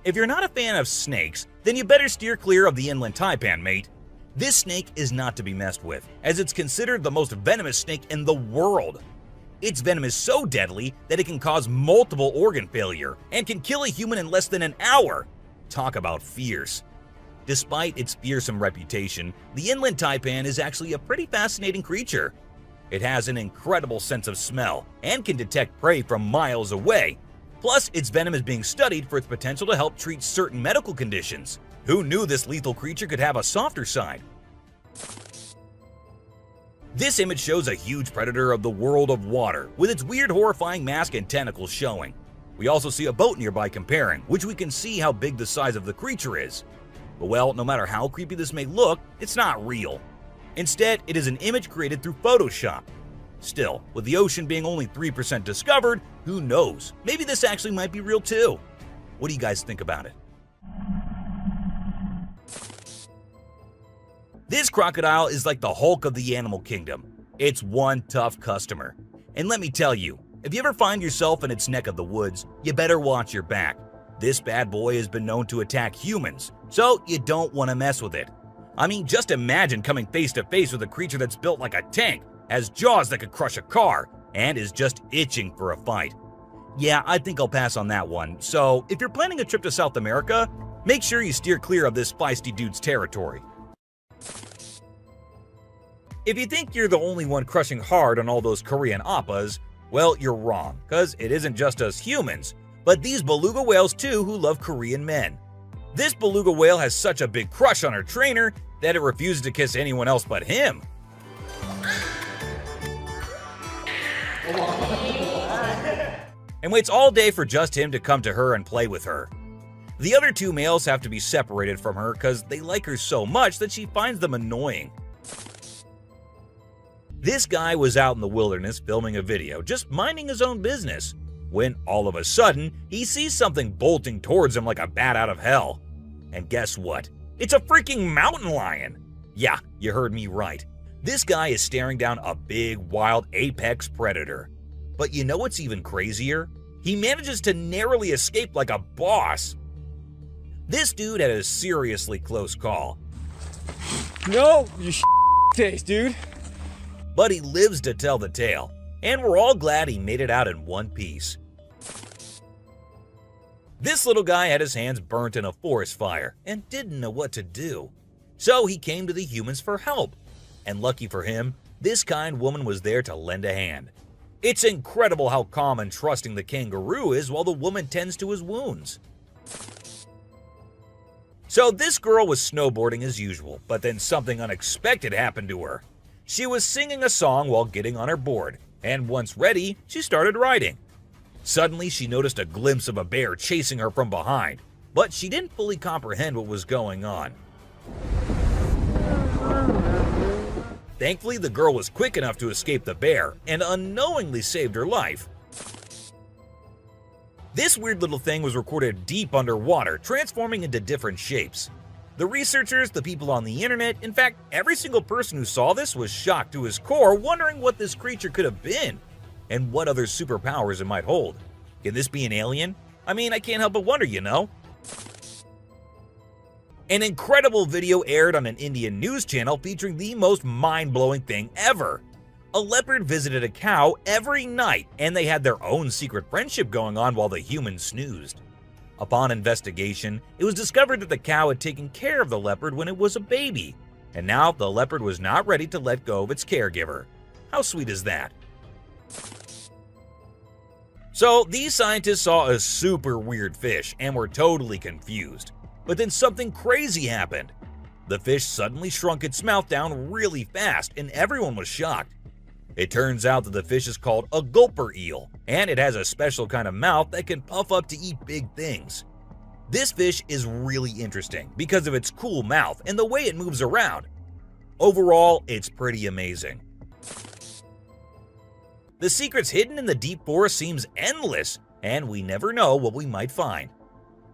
If you're not a fan of snakes, then you better steer clear of the inland taipan, mate. This snake is not to be messed with, as it's considered the most venomous snake in the world. Its venom is so deadly that it can cause multiple organ failure and can kill a human in less than an hour. Talk about fierce. Despite its fearsome reputation, the inland taipan is actually a pretty fascinating creature. It has an incredible sense of smell and can detect prey from miles away. Plus, its venom is being studied for its potential to help treat certain medical conditions. Who knew this lethal creature could have a softer side? This image shows a huge predator of the world of water, with its weird horrifying mask and tentacles showing. We also see a boat nearby comparing, which we can see how big the size of the creature is. But well, no matter how creepy this may look, it's not real. Instead, it is an image created through Photoshop. Still, with the ocean being only 3% discovered, who knows? Maybe this actually might be real too. What do you guys think about it? This crocodile is like the Hulk of the animal kingdom. It's one tough customer. And let me tell you, if you ever find yourself in its neck of the woods, you better watch your back. This bad boy has been known to attack humans, so you don't want to mess with it. I mean, just imagine coming face to face with a creature that's built like a tank, has jaws that could crush a car, and is just itching for a fight. Yeah, I think I'll pass on that one. So, if you're planning a trip to South America, make sure you steer clear of this feisty dude's territory. If you think you're the only one crushing hard on all those Korean oppas, well, you're wrong, because it isn't just us humans, but these beluga whales too who love Korean men. This beluga whale has such a big crush on her trainer that it refuses to kiss anyone else but him. And waits all day for just him to come to her and play with her. The other two males have to be separated from her because they like her so much that she finds them annoying. This guy was out in the wilderness filming a video, just minding his own business, when all of a sudden, he sees something bolting towards him like a bat out of hell. And guess what? It's a freaking mountain lion! Yeah, you heard me right. This guy is staring down a big, wild apex predator. But you know what's even crazier? He manages to narrowly escape like a boss. This dude had a seriously close call. No, you taste, dude. But he lives to tell the tale, and we're all glad he made it out in one piece. This little guy had his hands burnt in a forest fire and didn't know what to do. So he came to the humans for help. And lucky for him, this kind woman was there to lend a hand. It's incredible how calm and trusting the kangaroo is while the woman tends to his wounds. So this girl was snowboarding as usual, but then something unexpected happened to her. She was singing a song while getting on her board, and once ready, she started riding. Suddenly, she noticed a glimpse of a bear chasing her from behind, but she didn't fully comprehend what was going on. Thankfully, the girl was quick enough to escape the bear and unknowingly saved her life. This weird little thing was recorded deep underwater, transforming into different shapes. The researchers, the people on the internet, in fact, every single person who saw this was shocked to his core, wondering what this creature could have been and what other superpowers it might hold. Can this be an alien? I mean, I can't help but wonder, you know? An incredible video aired on an Indian news channel featuring the most mind-blowing thing ever. A leopard visited a cow every night, and they had their own secret friendship going on while the humans snoozed. Upon investigation, it was discovered that the cow had taken care of the leopard when it was a baby, and now the leopard was not ready to let go of its caregiver. How sweet is that? So these scientists saw a super weird fish and were totally confused. But then something crazy happened. The fish suddenly shrunk its mouth down really fast and everyone was shocked. It turns out that the fish is called a gulper eel, and it has a special kind of mouth that can puff up to eat big things. This fish is really interesting because of its cool mouth and the way it moves around. Overall, it's pretty amazing. The secrets hidden in the deep forest seems endless, and we never know what we might find.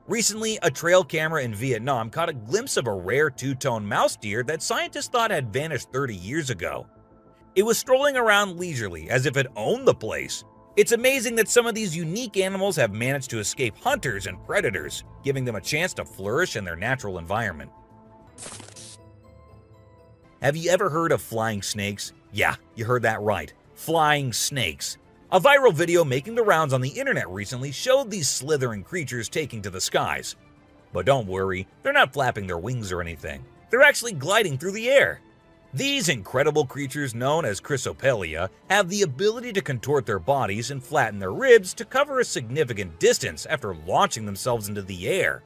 Recently, a trail camera in Vietnam caught a glimpse of a rare two-tone mouse deer that scientists thought had vanished 30 years ago. It was strolling around leisurely as if it owned the place. It's amazing that some of these unique animals have managed to escape hunters and predators, giving them a chance to flourish in their natural environment. Have you ever heard of flying snakes? Yeah, you heard that right. Flying snakes. A viral video making the rounds on the internet recently showed these slithering creatures taking to the skies. But don't worry, they're not flapping their wings or anything. They're actually gliding through the air. These incredible creatures, known as Chrysopelia, have the ability to contort their bodies and flatten their ribs to cover a significant distance after launching themselves into the air.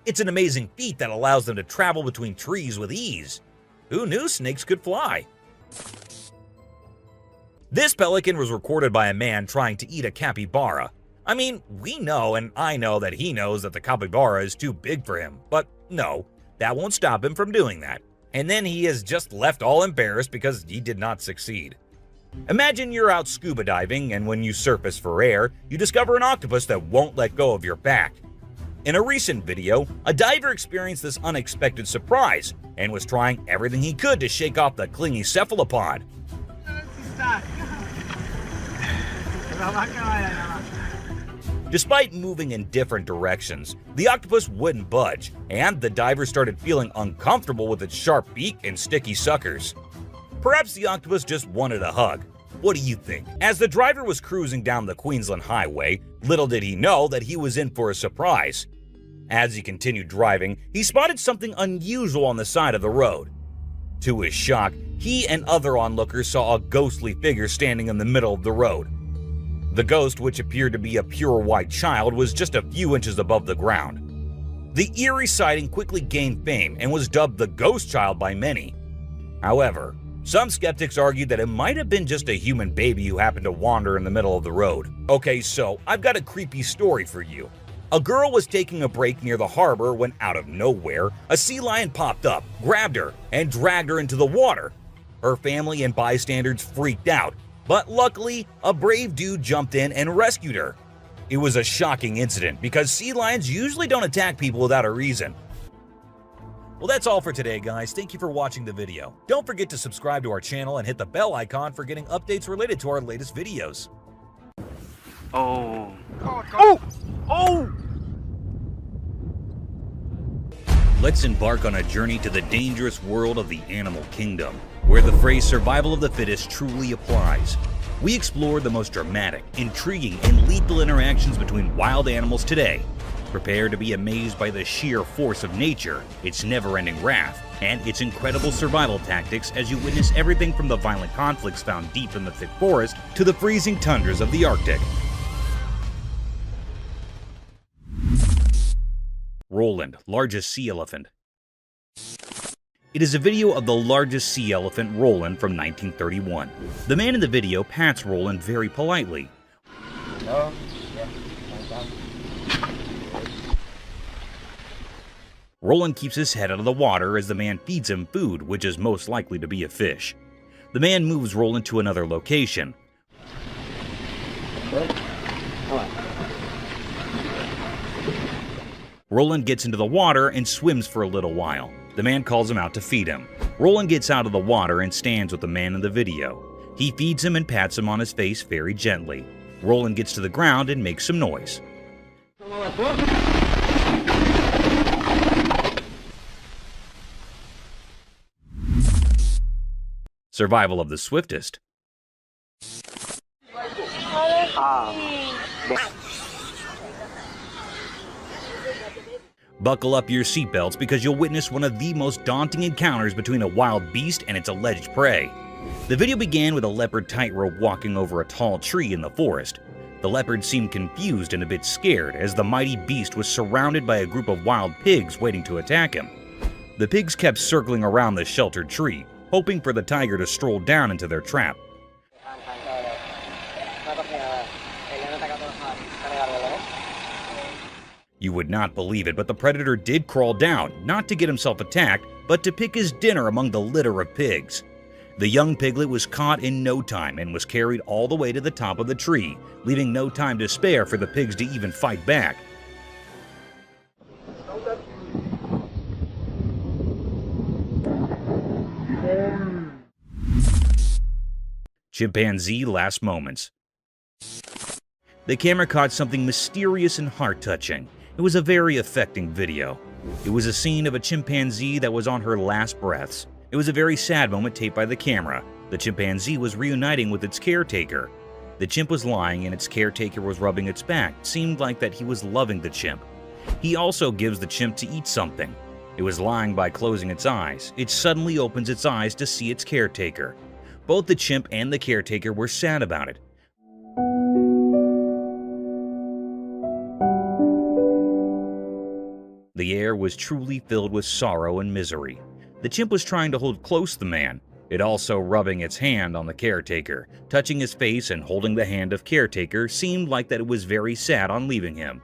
It's an amazing feat that allows them to travel between trees with ease. Who knew snakes could fly? This pelican was recorded by a man trying to eat a capybara. I mean, we know and I know that he knows that the capybara is too big for him, but no, that won't stop him from doing that. And then he is just left all embarrassed because he did not succeed. Imagine you're out scuba diving and when you surface for air, you discover an octopus that won't let go of your back. In a recent video, a diver experienced this unexpected surprise and was trying everything he could to shake off the clingy cephalopod. Despite moving in different directions, the octopus wouldn't budge, and the diver started feeling uncomfortable with its sharp beak and sticky suckers. Perhaps the octopus just wanted a hug. What do you think? As the driver was cruising down the Queensland highway, little did he know that he was in for a surprise. As he continued driving, he spotted something unusual on the side of the road. To his shock, he and other onlookers saw a ghostly figure standing in the middle of the road. The ghost, which appeared to be a pure white child, was just a few inches above the ground. The eerie sighting quickly gained fame and was dubbed the Ghost Child by many. However, some skeptics argued that it might have been just a human baby who happened to wander in the middle of the road. Okay, so I've got a creepy story for you. A girl was taking a break near the harbor when, out of nowhere, a sea lion popped up, grabbed her, and dragged her into the water. Her family and bystanders freaked out, but luckily, a brave dude jumped in and rescued her. It was a shocking incident because sea lions usually don't attack people without a reason. Well, that's all for today, guys. Thank you for watching the video. Don't forget to subscribe to our channel and hit the bell icon for getting updates related to our latest videos. Oh. Oh! Let's embark on a journey to the dangerous world of the animal kingdom, where the phrase survival of the fittest truly applies. We explore the most dramatic, intriguing, and lethal interactions between wild animals today. Prepare to be amazed by the sheer force of nature, its never-ending wrath, and its incredible survival tactics as you witness everything from the violent conflicts found deep in the thick forest to the freezing tundras of the Arctic. Roland, largest sea elephant. It is a video of the largest sea elephant, Roland, from 1931. The man in the video pats Roland very politely. Roland keeps his head out of the water as the man feeds him food, which is most likely to be a fish. The man moves Roland to another location. Roland gets into the water and swims for a little while. The man calls him out to feed him. Roland gets out of the water and stands with the man in the video. He feeds him and pats him on his face very gently. Roland gets to the ground and makes some noise. Survival of the swiftest. Buckle up your seatbelts because you'll witness one of the most daunting encounters between a wild beast and its alleged prey. The video began with a leopard tightrope walking over a tall tree in the forest. The leopard seemed confused and a bit scared as the mighty beast was surrounded by a group of wild pigs waiting to attack him. The pigs kept circling around the sheltered tree, hoping for the tiger to stroll down into their trap. You would not believe it, but the predator did crawl down, not to get himself attacked, but to pick his dinner among the litter of pigs. The young piglet was caught in no time and was carried all the way to the top of the tree, leaving no time to spare for the pigs to even fight back. Chimpanzee last moments. The camera caught something mysterious and heart-touching. It was a very affecting video. It was a scene of a chimpanzee that was on her last breaths. It was a very sad moment taped by the camera. The chimpanzee was reuniting with its caretaker. The chimp was lying and its caretaker was rubbing its back. It seemed like that he was loving the chimp. He also gives the chimp to eat something. It was lying by closing its eyes. It suddenly opens its eyes to see its caretaker. Both the chimp and the caretaker were sad about it. The air was truly filled with sorrow and misery. The chimp was trying to hold close the man, it also rubbing its hand on the caretaker. Touching his face and holding the hand of caretaker seemed like that it was very sad on leaving him.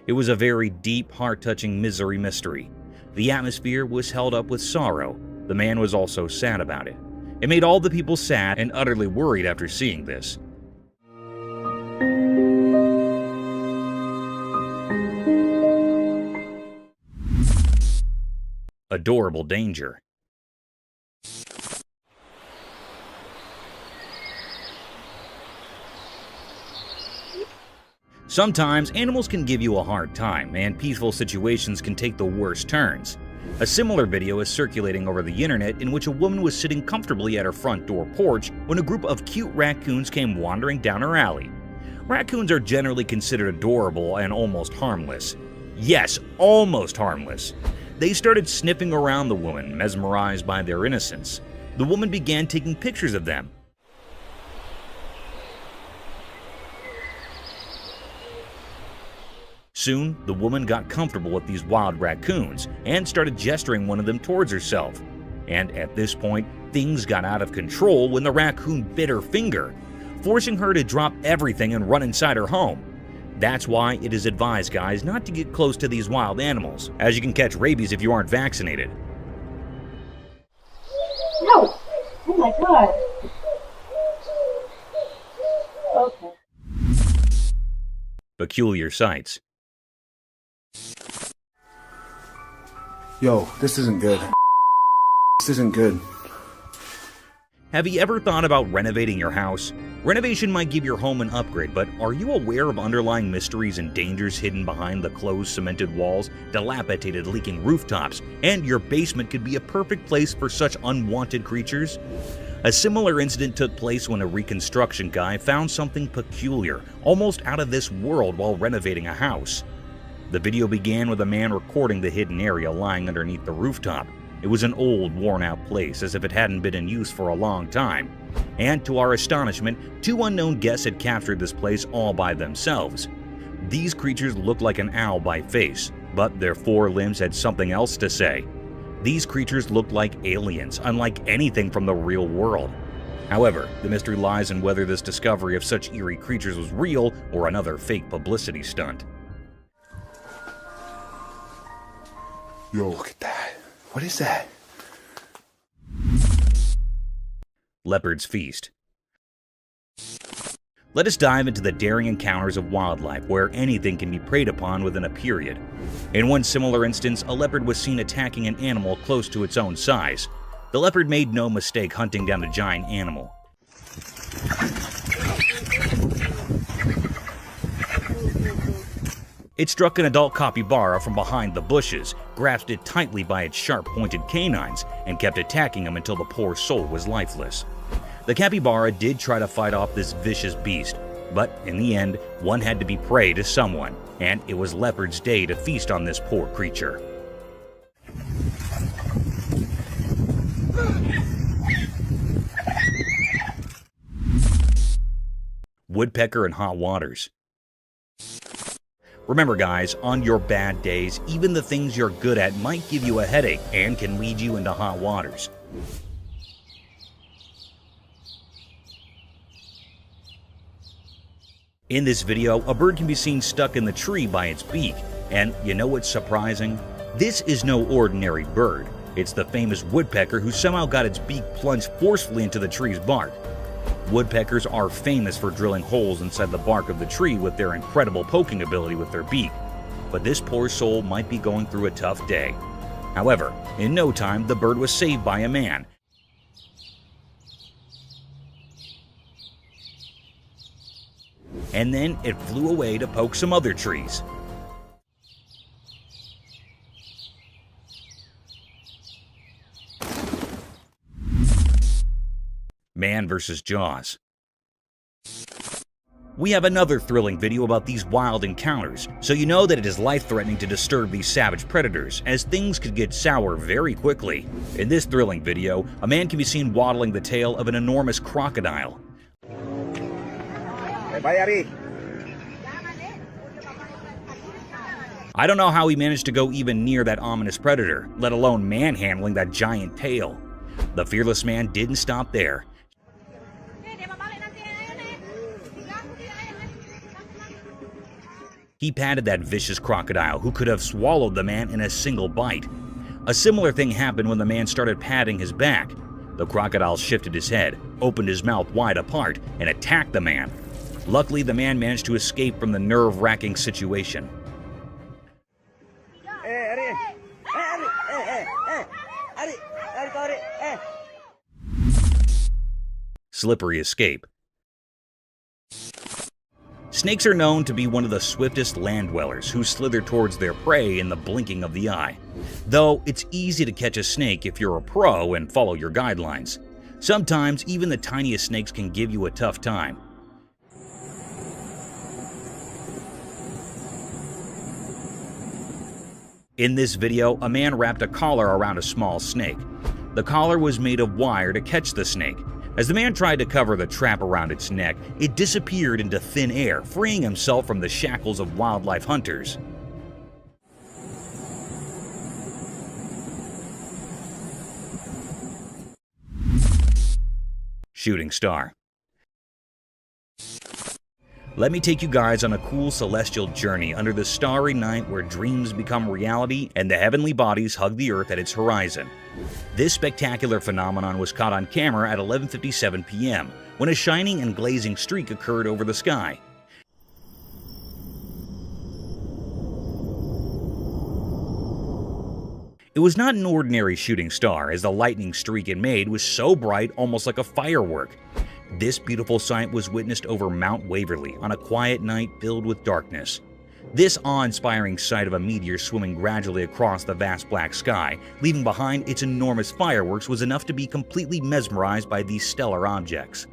It was a very deep, heart-touching misery mystery. The atmosphere was held up with sorrow. The man was also sad about it. It made all the people sad and utterly worried after seeing this. Adorable danger. Sometimes animals can give you a hard time, and peaceful situations can take the worst turns. A similar video is circulating over the internet in which a woman was sitting comfortably at her front door porch when a group of cute raccoons came wandering down her alley. Raccoons are generally considered adorable and almost harmless. Yes, almost harmless. They started sniffing around the woman, mesmerized by their innocence. The woman began taking pictures of them. Soon, the woman got comfortable with these wild raccoons and started gesturing one of them towards herself. And at this point, things got out of control when the raccoon bit her finger, forcing her to drop everything and run inside her home. That's why it is advised, guys, not to get close to these wild animals, as you can catch rabies if you aren't vaccinated. No! Oh my god! Okay. Peculiar sights. Yo, this isn't good. This isn't good. Have you ever thought about renovating your house? Renovation might give your home an upgrade, but are you aware of underlying mysteries and dangers hidden behind the closed cemented walls, dilapidated leaking rooftops, and your basement could be a perfect place for such unwanted creatures? A similar incident took place when a reconstruction guy found something peculiar, almost out of this world while renovating a house. The video began with a man recording the hidden area lying underneath the rooftop. It was an old, worn-out place, as if it hadn't been in use for a long time. And to our astonishment, two unknown guests had captured this place all by themselves. These creatures looked like an owl by face, but their four limbs had something else to say. These creatures looked like aliens, unlike anything from the real world. However, the mystery lies in whether this discovery of such eerie creatures was real or another fake publicity stunt. Yo, look at that. What is that? Leopard's Feast. Let us dive into the daring encounters of wildlife where anything can be preyed upon within a period. In one similar instance, a leopard was seen attacking an animal close to its own size. The leopard made no mistake hunting down the giant animal. It struck an adult capybara from behind the bushes, grasped it tightly by its sharp-pointed canines, and kept attacking him until the poor soul was lifeless. The capybara did try to fight off this vicious beast, but in the end, one had to be prey to someone, and it was Leopard's day to feast on this poor creature. Woodpecker in hot waters. Remember guys, on your bad days, even the things you're good at might give you a headache and can lead you into hot waters. In this video, a bird can be seen stuck in the tree by its beak, And you know what's surprising? This is no ordinary bird. It's the famous woodpecker who somehow got its beak plunged forcefully into the tree's bark. Woodpeckers are famous for drilling holes inside the bark of the tree with their incredible poking ability with their beak. But this poor soul might be going through a tough day. However, in no time, the bird was saved by a man. And then it flew away to poke some other trees. Man versus Jaws. We have another thrilling video about these wild encounters, so you know that it is life-threatening to disturb these savage predators, as things could get sour very quickly. In this thrilling video, a man can be seen waddling the tail of an enormous crocodile. I don't know how he managed to go even near that ominous predator, let alone manhandling that giant tail. The fearless man didn't stop there. He patted that vicious crocodile, who could have swallowed the man in a single bite. A similar thing happened when the man started patting his back. The crocodile shifted his head, opened his mouth wide apart, and attacked the man. Luckily, the man managed to escape from the nerve-wracking situation. Slippery escape. Snakes are known to be one of the swiftest land dwellers who slither towards their prey in the blinking of the eye. Though it's easy to catch a snake if you're a pro and follow your guidelines. Sometimes even the tiniest snakes can give you a tough time. In this video, a man wrapped a collar around a small snake. The collar was made of wire to catch the snake. As the man tried to cover the trap around its neck, it disappeared into thin air, freeing himself from the shackles of wildlife hunters. Shooting star. Let me take you guys on a cool celestial journey under the starry night where dreams become reality and the heavenly bodies hug the earth at its horizon. This spectacular phenomenon was caught on camera at 11:57 p.m. when a shining and glazing streak occurred over the sky. It was not an ordinary shooting star, as the lightning streak it made was so bright, almost like a firework. This beautiful sight was witnessed over Mount Waverly on a quiet night filled with darkness. This awe-inspiring sight of a meteor swimming gradually across the vast black sky, leaving behind its enormous fireworks, was enough to be completely mesmerized by these stellar objects.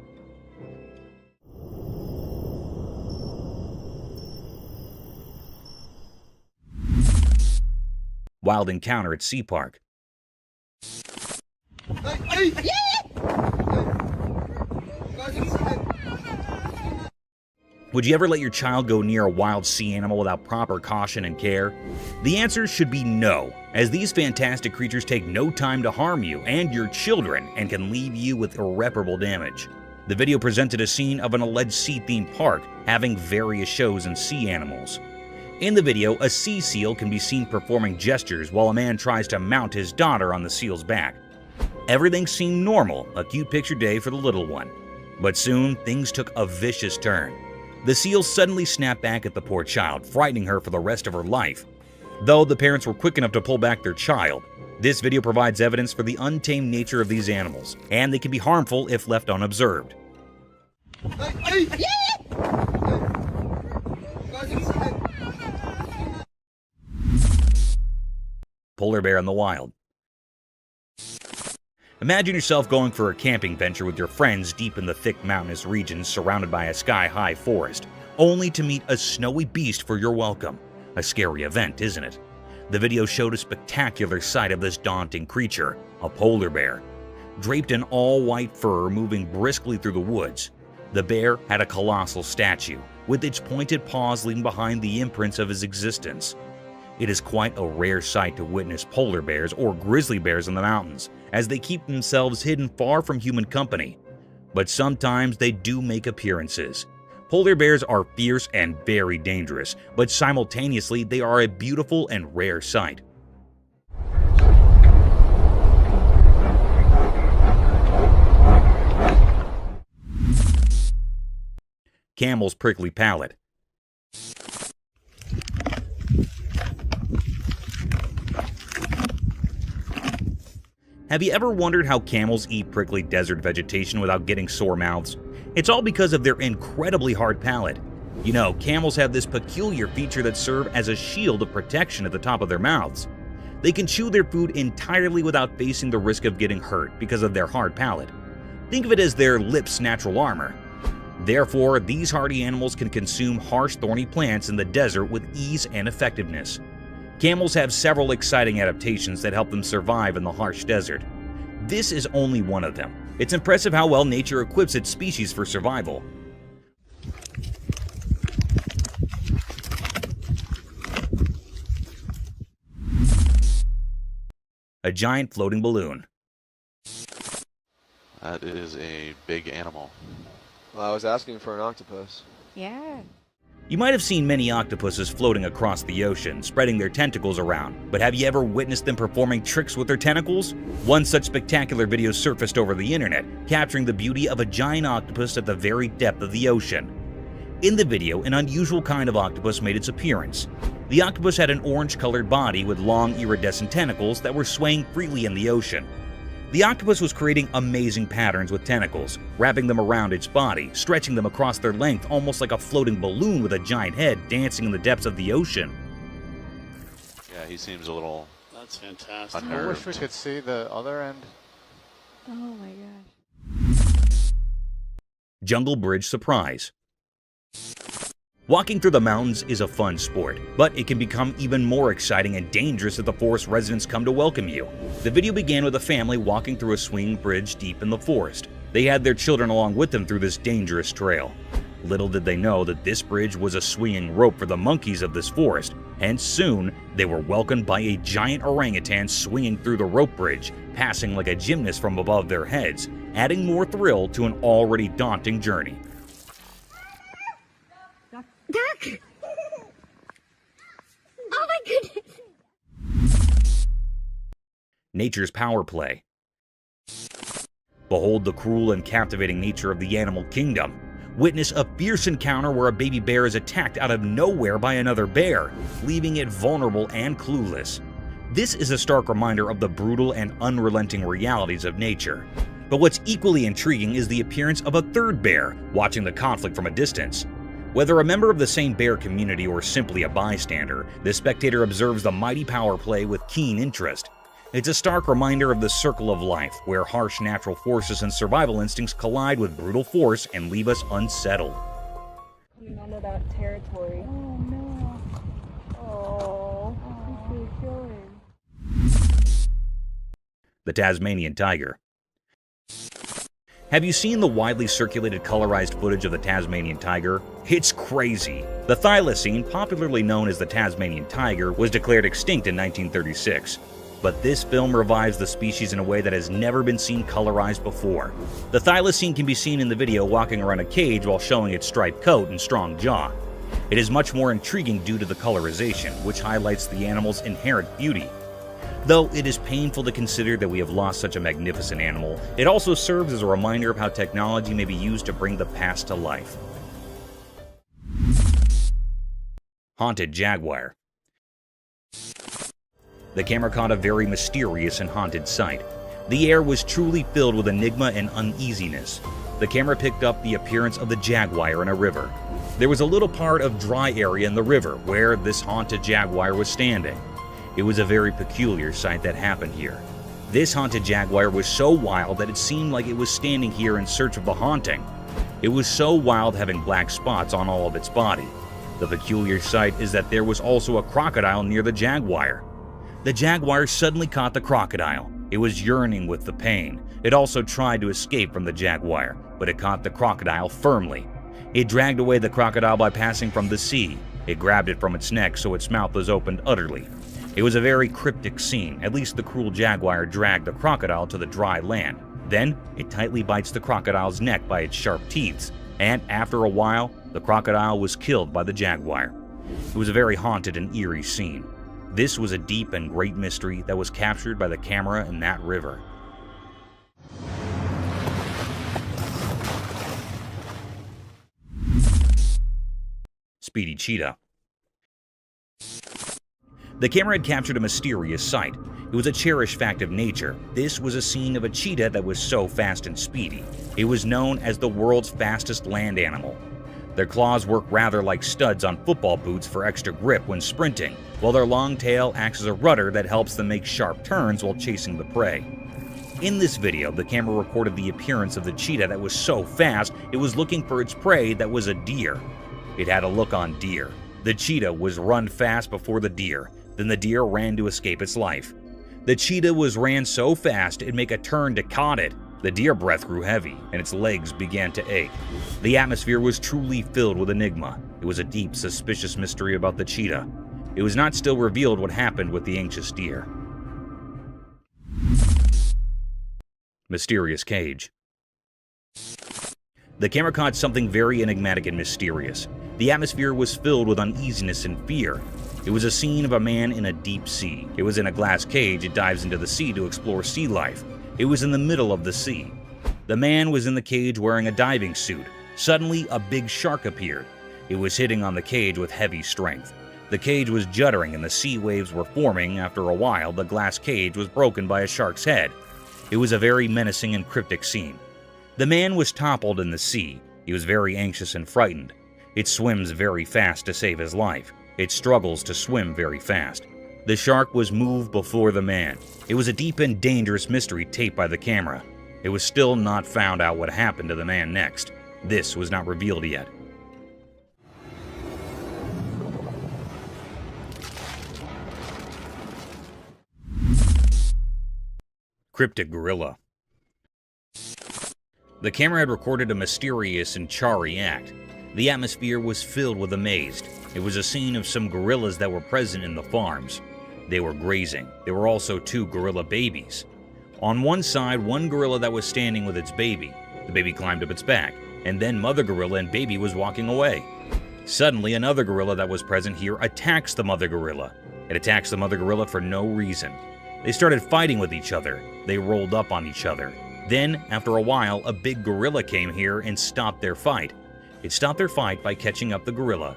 Wild encounter at Sea Park. Would you ever let your child go near a wild sea animal without proper caution and care? The answer should be no, as these fantastic creatures take no time to harm you and your children and can leave you with irreparable damage. The video presented a scene of an alleged sea-themed park having various shows and sea animals. In the video, a sea seal can be seen performing gestures while a man tries to mount his daughter on the seal's back. Everything seemed normal, a cute picture day for the little one. But soon, things took a vicious turn. The seal suddenly snapped back at the poor child, frightening her for the rest of her life. Though the parents were quick enough to pull back their child, this video provides evidence for the untamed nature of these animals, and they can be harmful if left unobserved. Polar bear in the wild. Imagine yourself going for a camping venture with your friends deep in the thick mountainous regions surrounded by a sky-high forest, only to meet a snowy beast for your welcome. A scary event, isn't it? The video showed a spectacular sight of this daunting creature, a polar bear. Draped in all-white fur moving briskly through the woods, the bear had a colossal statue, with its pointed paws leaving behind the imprints of his existence. It is quite a rare sight to witness polar bears or grizzly bears in the mountains, as they keep themselves hidden far from human company. But sometimes they do make appearances. Polar bears are fierce and very dangerous, but simultaneously they are a beautiful and rare sight. Camel's prickly palate. Have you ever wondered how camels eat prickly desert vegetation without getting sore mouths? It's all because of their incredibly hard palate. You know, camels have this peculiar feature that serves as a shield of protection at the top of their mouths. They can chew their food entirely without facing the risk of getting hurt because of their hard palate. Think of it as their lips' natural armor. Therefore, these hardy animals can consume harsh, thorny plants in the desert with ease and effectiveness. Camels have several exciting adaptations that help them survive in the harsh desert. This is only one of them. It's impressive how well nature equips its species for survival. A giant floating balloon. That is a big animal. Well, I was asking for an octopus. Yeah. You might have seen many octopuses floating across the ocean, spreading their tentacles around, but have you ever witnessed them performing tricks with their tentacles? One such spectacular video surfaced over the internet, capturing the beauty of a giant octopus at the very depth of the ocean. In the video, an unusual kind of octopus made its appearance. The octopus had an orange-colored body with long iridescent tentacles that were swaying freely in the ocean. The octopus was creating amazing patterns with tentacles, wrapping them around its body, stretching them across their length almost like a floating balloon with a giant head dancing in the depths of the ocean. Yeah, he seems a little That's fantastic. unnerved. I wish we could see the other end. Oh my gosh. Jungle Bridge Surprise. Walking through the mountains is a fun sport, but it can become even more exciting and dangerous if the forest residents come to welcome you. The video began with a family walking through a swinging bridge deep in the forest. They had their children along with them through this dangerous trail. Little did they know that this bridge was a swinging rope for the monkeys of this forest, and soon they were welcomed by a giant orangutan swinging through the rope bridge, passing like a gymnast from above their heads, adding more thrill to an already daunting journey. Duck! Oh my goodness! Nature's power play. Behold the cruel and captivating nature of the animal kingdom. Witness a fierce encounter where a baby bear is attacked out of nowhere by another bear, leaving it vulnerable and clueless. This is a stark reminder of the brutal and unrelenting realities of nature. But what's equally intriguing is the appearance of a third bear, watching the conflict from a distance. Whether a member of the same bear community or simply a bystander, the spectator observes the mighty power play with keen interest. It's a stark reminder of the circle of life, where harsh natural forces and survival instincts collide with brutal force and leave us unsettled. Coming onto that territory. Oh no. Oh, what's he feeling? The Tasmanian tiger. Have you seen the widely circulated colorized footage of the Tasmanian tiger? It's crazy. The thylacine, popularly known as the Tasmanian tiger, was declared extinct in 1936. But this film revives the species in a way that has never been seen colorized before. The thylacine can be seen in the video walking around a cage while showing its striped coat and strong jaw. It is much more intriguing due to the colorization, which highlights the animal's inherent beauty. Though it is painful to consider that we have lost such a magnificent animal, it also serves as a reminder of how technology may be used to bring the past to life. Haunted jaguar. The camera caught a very mysterious and haunted sight. The air was truly filled with enigma and uneasiness. The camera picked up the appearance of the jaguar in a river. There was a little part of dry area in the river where this haunted jaguar was standing. It was a very peculiar sight that happened here. This haunted jaguar was so wild that it seemed like it was standing here in search of the haunting. It was so wild, having black spots on all of its body. The peculiar sight is that there was also a crocodile near the jaguar. The jaguar suddenly caught the crocodile. It was yearning with the pain. It also tried to escape from the jaguar, but it caught the crocodile firmly. It dragged away the crocodile by passing from the sea. It grabbed it from its neck so its mouth was opened utterly. It was a very cryptic scene. At least the cruel jaguar dragged the crocodile to the dry land. Then, it tightly bites the crocodile's neck by its sharp teeth, and after a while, The crocodile was killed by the jaguar. It was a very haunted and eerie scene. This was a deep and great mystery that was captured by the camera in that river. Speedy cheetah. The camera had captured a mysterious sight. It was a cherished fact of nature. This was a scene of a cheetah that was so fast and speedy. It was known as the world's fastest land animal. Their claws work rather like studs on football boots for extra grip when sprinting, while their long tail acts as a rudder that helps them make sharp turns while chasing the prey. In this video, the camera recorded the appearance of the cheetah that was so fast it was looking for its prey that was a deer. It had a look on deer. The cheetah was run fast before the deer, then the deer ran to escape its life. The cheetah ran so fast it'd make a turn to caught it. The deer breath grew heavy, and its legs began to ache. The atmosphere was truly filled with enigma. It was a deep, suspicious mystery about the cheetah. It was not still revealed what happened with the anxious deer. Mysterious cage. The camera caught something very enigmatic and mysterious. The atmosphere was filled with uneasiness and fear. It was a scene of a man in a deep sea. It was in a glass cage. It dives into the sea to explore sea life. It was in the middle of the sea. The man was in the cage wearing a diving suit. Suddenly, a big shark appeared. It was hitting on the cage with heavy strength. The cage was juddering and the sea waves were forming. After a while, the glass cage was broken by a shark's head. It was a very menacing and cryptic scene. The man was toppled in the sea. He was very anxious and frightened. It swims very fast to save his life. It struggles to swim very fast. The shark was moved before the man. It was a deep and dangerous mystery taped by the camera. It was still not found out what happened to the man next. This was not revealed yet. Cryptic gorilla. The camera had recorded a mysterious and charry act. The atmosphere was filled with amaze. It was a scene of some gorillas that were present in the farms. They were grazing. There were also 2 gorilla babies. On one side, one gorilla that was standing with its baby. The baby climbed up its back, and then mother gorilla and baby was walking away. Suddenly, another gorilla that was present here attacks the mother gorilla. It attacks the mother gorilla for no reason. They started fighting with each other. They rolled up on each other. Then, after a while, a big gorilla came here and stopped their fight. It stopped their fight by catching up the gorilla.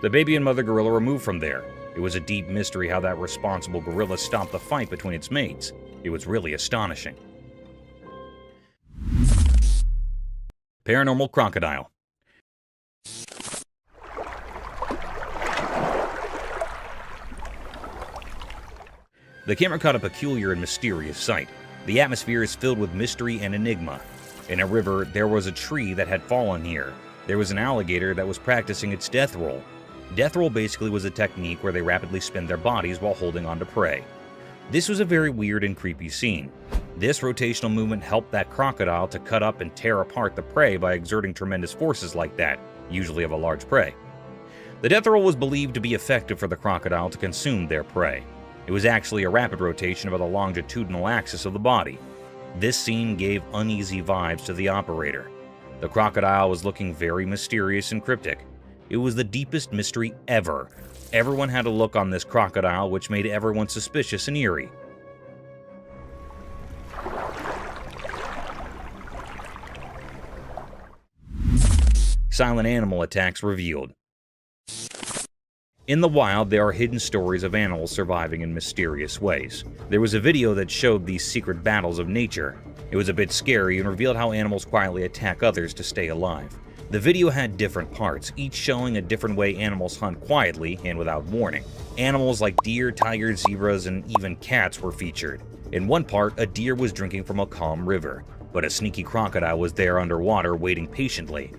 The baby and mother gorilla were moved from there. It was a deep mystery how that responsible gorilla stopped the fight between its mates. It was really astonishing. Paranormal crocodile. The camera caught a peculiar and mysterious sight. The atmosphere is filled with mystery and enigma. In a river, there was a tree that had fallen here. There was an alligator that was practicing its death roll. Death roll basically was a technique where they rapidly spin their bodies while holding on to prey. This was a very weird and creepy scene. This rotational movement helped that crocodile to cut up and tear apart the prey by exerting tremendous forces like that, usually of a large prey. The death roll was believed to be effective for the crocodile to consume their prey. It was actually a rapid rotation about the longitudinal axis of the body. This scene gave uneasy vibes to the operator. The crocodile was looking very mysterious and cryptic. It was the deepest mystery ever. Everyone had a look on this crocodile which made everyone suspicious and eerie. Silent animal attacks revealed. In the wild, there are hidden stories of animals surviving in mysterious ways. There was a video that showed these secret battles of nature. It was a bit scary and revealed how animals quietly attack others to stay alive. The video had different parts, each showing a different way animals hunt quietly and without warning. Animals like deer, tigers, zebras, and even cats were featured. In one part, a deer was drinking from a calm river, but a sneaky crocodile was there underwater waiting patiently.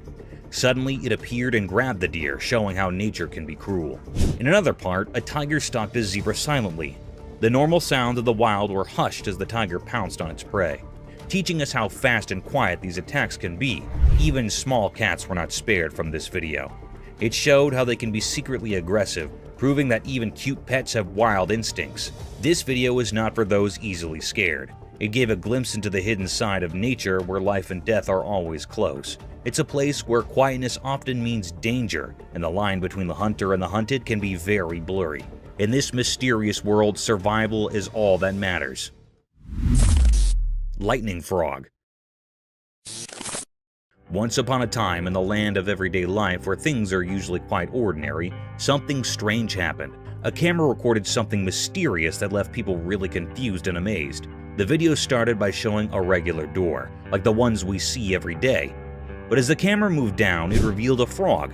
Suddenly, it appeared and grabbed the deer, showing how nature can be cruel. In another part, a tiger stalked a zebra silently. The normal sounds of the wild were hushed as the tiger pounced on its prey, teaching us how fast and quiet these attacks can be. Even small cats were not spared from this video. It showed how they can be secretly aggressive, proving that even cute pets have wild instincts. This video is not for those easily scared. It gave a glimpse into the hidden side of nature where life and death are always close. It's a place where quietness often means danger, and the line between the hunter and the hunted can be very blurry. In this mysterious world, survival is all that matters. Lightning frog. Once upon a time in the land of everyday life where things are usually quite ordinary, something strange happened. A camera recorded something mysterious that left people really confused and amazed. The video started by showing a regular door, like the ones we see every day. But as the camera moved down, it revealed a frog.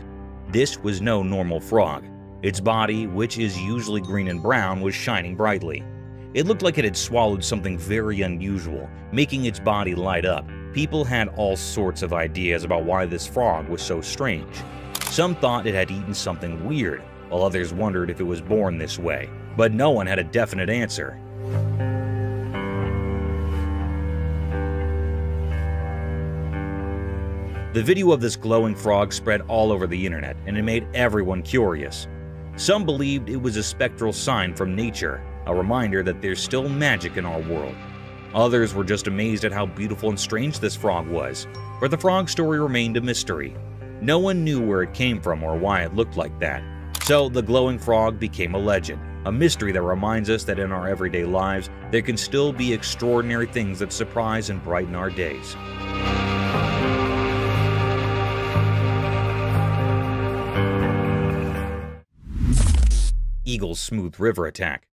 This was no normal frog. Its body, which is usually green and brown, was shining brightly. It looked like it had swallowed something very unusual, making its body light up. People had all sorts of ideas about why this frog was so strange. Some thought it had eaten something weird, while others wondered if it was born this way. But no one had a definite answer. The video of this glowing frog spread all over the internet, and it made everyone curious. Some believed it was a spectral sign from nature, a reminder that there's still magic in our world. Others were just amazed at how beautiful and strange this frog was, but the frog story remained a mystery. No one knew where it came from or why it looked like that. So the glowing frog became a legend, a mystery that reminds us that in our everyday lives, there can still be extraordinary things that surprise and brighten our days. Eagle's smooth river attack.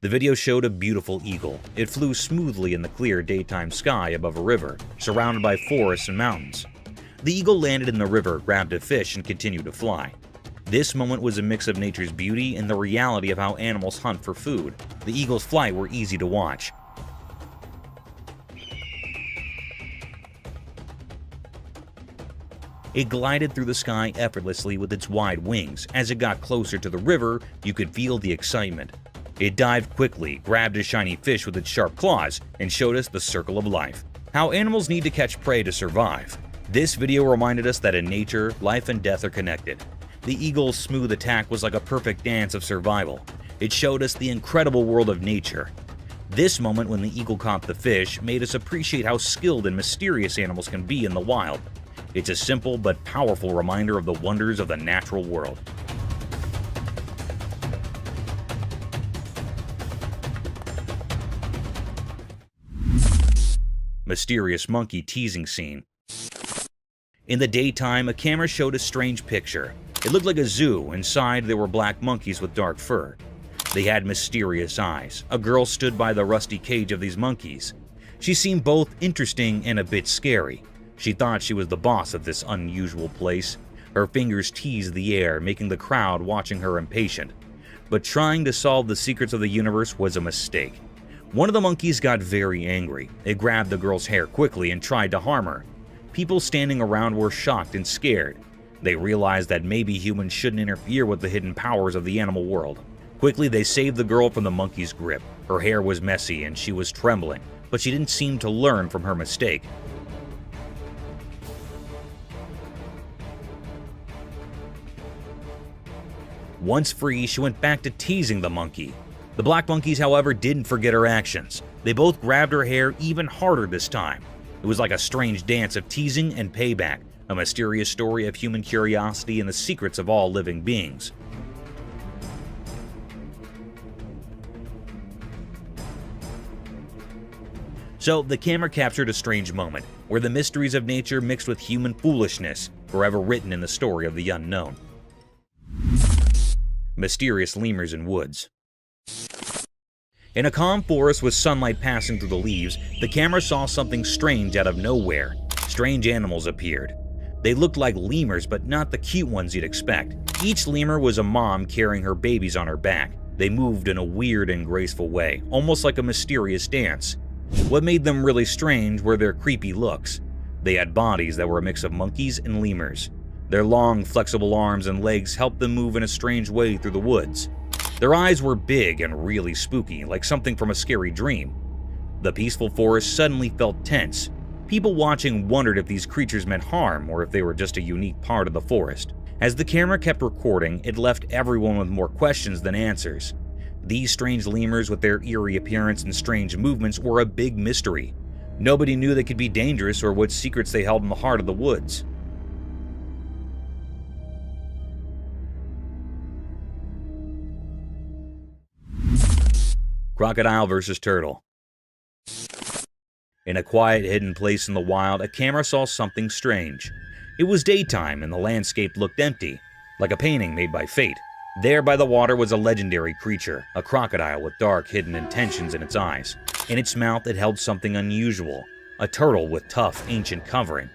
The video showed a beautiful eagle. It flew smoothly in the clear daytime sky above a river, surrounded by forests and mountains. The eagle landed in the river, grabbed a fish, and continued to fly. This moment was a mix of nature's beauty and the reality of how animals hunt for food. The eagle's flight were easy to watch. It glided through the sky effortlessly with its wide wings. As it got closer to the river, you could feel the excitement. It dived quickly, grabbed a shiny fish with its sharp claws, and showed us the circle of life. How animals need to catch prey to survive. This video reminded us that in nature, life and death are connected. The eagle's smooth attack was like a perfect dance of survival. It showed us the incredible world of nature. This moment when the eagle caught the fish made us appreciate how skilled and mysterious animals can be in the wild. It's a simple but powerful reminder of the wonders of the natural world. Mysterious monkey teasing scene. In the daytime, a camera showed a strange picture. It looked like a zoo. Inside, there were black monkeys with dark fur. They had mysterious eyes. A girl stood by the rusty cage of these monkeys. She seemed both interesting and a bit scary. She thought she was the boss of this unusual place. Her fingers teased the air, making the crowd watching her impatient. But trying to solve the secrets of the universe was a mistake. One of the monkeys got very angry. It grabbed the girl's hair quickly and tried to harm her. People standing around were shocked and scared. They realized that maybe humans shouldn't interfere with the hidden powers of the animal world. Quickly, they saved the girl from the monkey's grip. Her hair was messy and she was trembling, but she didn't seem to learn from her mistake. Once free, she went back to teasing the monkey. The black monkeys, however, didn't forget her actions. They both grabbed her hair even harder this time. It was like a strange dance of teasing and payback, a mysterious story of human curiosity and the secrets of all living beings. So, the camera captured a strange moment, where the mysteries of nature mixed with human foolishness, forever written in the story of the unknown. Mysterious lemurs in woods. In a calm forest with sunlight passing through the leaves, the camera saw something strange out of nowhere. Strange animals appeared. They looked like lemurs, but not the cute ones you'd expect. Each lemur was a mom carrying her babies on her back. They moved in a weird and graceful way, almost like a mysterious dance. What made them really strange were their creepy looks. They had bodies that were a mix of monkeys and lemurs. Their long, flexible arms and legs helped them move in a strange way through the woods. Their eyes were big and really spooky, like something from a scary dream. The peaceful forest suddenly felt tense. People watching wondered if these creatures meant harm or if they were just a unique part of the forest. As the camera kept recording, it left everyone with more questions than answers. These strange lemurs with their eerie appearance and strange movements were a big mystery. Nobody knew they could be dangerous or what secrets they held in the heart of the woods. Crocodile versus turtle. In a quiet, hidden place in the wild, a camera saw something strange. It was daytime and the landscape looked empty, like a painting made by fate. There by the water was a legendary creature, a crocodile with dark, hidden intentions in its eyes. In its mouth it held something unusual, a turtle with tough, ancient covering.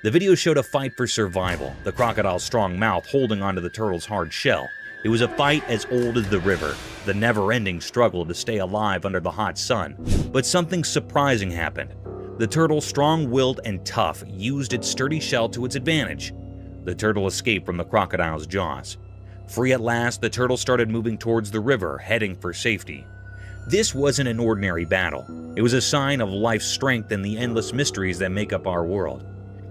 The video showed a fight for survival, the crocodile's strong mouth holding onto the turtle's hard shell. It was a fight as old as the river, the never-ending struggle to stay alive under the hot sun. But something surprising happened. The turtle, strong-willed and tough, used its sturdy shell to its advantage. The turtle escaped from the crocodile's jaws. Free at last, the turtle started moving towards the river, heading for safety. This wasn't an ordinary battle. It was a sign of life's strength and the endless mysteries that make up our world.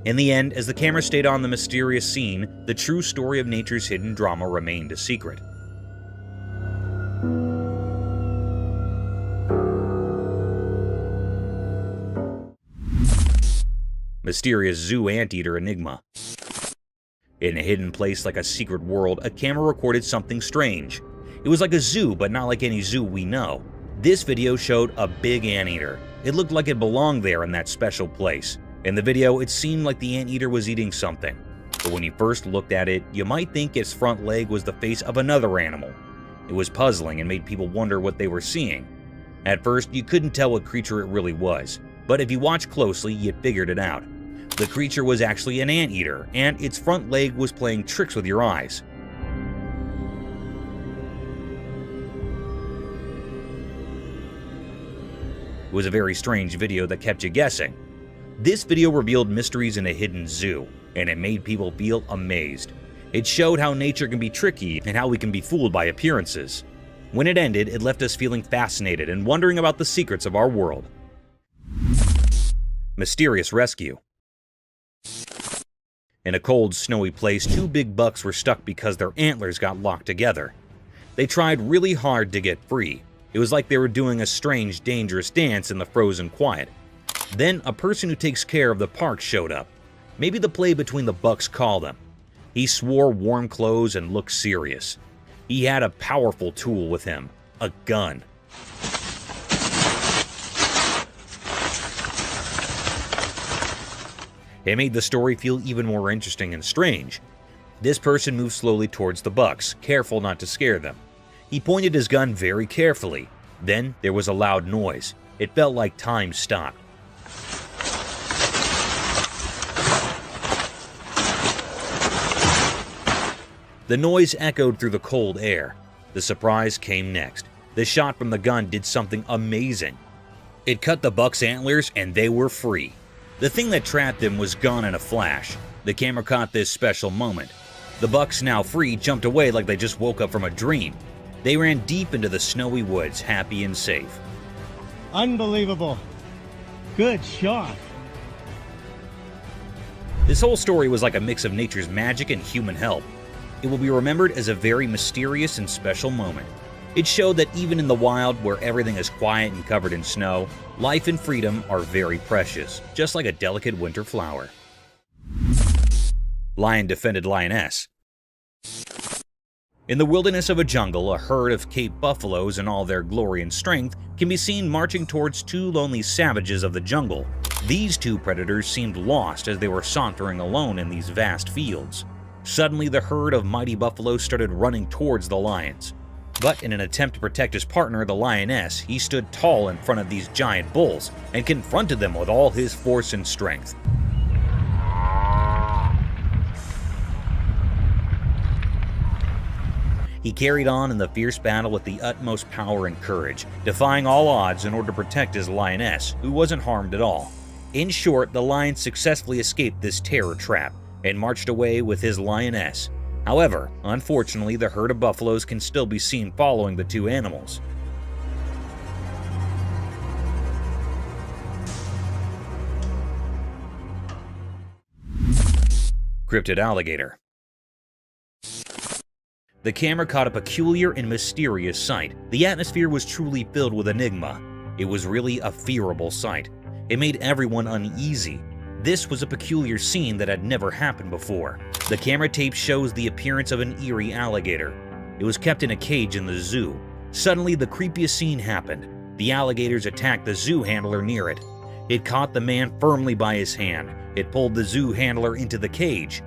In the end, as the camera stayed on the mysterious scene, the true story of nature's hidden drama remained a secret. Mysterious zoo anteater enigma. In a hidden place like a secret world, a camera recorded something strange. It was like a zoo, but not like any zoo we know. This video showed a big anteater. It looked like it belonged there in that special place. In the video, it seemed like the anteater was eating something. But when you first looked at it, you might think its front leg was the face of another animal. It was puzzling and made people wonder what they were seeing. At first, you couldn't tell what creature it really was, but if you watched closely, you figured it out. The creature was actually an anteater, and its front leg was playing tricks with your eyes. It was a very strange video that kept you guessing. This video revealed mysteries in a hidden zoo, and it made people feel amazed. It showed how nature can be tricky and how we can be fooled by appearances. When it ended, it left us feeling fascinated and wondering about the secrets of our world. Mysterious rescue. In a cold, snowy place, two big bucks were stuck because their antlers got locked together. They tried really hard to get free. It was like they were doing a strange, dangerous dance in the frozen quiet. Then a person who takes care of the park showed up. Maybe the play between the bucks called him. He swore warm clothes and looked serious. He had a powerful tool with him, a gun. It made the story feel even more interesting and strange. This person moved slowly towards the bucks, careful not to scare them. He pointed his gun very carefully. Then there was a loud noise. It felt like time stopped. The noise echoed through the cold air. The surprise came next. The shot from the gun did something amazing. It cut the buck's antlers and they were free. The thing that trapped them was gone in a flash. The camera caught this special moment. The bucks, now free, jumped away like they just woke up from a dream. They ran deep into the snowy woods, happy and safe. Unbelievable. Good shot. This whole story was like a mix of nature's magic and human help. It will be remembered as a very mysterious and special moment. It showed that even in the wild, where everything is quiet and covered in snow, life and freedom are very precious, just like a delicate winter flower. Lion defended lioness. In the wilderness of a jungle, a herd of Cape buffaloes in all their glory and strength can be seen marching towards two lonely savages of the jungle. These two predators seemed lost as they were sauntering alone in these vast fields. Suddenly, the herd of mighty buffaloes started running towards the lions. But in an attempt to protect his partner, the lioness, he stood tall in front of these giant bulls and confronted them with all his force and strength. He carried on in the fierce battle with the utmost power and courage, defying all odds in order to protect his lioness, who wasn't harmed at all. In short, the lion successfully escaped this terror trap and marched away with his lioness. However, unfortunately, the herd of buffaloes can still be seen following the two animals. Cryptid alligator. The camera caught a peculiar and mysterious sight. The atmosphere was truly filled with enigma. It was really a fearable sight. It made everyone uneasy. This was a peculiar scene that had never happened before. The camera tape shows the appearance of an eerie alligator. It was kept in a cage in the zoo. Suddenly, the creepiest scene happened. The alligators attacked the zoo handler near it. It caught the man firmly by his hand. It pulled the zoo handler into the cage.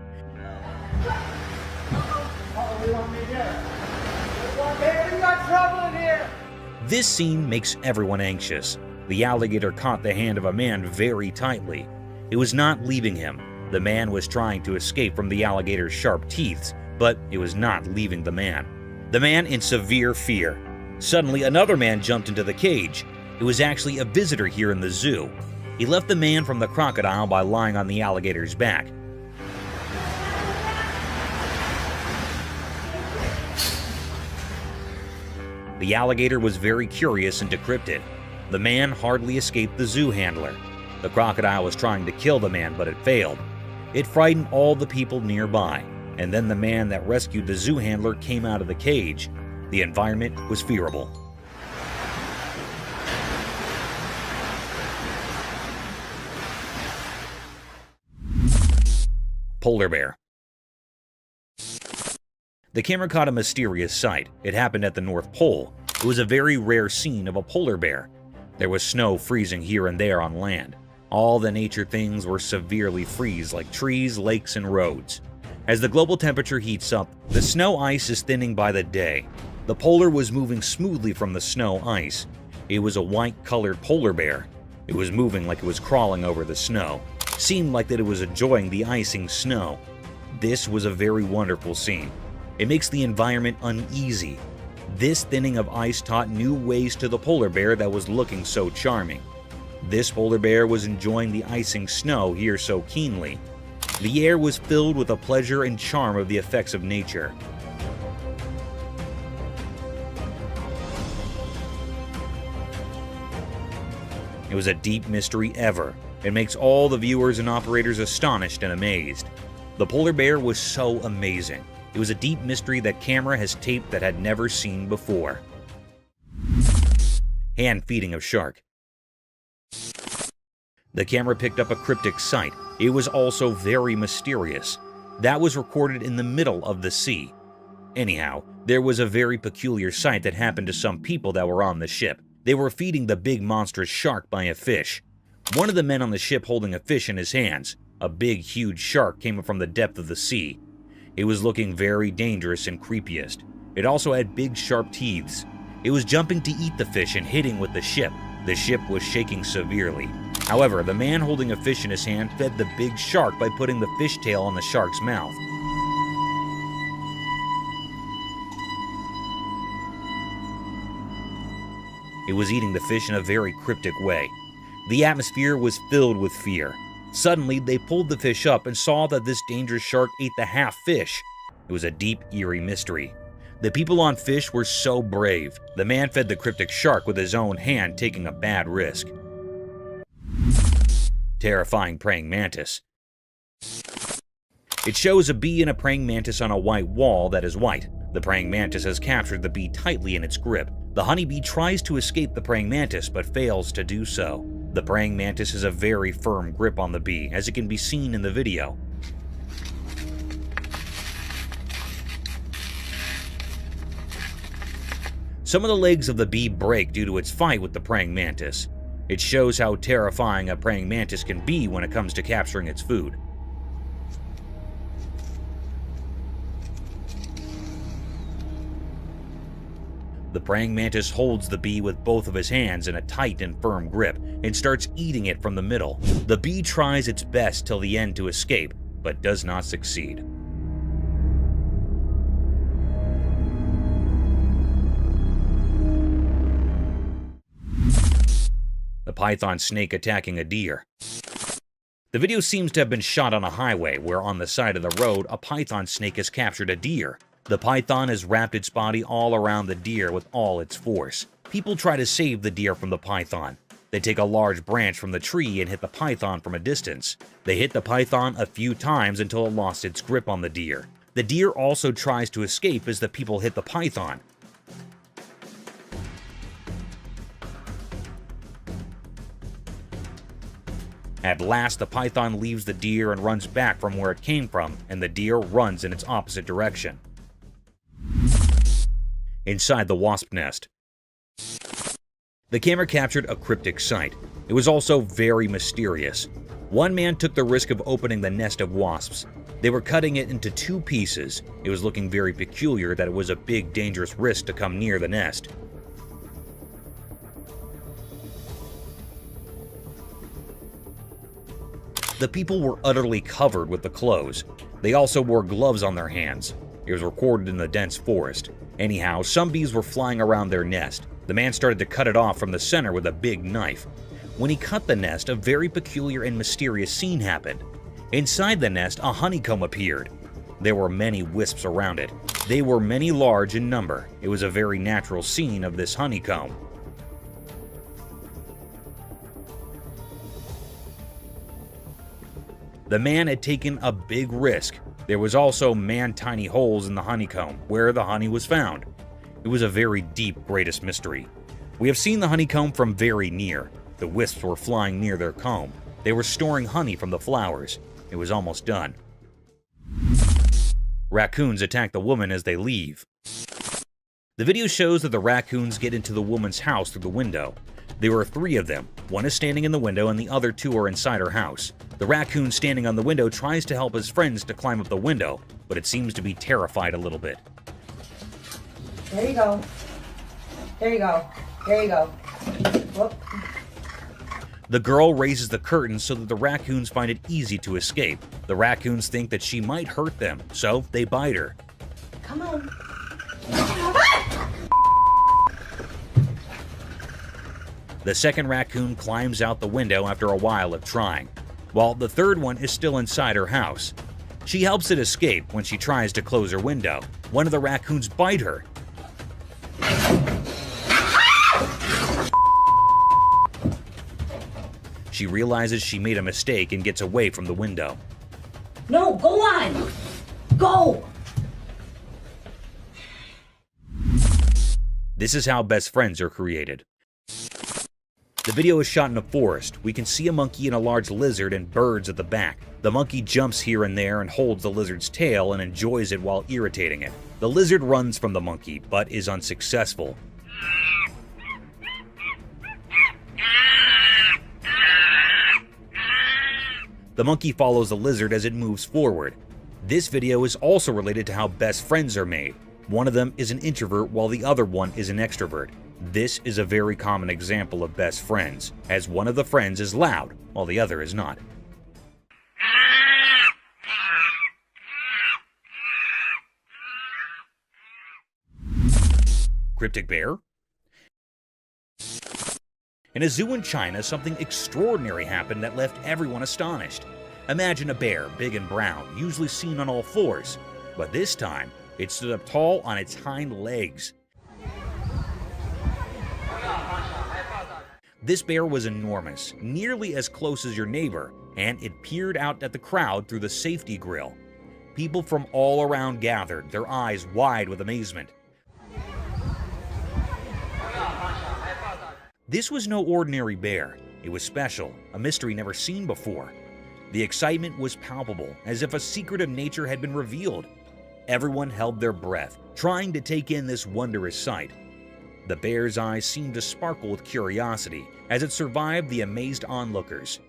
This scene makes everyone anxious. The alligator caught the hand of a man very tightly. It was not leaving him. The man was trying to escape from the alligator's sharp teeth, but it was not leaving the man. The man in severe fear. Suddenly, another man jumped into the cage. It was actually a visitor here in the zoo. He left the man from the crocodile by lying on the alligator's back. The alligator was very curious and decrypted. The man hardly escaped the zoo handler. The crocodile was trying to kill the man, but it failed. It frightened all the people nearby, and then the man that rescued the zoo handler came out of the cage. The environment was fearable. Polar bear. The camera caught a mysterious sight. It happened at the North Pole. It was a very rare scene of a polar bear. There was snow freezing here and there on land. All the nature things were severely freeze, like trees, lakes, and roads. As the global temperature heats up, the snow ice is thinning by the day. The polar was moving smoothly from the snow ice. It was a white-colored polar bear. It was moving like it was crawling over the snow. Seemed like that it was enjoying the icing snow. This was a very wonderful scene. It makes the environment uneasy. This thinning of ice taught new ways to the polar bear that was looking so charming. This polar bear was enjoying the icing snow here so keenly. The air was filled with the pleasure and charm of the effects of nature. It was a deep mystery ever. It makes all the viewers and operators astonished and amazed. The polar bear was so amazing. It was a deep mystery that camera has taped that had never seen before. Hand feeding of shark. The camera picked up a cryptic sight. It was also very mysterious. That was recorded in the middle of the sea. Anyhow, there was a very peculiar sight that happened to some people that were on the ship. They were feeding the big monstrous shark by a fish. One of the men on the ship holding a fish in his hands. A big, huge shark came up from the depth of the sea. It was looking very dangerous and creepiest. It also had big, sharp teeth. It was jumping to eat the fish and hitting with the ship. The ship was shaking severely. However, the man holding a fish in his hand fed the big shark by putting the fish tail on the shark's mouth. It was eating the fish in a very cryptic way. The atmosphere was filled with fear. Suddenly, they pulled the fish up and saw that this dangerous shark ate the half fish. It was a deep, eerie mystery. The people on fish were so brave. The man fed the cryptic shark with his own hand, taking a bad risk. Terrifying praying mantis. It shows a bee and a praying mantis on a white wall that is white. The praying mantis has captured the bee tightly in its grip. The honeybee tries to escape the praying mantis but fails to do so. The praying mantis has a very firm grip on the bee, as it can be seen in the video. Some of the legs of the bee break due to its fight with the praying mantis. It shows how terrifying a praying mantis can be when it comes to capturing its food. The praying mantis holds the bee with both of his hands in a tight and firm grip and starts eating it from the middle. The bee tries its best till the end to escape, but does not succeed. The python snake attacking a deer. The video seems to have been shot on a highway where on the side of the road a python snake has captured a deer. The python has wrapped its body all around the deer with all its force. People try to save the deer from the python. They take a large branch from the tree and hit the python from a distance. They hit the python a few times until it lost its grip on the deer. The deer also tries to escape as the people hit the python. At last, the python leaves the deer and runs back from where it came from, and the deer runs in its opposite direction. Inside the wasp nest. The camera captured a cryptic sight. It was also very mysterious. One man took the risk of opening the nest of wasps. They were cutting it into 2 pieces. It was looking very peculiar that it was a big, dangerous risk to come near the nest. The people were utterly covered with the clothes. They also wore gloves on their hands. It was recorded in the dense forest. Anyhow, some bees were flying around their nest. The man started to cut it off from the center with a big knife. When he cut the nest, a very peculiar and mysterious scene happened. Inside the nest, a honeycomb appeared. There were many wisps around it. They were many large in number. It was a very natural scene of this honeycomb. The man had taken a big risk. There was also man-tiny holes in the honeycomb where the honey was found. It was a very deep, greatest mystery. We have seen the honeycomb from very near. The wisps were flying near their comb. They were storing honey from the flowers. It was almost done. Raccoons attack the woman as they leave. The video shows that the raccoons get into the woman's house through the window. There were 3 of them. One is standing in the window and the other 2 are inside her house. The raccoon standing on the window tries to help his friends to climb up the window, but it seems to be terrified a little bit. There you go. There you go. There you go. Whoop. The girl raises the curtain so that the raccoons find it easy to escape. The raccoons think that she might hurt them, so they bite her. Come on. The second raccoon climbs out the window after a while of trying, while the third one is still inside her house. She helps it escape when she tries to close her window. One of the raccoons bite her. She realizes she made a mistake and gets away from the window. No, go on. Go. This is how best friends are created. The video is shot in a forest. We can see a monkey and a large lizard and birds at the back. The monkey jumps here and there and holds the lizard's tail and enjoys it while irritating it. The lizard runs from the monkey, but is unsuccessful. The monkey follows the lizard as it moves forward. This video is also related to how best friends are made. One of them is an introvert while the other one is an extrovert. This is a very common example of best friends, as one of the friends is loud while the other is not. Cryptic bear? In a zoo in China, something extraordinary happened that left everyone astonished. Imagine a bear, big and brown, usually seen on all fours, but this time, it stood up tall on its hind legs. This bear was enormous, nearly as close as your neighbor, and it peered out at the crowd through the safety grill. People from all around gathered, their eyes wide with amazement. This was no ordinary bear. It was special, a mystery never seen before. The excitement was palpable, as if a secret of nature had been revealed. Everyone held their breath, trying to take in this wondrous sight. The bear's eyes seemed to sparkle with curiosity as it survived the amazed onlookers.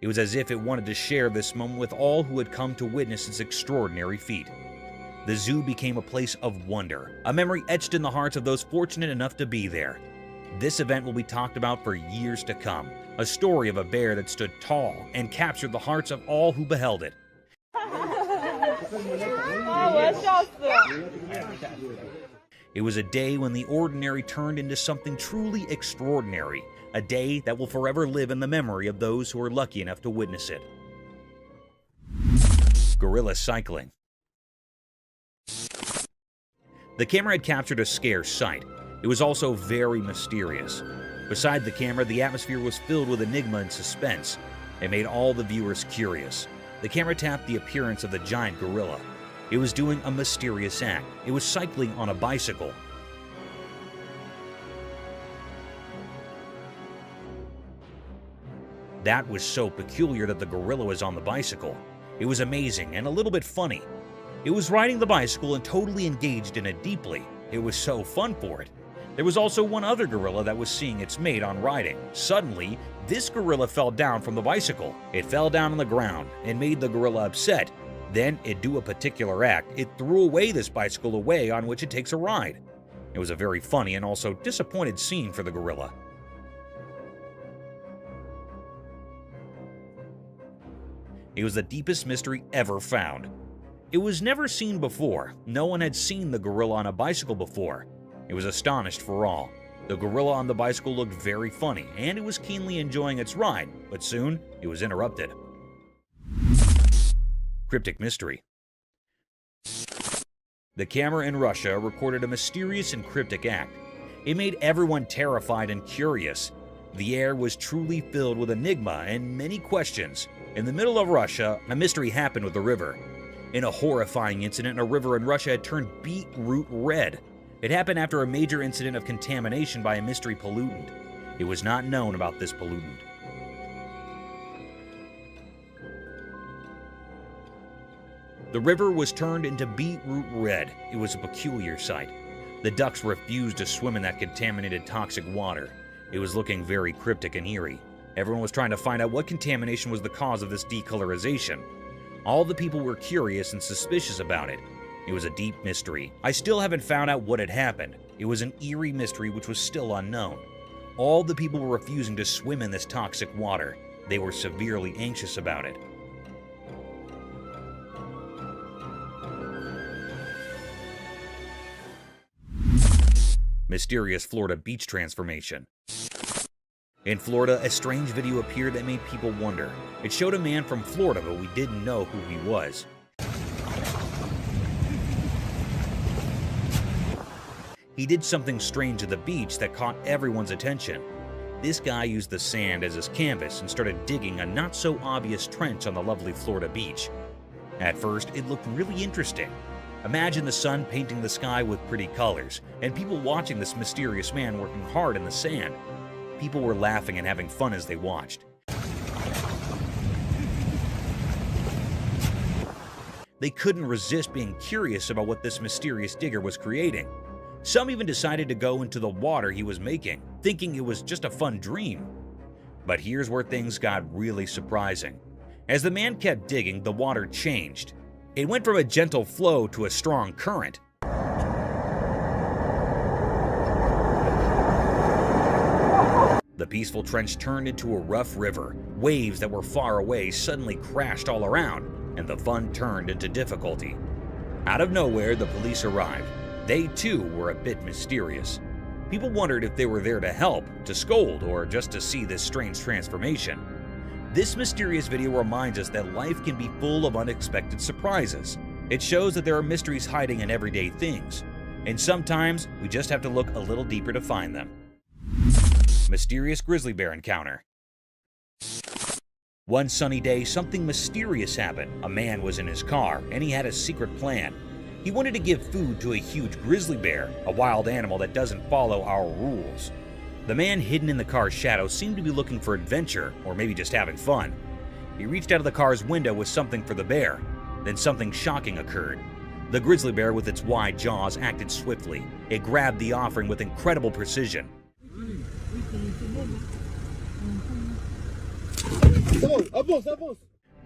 It was as if it wanted to share this moment with all who had come to witness its extraordinary feat. The zoo became a place of wonder, a memory etched in the hearts of those fortunate enough to be there. This event will be talked about for years to come, a story of a bear that stood tall and captured the hearts of all who beheld it. It was a day when the ordinary turned into something truly extraordinary, a day that will forever live in the memory of those who were lucky enough to witness it. Gorilla cycling. The camera had captured a scarce sight. It was also very mysterious. Beside the camera, the atmosphere was filled with enigma and suspense. It made all the viewers curious. The camera tapped the appearance of the giant gorilla. It was doing a mysterious act. It was cycling on a bicycle. That was so peculiar that the gorilla was on the bicycle. It was amazing and a little bit funny. It was riding the bicycle and totally engaged in it deeply. It was so fun for it. There was also one other gorilla that was seeing its mate on riding. Suddenly, this gorilla fell down from the bicycle. It fell down on the ground and made the gorilla upset. Then it do a particular act. It threw away this bicycle away on which it takes a ride. It was a very funny and also disappointed scene for the gorilla. It was the deepest mystery ever found. It was never seen before. No one had seen the gorilla on a bicycle before. It was astonished for all. The gorilla on the bicycle looked very funny, and it was keenly enjoying its ride, but soon it was interrupted. Cryptic mystery. The camera in Russia recorded a mysterious and cryptic act. It made everyone terrified and curious. The air was truly filled with enigma and many questions. In the middle of Russia, a mystery happened with the river. In a horrifying incident, a river in Russia had turned beetroot red. It happened after a major incident of contamination by a mystery pollutant. It was not known about this pollutant. The river was turned into beetroot red. It was a peculiar sight. The ducks refused to swim in that contaminated toxic water. It was looking very cryptic and eerie. Everyone was trying to find out what contamination was the cause of this decolorization. All the people were curious and suspicious about it. It was a deep mystery. I still haven't found out what had happened. It was an eerie mystery which was still unknown. All the people were refusing to swim in this toxic water. They were severely anxious about it. Mysterious Florida beach transformation. In Florida, a strange video appeared that made people wonder. It showed a man from Florida, but we didn't know who he was. He did something strange at the beach that caught everyone's attention. This guy used the sand as his canvas and started digging a not-so-obvious trench on the lovely Florida beach. At first, it looked really interesting. Imagine the sun painting the sky with pretty colors, and people watching this mysterious man working hard in the sand. People were laughing and having fun as they watched. They couldn't resist being curious about what this mysterious digger was creating. Some even decided to go into the water he was making, thinking it was just a fun dream. But here's where things got really surprising. As the man kept digging, the water changed. It went from a gentle flow to a strong current. The peaceful trench turned into a rough river. Waves that were far away suddenly crashed all around, and the fun turned into difficulty. Out of nowhere, the police arrived. They too were a bit mysterious. People wondered if they were there to help, to scold, or just to see this strange transformation. This mysterious video reminds us that life can be full of unexpected surprises. It shows that there are mysteries hiding in everyday things, and sometimes we just have to look a little deeper to find them. Mysterious grizzly bear encounter. One sunny day, something mysterious happened. A man was in his car, and he had a secret plan. He wanted to give food to a huge grizzly bear, a wild animal that doesn't follow our rules. The man hidden in the car's shadow seemed to be looking for adventure, or maybe just having fun. He reached out of the car's window with something for the bear. Then something shocking occurred. The grizzly bear with its wide jaws acted swiftly. It grabbed the offering with incredible precision.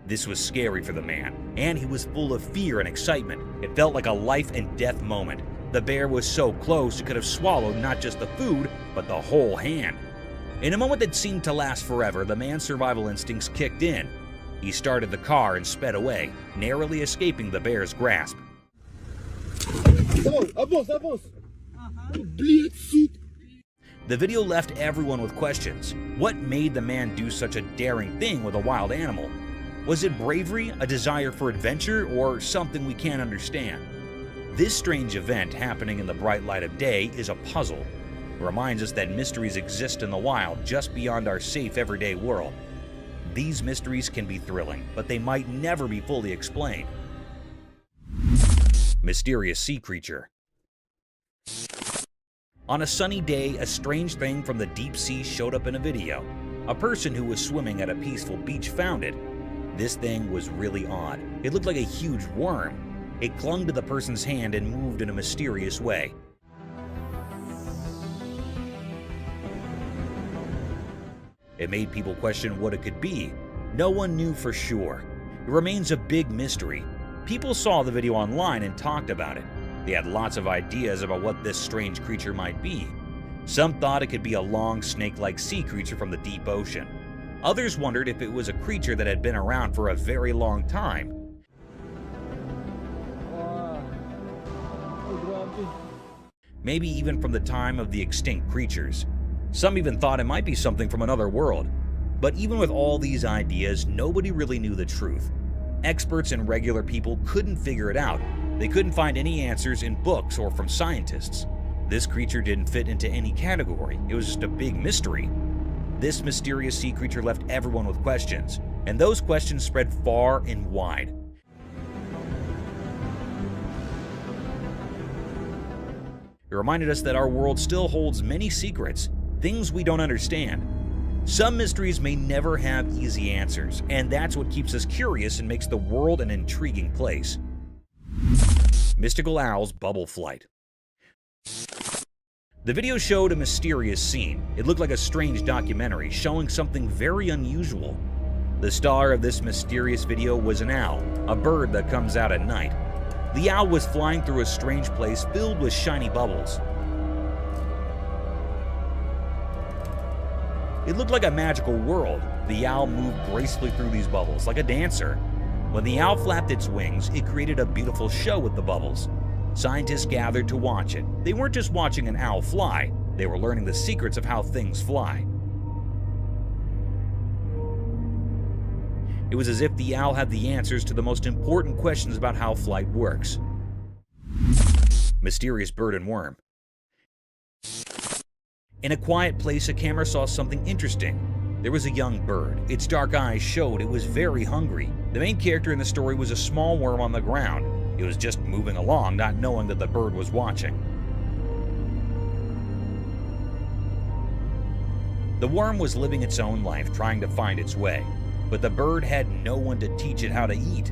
This was scary for the man, and he was full of fear and excitement. It felt like a life and death moment. The bear was so close it could have swallowed not just the food, but the whole hand. In a moment that seemed to last forever, the man's survival instincts kicked in. He started the car and sped away, narrowly escaping the bear's grasp. The video left everyone with questions. What made the man do such a daring thing with a wild animal? Was it bravery, a desire for adventure, or something we can't understand? This strange event happening in the bright light of day is a puzzle. It reminds us that mysteries exist in the wild just beyond our safe everyday world. These mysteries can be thrilling, but they might never be fully explained. Mysterious sea creature. On a sunny day, a strange thing from the deep sea showed up in a video. A person who was swimming at a peaceful beach found it. This thing was really odd. It looked like a huge worm. It clung to the person's hand and moved in a mysterious way. It made people question what it could be. No one knew for sure. It remains a big mystery. People saw the video online and talked about it. They had lots of ideas about what this strange creature might be. Some thought it could be a long, snake-like sea creature from the deep ocean. Others wondered if it was a creature that had been around for a very long time. Maybe even from the time of the extinct creatures. Some even thought it might be something from another world. But even with all these ideas, nobody really knew the truth. Experts and regular people couldn't figure it out. They couldn't find any answers in books or from scientists. This creature didn't fit into any category. It was just a big mystery. This mysterious sea creature left everyone with questions, and those questions spread far and wide. It reminded us that our world still holds many secrets, things we don't understand. Some mysteries may never have easy answers, and that's what keeps us curious and makes the world an intriguing place. Mystical owl's bubble flight. The video showed a mysterious scene. It looked like a strange documentary showing something very unusual. The star of this mysterious video was an owl, a bird that comes out at night. The owl was flying through a strange place filled with shiny bubbles. It looked like a magical world. The owl moved gracefully through these bubbles like a dancer. When the owl flapped its wings, it created a beautiful show with the bubbles. Scientists gathered to watch it. They weren't just watching an owl fly, they were learning the secrets of how things fly. It was as if the owl had the answers to the most important questions about how flight works. Mysterious bird and worm. In a quiet place, a camera saw something interesting. There was a young bird. Its dark eyes showed it was very hungry. The main character in the story was a small worm on the ground. It was just moving along, not knowing that the bird was watching. The worm was living its own life, trying to find its way, but the bird had no one to teach it how to eat.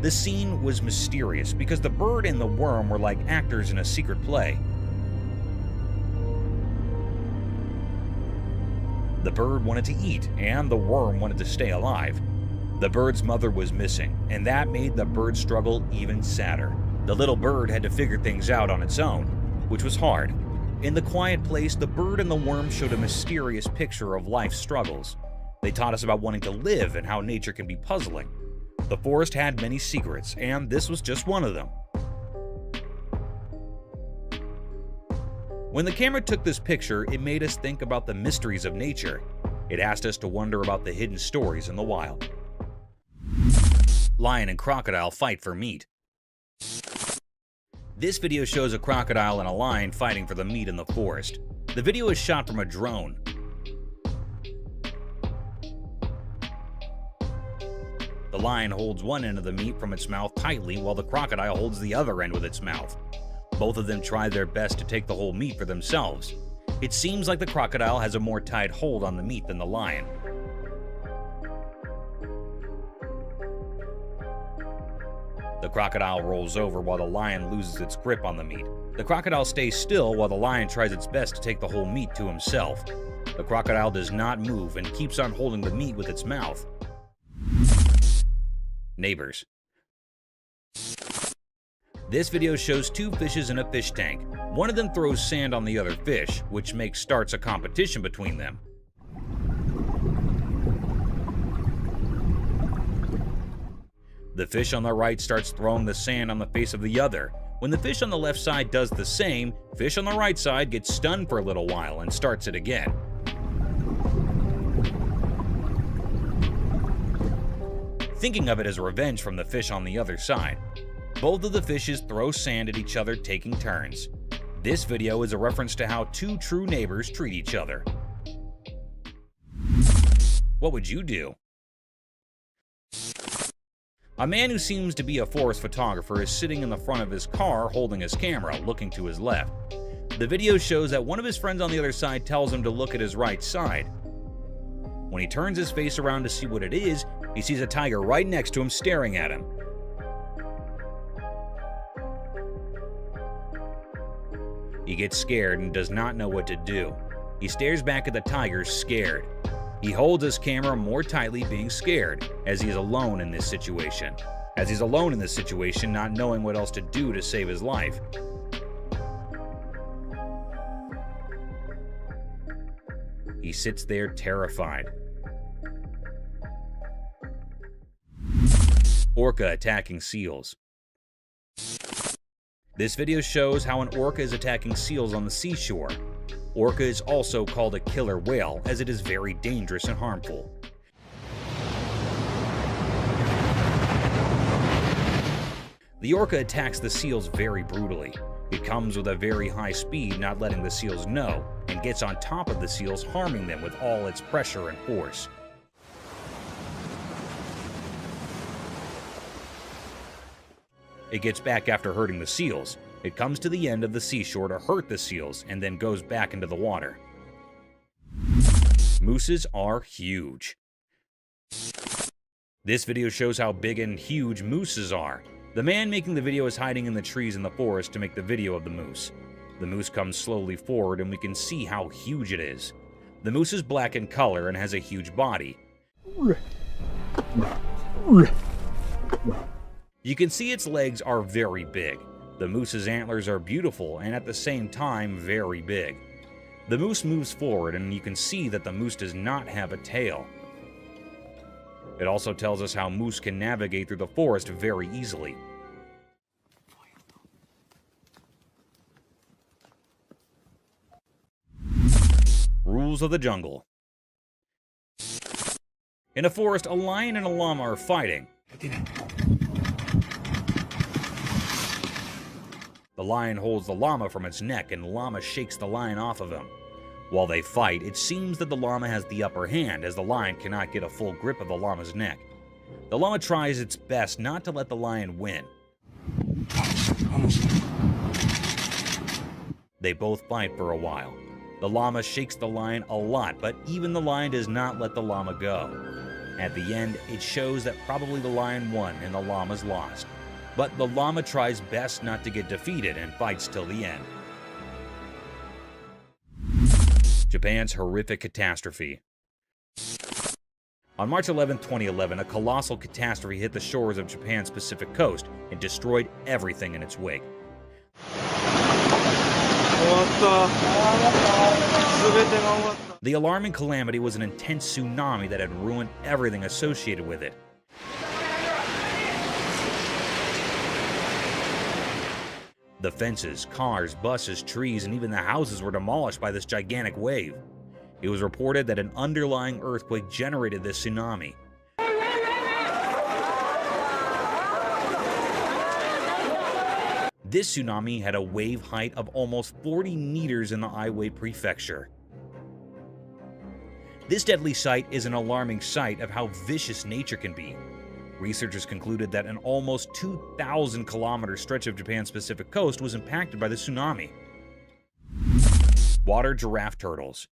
The scene was mysterious because the bird and the worm were like actors in a secret play. The bird wanted to eat, and the worm wanted to stay alive. The bird's mother was missing, and that made the bird struggle even sadder. The little bird had to figure things out on its own, which was hard. In the quiet place, the bird and the worm showed a mysterious picture of life's struggles. They taught us about wanting to live and how nature can be puzzling. The forest had many secrets, and this was just one of them. When the camera took this picture, it made us think about the mysteries of nature. It asked us to wonder about the hidden stories in the wild. Lion and crocodile fight for meat. This video shows a crocodile and a lion fighting for the meat in the forest. The video is shot from a drone. The lion holds one end of the meat from its mouth tightly while the crocodile holds the other end with its mouth. Both of them try their best to take the whole meat for themselves. It seems like the crocodile has a more tight hold on the meat than the lion. The crocodile rolls over while the lion loses its grip on the meat. The crocodile stays still while the lion tries its best to take the whole meat to himself. The crocodile does not move and keeps on holding the meat with its mouth. Neighbors. This video shows two fishes in a fish tank. One of them throws sand on the other fish, which starts a competition between them. The fish on the right starts throwing the sand on the face of the other. When the fish on the left side does the same, fish on the right side gets stunned for a little while and starts it again. Thinking of it as revenge from the fish on the other side. Both of the fishes throw sand at each other, taking turns. This video is a reference to how two true neighbors treat each other. What would you do? A man who seems to be a forest photographer is sitting in the front of his car holding his camera, looking to his left. The video shows that one of his friends on the other side tells him to look at his right side. When he turns his face around to see what it is, he sees a tiger right next to him staring at him. He gets scared and does not know what to do. He stares back at the tiger, scared. He holds his camera more tightly, being scared, as he is alone in this situation. Not knowing what else to do to save his life. He sits there terrified. Orca attacking seals. This video shows how an orca is attacking seals on the seashore. Orca is also called a killer whale, as it is very dangerous and harmful. The orca attacks the seals very brutally. It comes with a very high speed, not letting the seals know, and gets on top of the seals, harming them with all its pressure and force. It gets back after hurting the seals. It comes to the end of the seashore to hurt the seals, and then goes back into the water. Mooses are huge. This video shows how big and huge mooses are. The man making the video is hiding in the trees in the forest to make the video of the moose. The moose comes slowly forward and we can see how huge it is. The moose is black in color and has a huge body. You can see its legs are very big. The moose's antlers are beautiful and at the same time very big. The moose moves forward and you can see that the moose does not have a tail. It also tells us how moose can navigate through the forest very easily. Rules of the jungle. In a forest, a lion and a llama are fighting. The lion holds the llama from its neck and the llama shakes the lion off of him. While they fight, it seems that the llama has the upper hand as the lion cannot get a full grip of the llama's neck. The llama tries its best not to let the lion win. They both fight for a while. The llama shakes the lion a lot, but even the lion does not let the llama go. At the end, it shows that probably the lion won and the llama's lost. But the llama tries best not to get defeated and fights till the end. Japan's horrific catastrophe. On March 11, 2011, a colossal catastrophe hit the shores of Japan's Pacific coast and destroyed everything in its wake. The alarming calamity was an intense tsunami that had ruined everything associated with it. The fences, cars, buses, trees, and even the houses were demolished by this gigantic wave. It was reported that an underlying earthquake generated this tsunami. This tsunami had a wave height of almost 40 meters in the Aiwei Prefecture. This deadly sight is an alarming sight of how vicious nature can be. Researchers concluded that an almost 2,000-kilometer stretch of Japan's Pacific coast was impacted by the tsunami. Water giraffe turtles.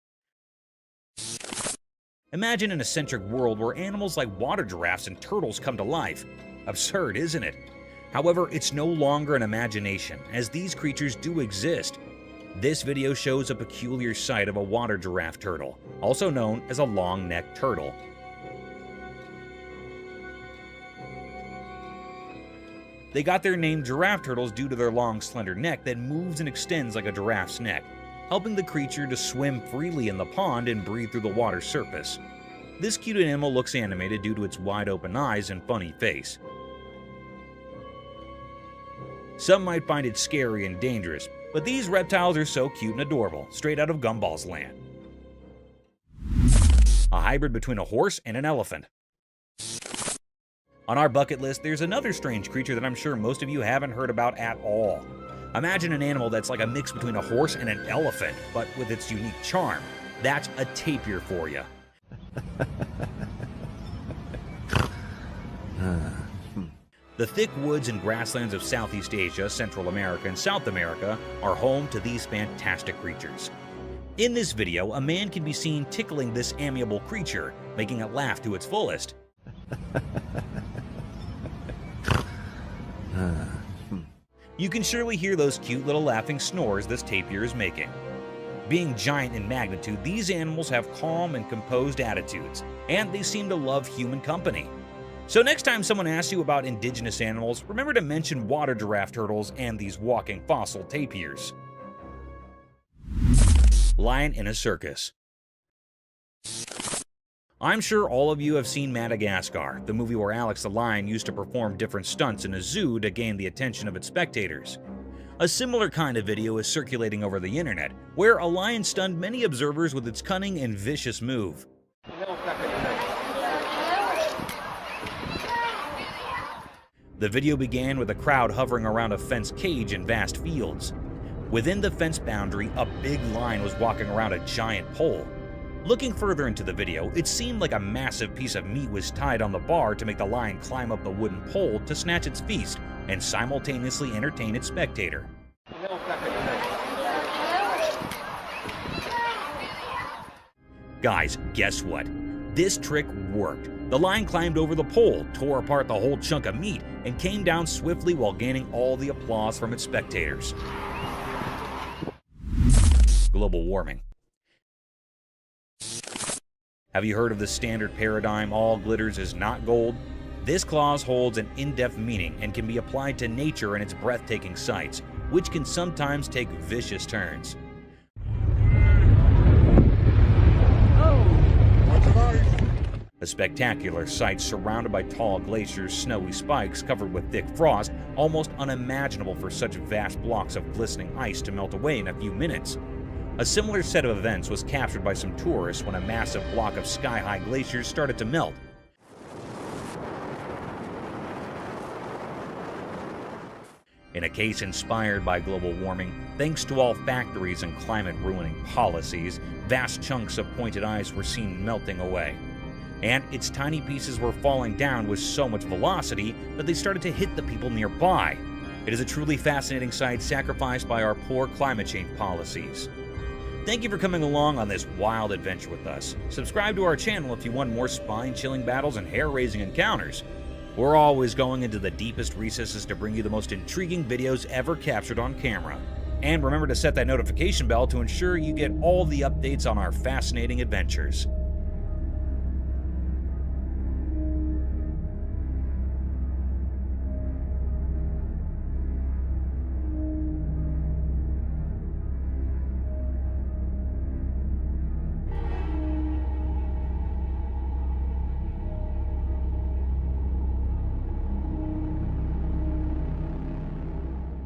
Imagine an eccentric world where animals like water giraffes and turtles come to life. Absurd, isn't it? However, it's no longer an imagination, as these creatures do exist. This video shows a peculiar sight of a water giraffe turtle, also known as a long-necked turtle. They got their name giraffe turtles due to their long, slender neck that moves and extends like a giraffe's neck, helping the creature to swim freely in the pond and breathe through the water's surface. This cute animal looks animated due to its wide-open eyes and funny face. Some might find it scary and dangerous, but these reptiles are so cute and adorable, straight out of Gumball's land. A hybrid between a horse and an elephant. On our bucket list, there's another strange creature that I'm sure most of you haven't heard about at all. Imagine an animal that's like a mix between a horse and an elephant, but with its unique charm. That's a tapir for you. The thick woods and grasslands of Southeast Asia, Central America, and South America are home to these fantastic creatures. In this video, a man can be seen tickling this amiable creature, making it laugh to its fullest. You can surely hear those cute little laughing snores this tapir is making. Being giant in magnitude, these animals have calm and composed attitudes, and they seem to love human company. So next time someone asks you about indigenous animals, remember to mention water giraffe turtles and these walking fossil tapirs. Lion in a circus. I'm sure all of you have seen Madagascar, the movie where Alex the lion used to perform different stunts in a zoo to gain the attention of its spectators. A similar kind of video is circulating over the internet, where a lion stunned many observers with its cunning and vicious move. The video began with a crowd hovering around a fenced cage in vast fields. Within the fence boundary, a big lion was walking around a giant pole. Looking further into the video, it seemed like a massive piece of meat was tied on the bar to make the lion climb up the wooden pole to snatch its feast and simultaneously entertain its spectator. Guys, guess what? This trick worked. The lion climbed over the pole, tore apart the whole chunk of meat, and came down swiftly while gaining all the applause from its spectators. Global warming. Have you heard of the standard paradigm, all glitters is not gold? This clause holds an in-depth meaning and can be applied to nature and its breathtaking sights, which can sometimes take vicious turns. A spectacular sight surrounded by tall glaciers, snowy spikes covered with thick frost, almost unimaginable for such vast blocks of glistening ice to melt away in a few minutes. A similar set of events was captured by some tourists when a massive block of sky-high glaciers started to melt. In a case inspired by global warming, thanks to all factories and climate-ruining policies, vast chunks of pointed ice were seen melting away. And its tiny pieces were falling down with so much velocity that they started to hit the people nearby. It is a truly fascinating sight sacrificed by our poor climate change policies. Thank you for coming along on this wild adventure with us. Subscribe to our channel if you want more spine-chilling battles and hair-raising encounters. We're always going into the deepest recesses to bring you the most intriguing videos ever captured on camera. And remember to set that notification bell to ensure you get all the updates on our fascinating adventures.